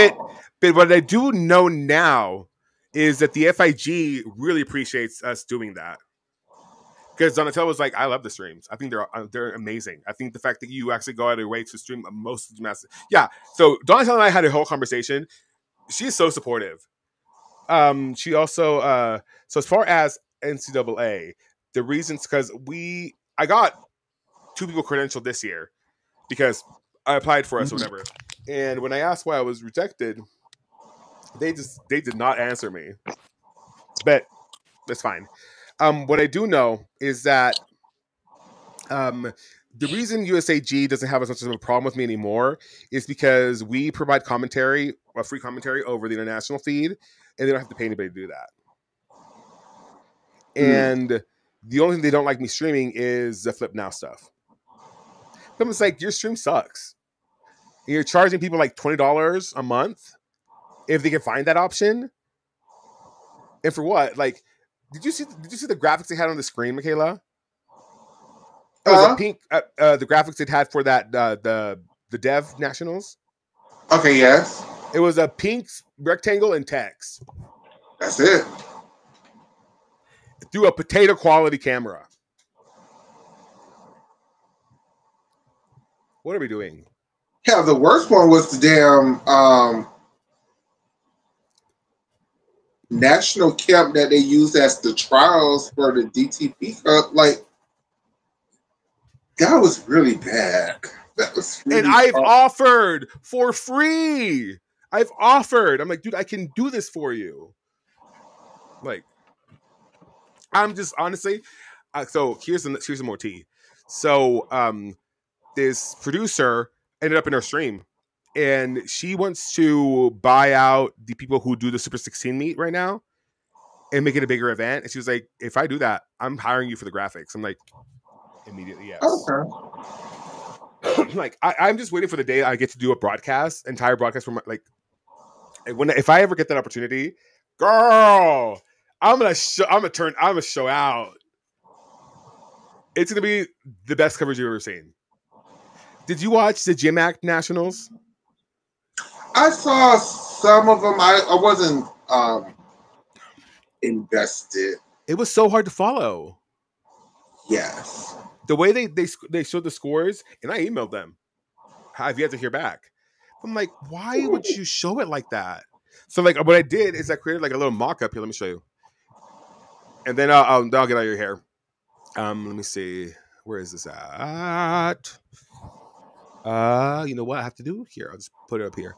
But what I do know now is that the FIG really appreciates us doing that. Because Donatella was like, I love the streams. I think they're amazing. I think the fact that you actually go out of your way to stream most of the gymnastics. Yeah. So Donatella and I had a whole conversation. She is so supportive. She also so as far as NCAA, the reasons because I got 2 people credentialed this year because I applied for us or whatever. And when I asked why I was rejected, they did not answer me. But that's fine. What I do know is that the reason USAG doesn't have as much of a problem with me anymore is because we provide commentary, a free commentary over the international feed, and they don't have to pay anybody to do that. And the only thing they don't like me streaming is the Flip Now stuff. But it's like, your stream sucks. You're charging people like $20 a month if they can find that option. And for what? Like, did you see the graphics they had on the screen, Michaela? It was a pink. The graphics it had for that the Dev Nationals. Okay, yes. It was a pink rectangle and text. That's it. Through a potato quality camera. What are we doing? Yeah, the worst one was the damn national camp that they used as the trials for the DTP Cup. Like, that was really bad. That was really and I've offered for free. I've offered. I'm like, dude, I can do this for you. Like, I'm just honestly. So here's some more tea. So this producer ended up in our stream, and she wants to buy out the people who do the Super 16 meet right now and make it a bigger event. And she was like, if I do that, I'm hiring you for the graphics. I'm like, immediately, yes. Okay. Like, I'm just waiting for the day I get to do a entire broadcast from if I ever get that opportunity, girl, I'm gonna show out. It's gonna be the best coverage you've ever seen. Did you watch the Gym Act Nationals? I saw some of them. I wasn't invested. It was so hard to follow. Yes. The way they showed the scores, and I emailed them. I've yet to hear back. I'm like, why would you show it like that? So like, what I did is I created like a little mock-up here. Let me show you. And then I'll get out of your hair. Let me see. Where is this at? You know what I have to do here? I'll just put it up here.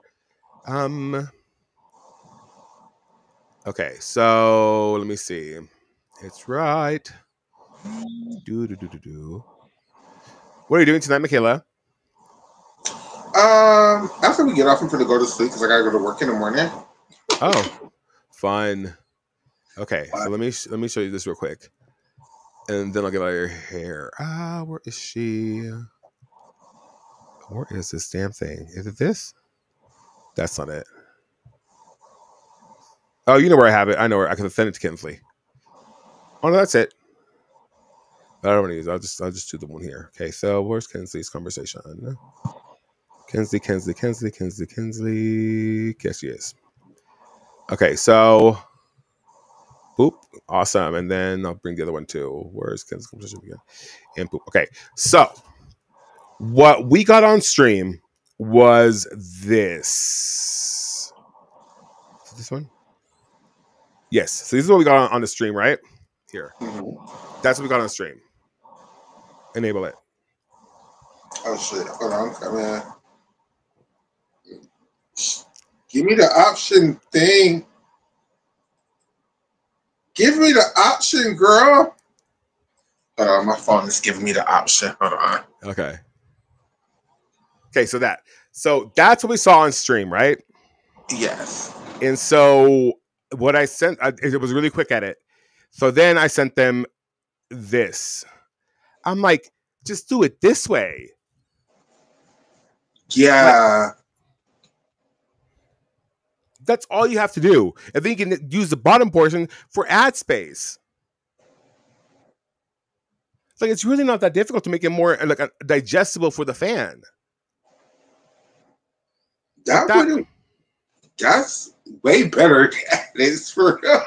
Okay, so let me see. It's right. What are you doing tonight, Michaela? After we get off, I'm gonna go to sleep because I gotta go to work in the morning. Oh, fun. Okay, so let me show you this real quick, and then I'll get out of your hair. Where is she? Where is this damn thing? Is it this? That's not it. Oh, you know where I have it. I know where I can send it to Kinsley. Oh no, that's it. I don't want to use it. I'll just do the one here. Okay, so where's Kinsley's conversation? Kinsley. Yes, she is. Okay, so boop, awesome, and then I'll bring the other one too. Where's Kinsley's conversation again? And boop. Okay, so what we got on stream was this. Is this one? Yes. So this is what we got on the stream, right? Here. That's what we got on stream. Enable it. Oh shit! Hold on, come in. Give me the option thing. Give me the option, girl. Hold on, my phone is giving me the option. Hold on. Okay. Okay, so that's what we saw on stream, right? Yes. And so what I sent, it was really quick edit. So then I sent them this. I'm like, just do it this way. Yeah. That's all you have to do. And then you can use the bottom portion for ad space. Like, it's really not that difficult to make it more like digestible for the fan. That's way better than it's for real.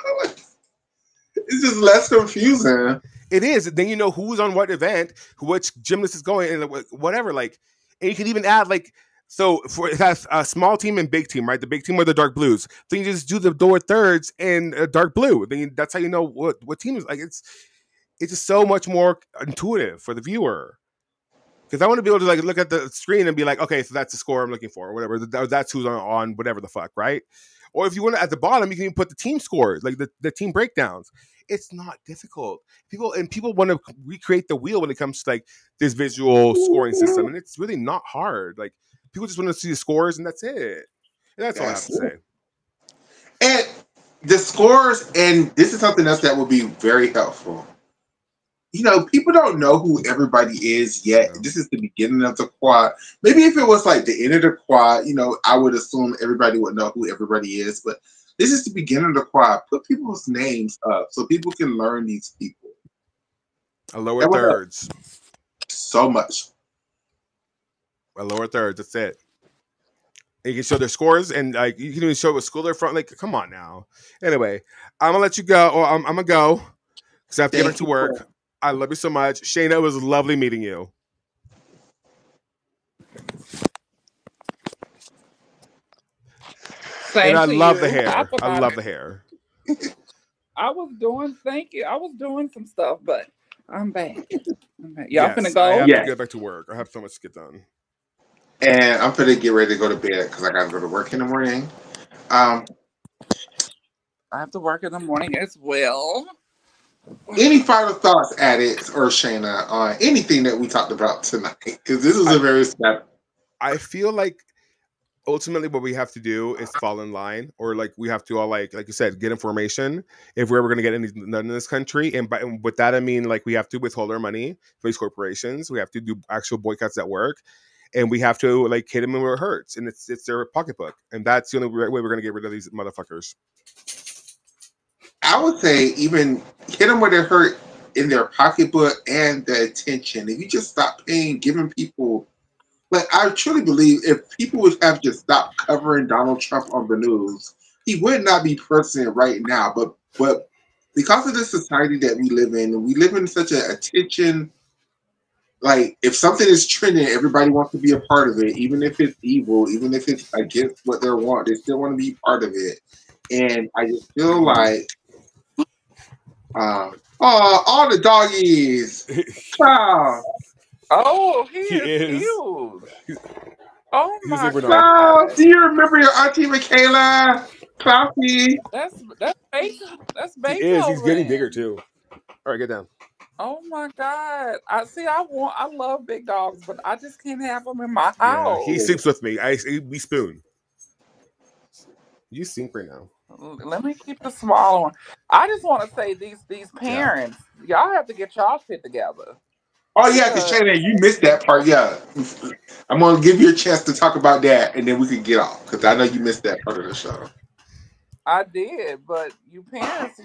It's just less confusing. It is. Then you know who's on what event, which gymnast is going, and whatever. Like, and you can even add like, so for it has a small team and big team, right? The big team are the dark blues. Then you just do the door thirds and dark blue. Then that's how you know what team is like. it's just so much more intuitive for the viewer. Because I want to be able to like look at the screen and be like, okay, so that's the score I'm looking for, or whatever. That's who's on whatever the fuck, right? Or if you want to, at the bottom, you can even put the team scores, like the team breakdowns. It's not difficult. People want to recreate the wheel when it comes to like this visual scoring system, and it's really not hard. Like people just want to see the scores, and that's it. And that's all I have to say. And the scores, and this is something else that would be very helpful. You know, people don't know who everybody is yet. Yeah. This is the beginning of the quad. Maybe if it was like the end of the quad, you know, I would assume everybody would know who everybody is. But this is the beginning of the quad. Put people's names up so people can learn these people. A lower thirds. So much. A lower thirds. That's it. And you can show their scores, and like you can even show what school they're from. Like, come on now. Anyway, I'm gonna let you go, or I'm gonna go because I have to get back to work. I love you so much. Shayna, it was lovely meeting you. Same and I to love you. the hair. I love it. the hair. Thank you. I was doing some stuff, but I'm back. Y'all Yes, finna go? I have Yeah. to get back to work. I have so much to get done. And I'm gonna get ready to go to bed because I gotta go to work in the morning. I have to work in the morning as well. Any final thoughts, Addicts or Shayna, on anything that we talked about tonight? Because this is a very special. I feel like ultimately what we have to do is fall in line, or like we have to all like you said, get information if we're ever going to get none in this country. And with that, I mean like we have to withhold our money for these corporations. We have to do actual boycotts at work, and we have to like hit them where it hurts, and it's their pocketbook, and that's the only way we're going to get rid of these motherfuckers. I would say even hit them where they hurt in their pocketbook and the attention. If you just stop giving people, like I truly believe if people would have just stopped covering Donald Trump on the news, he would not be president right now. But because of the society that we live in such an attention. Like if something is trending, everybody wants to be a part of it, even if it's evil, even if it's against what they want, they still want to be part of it. And I just feel like, all the doggies, wow, Oh, he He is is. huge. Oh He's my like, wow. god. Do you remember your auntie Michaela, Klausy? That's bacon. That's He bacon. is. He's over getting there. bigger too. All right, get down. Oh my god. I love big dogs, but I just can't have them in my Yeah, house. he sleeps with me. We spoon. You sink right now. Let me keep the small one. I just want to say these parents, y'all have to get y'all shit together. Oh yeah, because Shayna, you missed that part. Yeah, I'm gonna give you a chance to talk about that, and then we can get off because I know you missed that part of the show. I did, but you parents,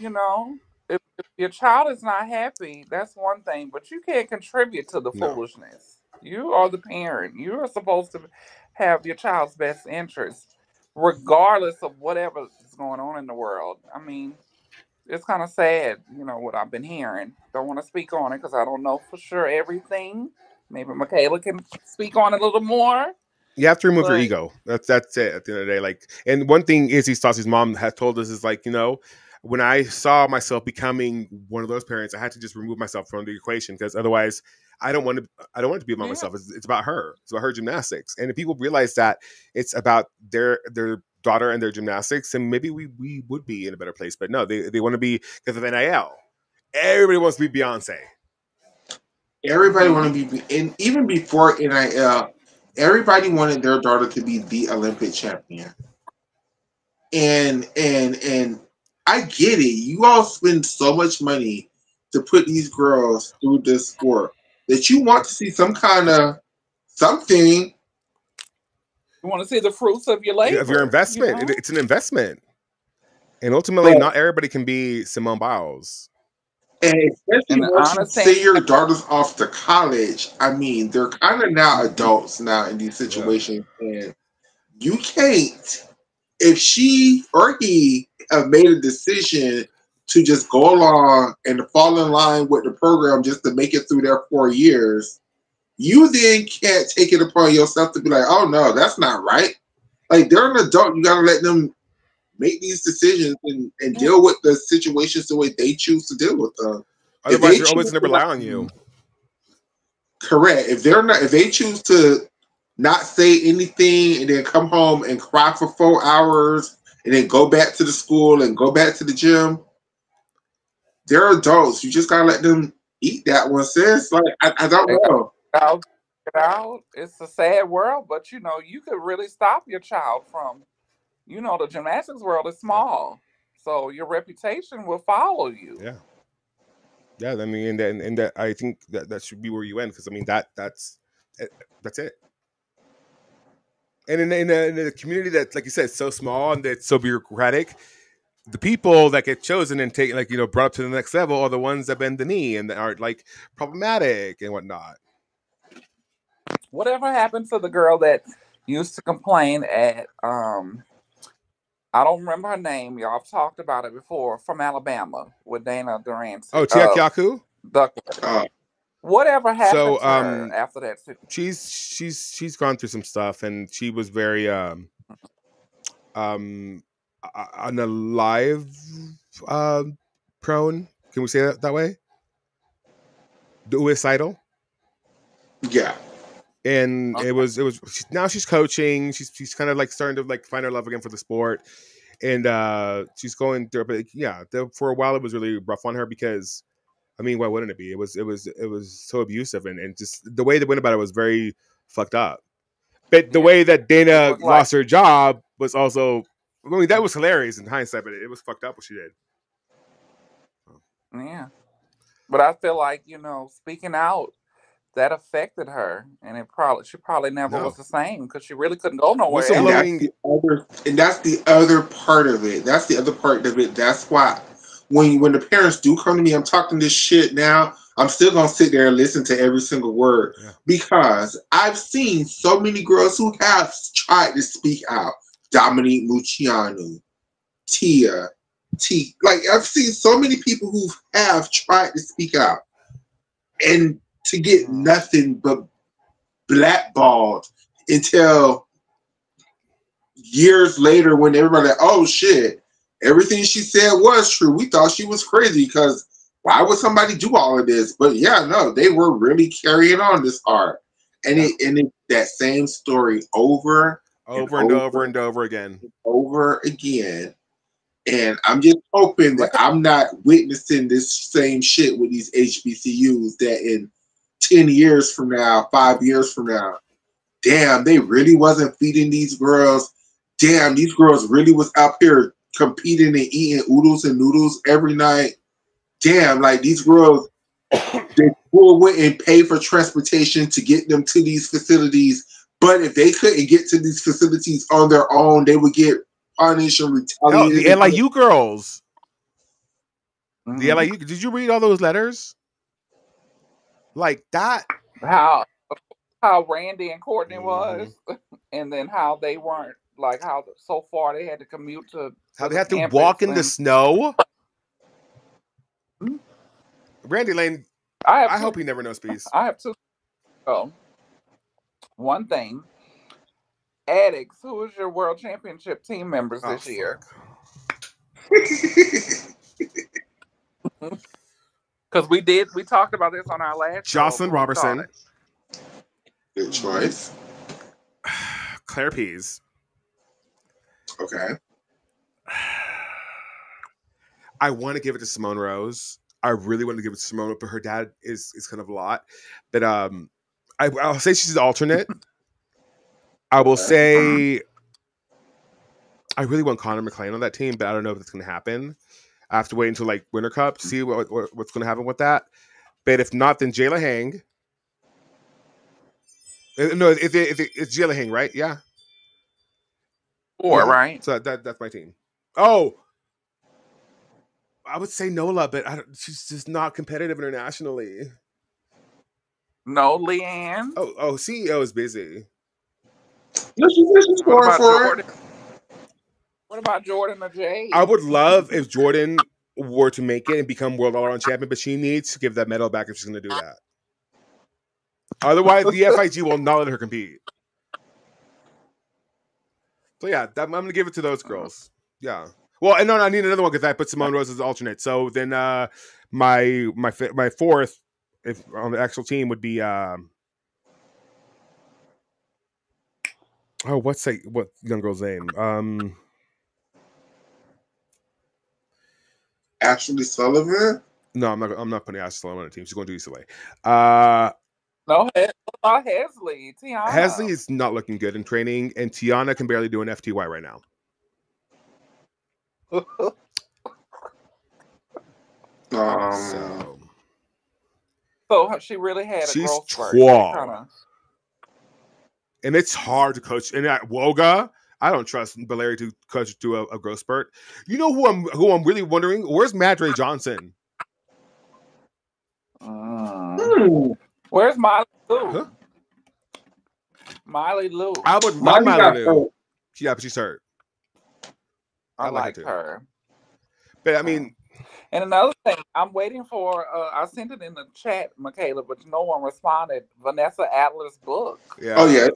if your child is not happy, that's one thing, but you can't contribute to the No. foolishness. You are the parent. You are supposed to have your child's best interest, regardless of whatever is going on in the world. I mean, it's kind of sad, what I've been hearing. Don't want to speak on it because I don't know for sure everything. Maybe Michaela can speak on it a little more. You have to remove your But- ego. That's it at the end of the day. Like, and one thing Izzy Stassi's mom has told us is like, when I saw myself becoming one of those parents, I had to just remove myself from the equation because otherwise, I don't want to be about myself. It's about her. It's about her gymnastics. And if people realize that it's about their daughter and their gymnastics, and maybe we would be in a better place. But no, they want to be because of NIL. Everybody wants to be Beyonce. Everybody want to be, and even before NIL, everybody wanted their daughter to be the Olympic champion. And I get it. You all spend so much money to put these girls through this sport that you want to see some kind of something. You want to see the fruits of your labor. Of your investment. It's an investment. And ultimately, not everybody can be Simone Biles. And especially once you send your daughters off to college, I mean, they're kind of now adults now in these situations. Yeah. And you can't, if she or he have made a decision to just go along and fall in line with the program just to make it through their 4 years, you then can't take it upon yourself to be like, oh no, that's not right. Like they're an adult, you gotta let them make these decisions and deal with the situations the way they choose to deal with them. Otherwise, you're always going to rely on you. Correct. If they choose to not say anything and then come home and cry for 4 hours and then go back to the school and go back to the gym, they're adults. You just gotta let them eat that one, sis. Like I don't know. It's a sad world, but you know, you could really stop your child from, you know, the gymnastics world is small. So your reputation will follow you. Yeah. Yeah, I mean, and that I think that should be where you end, because I mean that's it. And in a community that, like you said, is so small and it's so bureaucratic, the people that get chosen and take, like, you know, brought up to the next level are the ones that bend the knee and are like problematic and whatnot. Whatever happened to the girl that used to complain at I don't remember her name. Y'all have talked about it before, from Alabama with Dana Durant. Oh, Tiakiaku? Whatever happened to her after that? She's gone through some stuff, and she was very unalive prone. Can we say that way? Suicidal. Yeah. And it was now she's coaching. She's kind of like starting to like find her love again for the sport, and she's going through. But yeah, for a while it was really rough on her, because I mean, why wouldn't it be? It was so abusive, and just the way they went about it was very fucked up. But the way that Dana lost her job was also, I mean, that was hilarious in hindsight, but it was fucked up what she did. Yeah, but I feel like, you know, speaking out, that affected her, and she probably never was the same, because she really couldn't go nowhere. And that's the other part of it. That's the other part of it. That's why when the parents do come to me, I'm talking this shit now, I'm still gonna sit there and listen to every single word, because I've seen so many girls who have tried to speak out. Dominique Luciano, Tia, like I've seen so many people who have tried to speak out, and to get nothing but blackballed until years later, when everybody like, oh shit, everything she said was true. We thought she was crazy, because why would somebody do all of this? But yeah, no, they were really carrying on this hard. And it that same story over and over again. Over again. And I'm just hoping that I'm not witnessing this same shit with these HBCUs, that in 10 years from now, 5 years from now, damn, they really wasn't feeding these girls. Damn, these girls really was out here competing and eating oodles and noodles every night. Damn, like these girls, they went and pay for transportation to get them to these facilities. But if they couldn't get to these facilities on their own, they would get punished and retaliated. The LIU girls. The LIU. Did you read all those letters? Like that. How Randy and Courtney was, and then how they weren't, like how so far they had to commute to. How they had to walk in the snow. Randy Lane. I hope he never knows peace. I have two. Oh, one thing. Addicts, who was your world championship team members this year? Because we talked about this on our last Jocelyn Robertson. Good choice. Claire Pease. Okay. I want to give it to Simone Rose. I really want to give it to Simone, but her dad is kind of a lot. But I'll say she's the alternate. I will say I really want Connor McClain on that team, but I don't know if it's going to happen. I have to wait until like Winter Cup to see what's going to happen with that. But if not, then Jayla Hang. No, if it's Jayla Hang, right? Yeah. Right. So that's my team. Oh, I would say Nola, but she's just not competitive internationally. No, Leanne. Oh, CEO is busy. No, she's going for it. What about Jordan or Jay? I would love if Jordan were to make it and become world all-around champion, but she needs to give that medal back if she's going to do that. Otherwise, the FIG will not let her compete. So yeah, I'm going to give it to those girls. Yeah. Well, and no, I need another one because I put Simone Rose as alternate. So then my fourth, if on the actual team, would be what young girl's name? Ashley Sullivan. No, I'm not putting Ashley Sullivan on the team. She's going to UCLA. No, what about Hesley? Tiana. Hesley is not looking good in training, and Tiana can barely do an FTY right now. So she really had a she's growth spurt. Kinda... And it's hard to coach. And at Woga, I don't trust Valeri to coach through a growth spurt. You know who I'm really wondering? Where's Madre Johnson? Where's Miley Lou? Huh? Miley Lou. I would love Miley Lou. Yeah, but she's hurt. I like her. But I mean, and another thing, I'm waiting for. I sent it in the chat, Michaela, but no one responded. Vanessa Adler's book. Yeah. Oh yeah,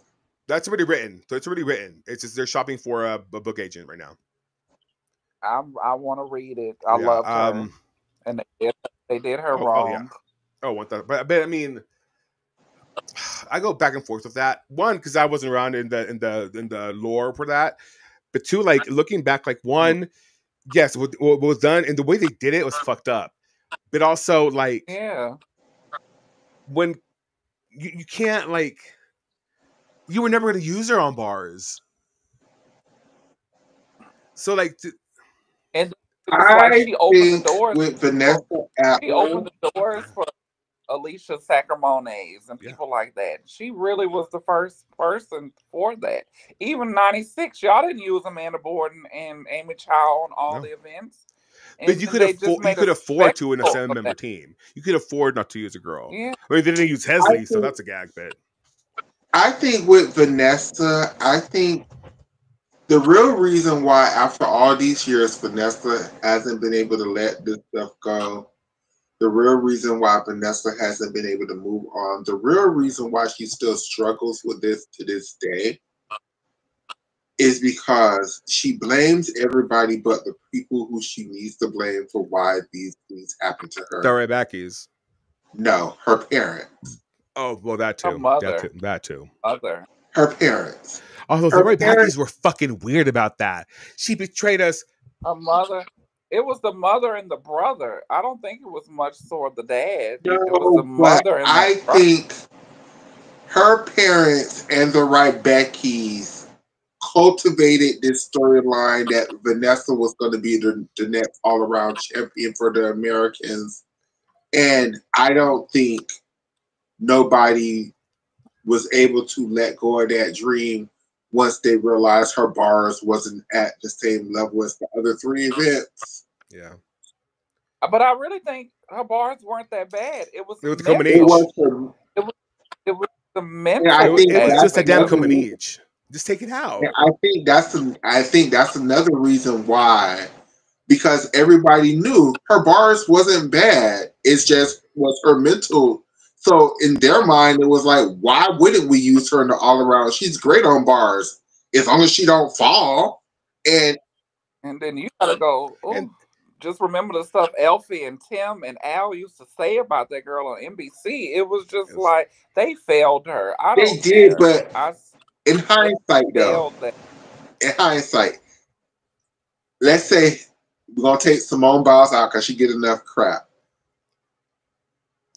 that's already written. So it's already written. It's just they're shopping for a book agent right now. I want to read it. I love her, and they did her wrong. But I mean, I go back and forth with that. One, because I wasn't around in the lore for that. But two, like looking back, like one, yes, what was done and the way they did it was fucked up. But also, like, when you can't, like, you were never going to use her on bars. So, like, and she opened the doors with Vanessa. She opened the doors for Alicia Sacramones and people like that. She really was the first person for that. Even 96, y'all didn't use Amanda Borden and Amy Chow on all the events. But you could afford to in a 7-member team. You could afford not to use a girl. Yeah. I mean, they didn't use Hesley, so that's a gag bit. I think with Vanessa, the real reason why after all these years Vanessa hasn't been able to let this stuff go, the real reason why Vanessa hasn't been able to move on, the real reason why she still struggles with this to this day is because she blames everybody but the people who she needs to blame for why these things happen to her. The Rybakis. No, her parents. Oh, well, that too. That too. Mother. Her parents. Although the Rybakis were fucking weird about that. She betrayed us. Her mother. It was the mother and the brother. I don't think it was much so the dad. No, it was the mother and the brother. I think her parents and the Rybakis cultivated this storyline that Vanessa was going to be the next all-around champion for the Americans. And I don't think nobody was able to let go of that dream once they realized her bars wasn't at the same level as the other three events. Yeah. But I really think her bars weren't that bad. It was the combination. It was the mental. Yeah, it was just a damn combination. Just take it out. And I think that's another reason why, because everybody knew her bars wasn't bad. It's just was her mental. So in their mind, it was like, why wouldn't we use her in the all around? She's great on bars as long as she don't fall. And then you gotta go. Just remember the stuff Elfie and Tim and Al used to say about that girl on NBC. It was just like they failed her. They did, but in hindsight, though, in hindsight, let's say we're gonna take Simone Biles out because she get enough crap.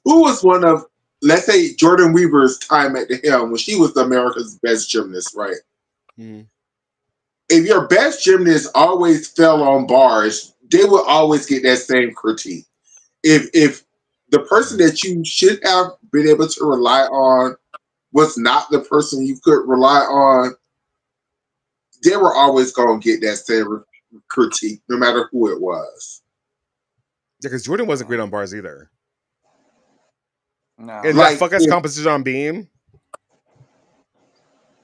Who was one of, let's say, Jordan Weaver's time at the helm when she was America's best gymnast, right? Mm-hmm. If your best gymnast always fell on bars, they will always get that same critique. If the person that you should have been able to rely on was not the person you could rely on, they were always going to get that same critique, no matter who it was. Yeah, because Jordan wasn't great on bars either. No. And like, that fuck ass composition on beam.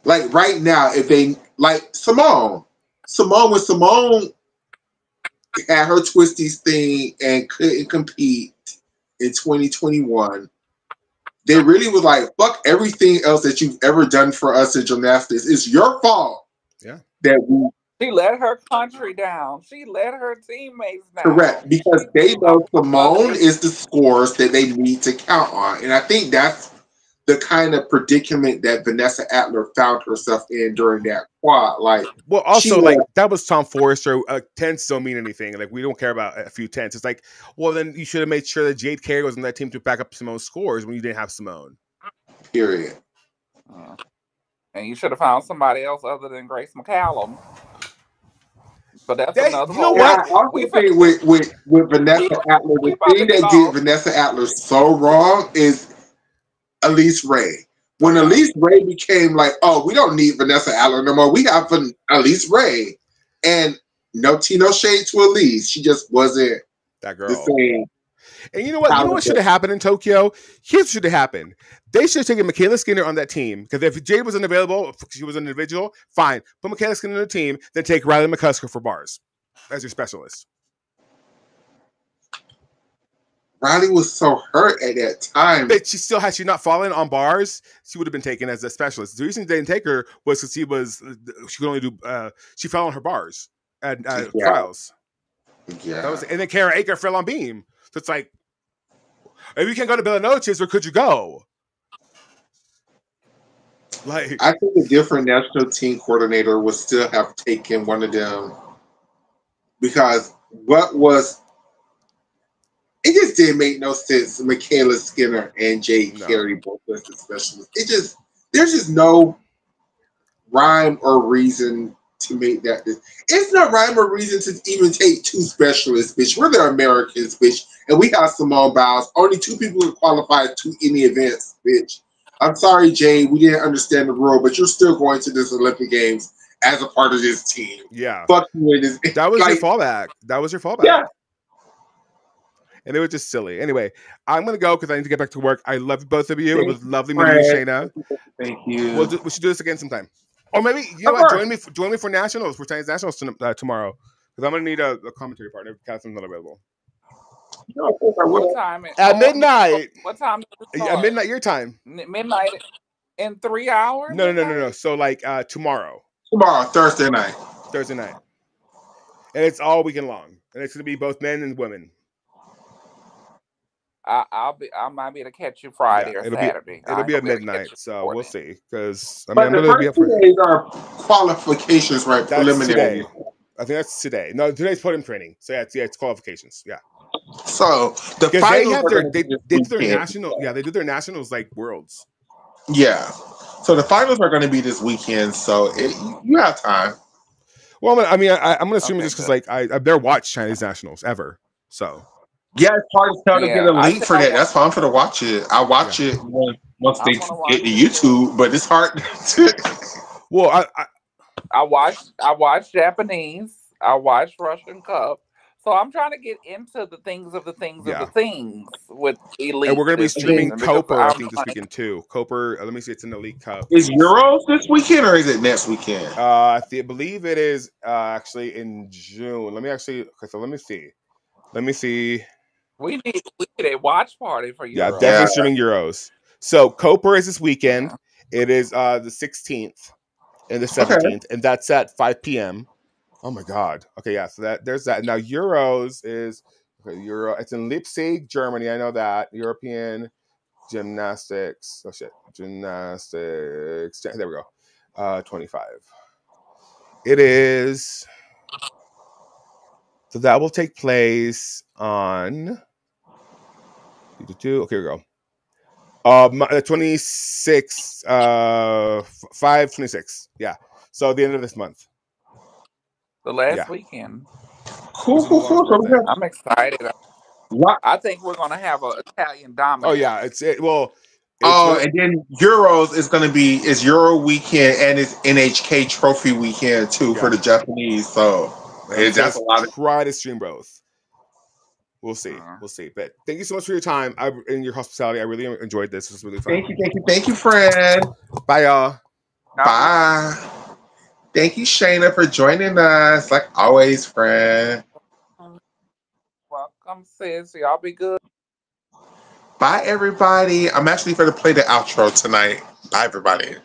Like right now, if they like Simone when Simone had her twisties thing and couldn't compete in 2021, they really was like, fuck everything else that you've ever done for us in gymnastics. It's your fault. Yeah. That She let her country down. She let her teammates Correct, down. because She they threw know out other Simone is the scores that they need to count on. And I think that's the kind of predicament that Vanessa Adler found herself in during that quad. Like, Well, she also, like, was, that was Tom Forrester. Tents don't mean anything. Like, we don't care about a few tents. It's like, well, then you should have made sure that Jade Carey was on that team to back up Simone's scores when you didn't have Simone. period. And you should have found somebody else other than Grace McCallum. But that's another You know whole. And I what? also think with Vanessa Adler, We the about thing to get that did off. Vanessa Adler so wrong is Elise Ray. When Oh, yeah. Elise Ray became like, oh, we don't need Vanessa Adler no more. We have Elise Ray. And no tea, no shade to Elise. She just wasn't That the girl. same. And you know what? You know what should have happened in Tokyo? Here's what should have happened. They should have taken Michaela Skinner on that team. Because if Jade wasn't available, she was an individual, fine. Put Michaela Skinner on the team, then take Riley McCusker for bars as your specialist. Riley was so hurt at that time. But she still had she not fallen on bars, she would have been taken as a specialist. The reason they didn't take her was because she could only do she fell on her bars at trials. Yeah. That was, and then Kara Aker fell on beam. So it's like, if you can't go to Bellanoches, where could you go? Like, I think a different national team coordinator would still have taken one of them, because it just didn't make no sense. Michaela Skinner and Jade Carey both as the specialists. There's just no rhyme or reason to make that. It's no rhyme or reason to even take two specialists, bitch. We're the Americans, bitch, and we got Simone Biles. Only two people are qualified to any events, bitch. I'm sorry, Jade, we didn't understand the rule, but you're still going to this Olympic Games as a part of this team. Yeah. Fuck you. That was your fallback. That was your fallback. Yeah. And it was just silly. Anyway, I'm going to go because I need to get back to work. I love both of you. It was lovely meeting you, Shayna. Thank you. We should do this again sometime. Or maybe, you know what, join me for Nationals, for Chinese Nationals tomorrow. Because I'm going to need a commentary partner if Catherine's not available. What time? At midnight. What time? At midnight your time. Midnight in 3 hours? No. So like tomorrow. Tomorrow, Thursday night. And it's all weekend long. And it's going to be both men and women. I might be able to catch you Friday or Saturday. It'll be at midnight, so we'll see. Because I'm going to be up for days are qualifications, right? That's preliminary. Today. I think that's today. No, today's podium training. So it's qualifications. Yeah. So the finals they do their national. Yeah, they do their nationals like worlds. Yeah. So the finals are going to be this weekend. So you have time. Well, I mean, I'm going to assume just because I've never watched Chinese nationals ever. So. Yeah, it's hard to tell to get a link for that. That's why I'm going to watch it. I watch it once they get to YouTube, but it's hard to. Well, I watched Japanese. I watched Russian Cup. So I'm trying to get into the things of the things with Elite. And we're going to be streaming Copa, I think, this weekend too. Copa, let me see, it's an Elite Cup. Is Euros this weekend or is it next weekend? I believe it is actually in June. Let me see. We need a watch party for Euros. Yeah, definitely streaming Euros. So Copa is this weekend. Yeah. It is the 16th and the 17th, and that's at 5 p.m. Oh my God. Okay, yeah. So there's that. Now Euros is it's in Leipzig, Germany. I know that. European gymnastics. Oh shit. Gymnastics. There we go. 25. It is. So that will take place on. Okay, here we go. 26, 5/26. Yeah. So the end of this month. The last weekend. Cool. I'm excited. I think we're gonna have an Italian dominance. Oh yeah, and then Euros is Euro weekend and it's NHK Trophy weekend too for the Japanese. So that's a lot of. Try to stream both. We'll see. But thank you so much for your time and your hospitality. I really enjoyed this. It was really fun. Thank you, friend. Bye, y'all. Bye. Thank you, Shayna, for joining us. Like always, friend. Welcome, sis. Y'all be good. Bye, everybody. I'm actually going to play the outro tonight. Bye, everybody.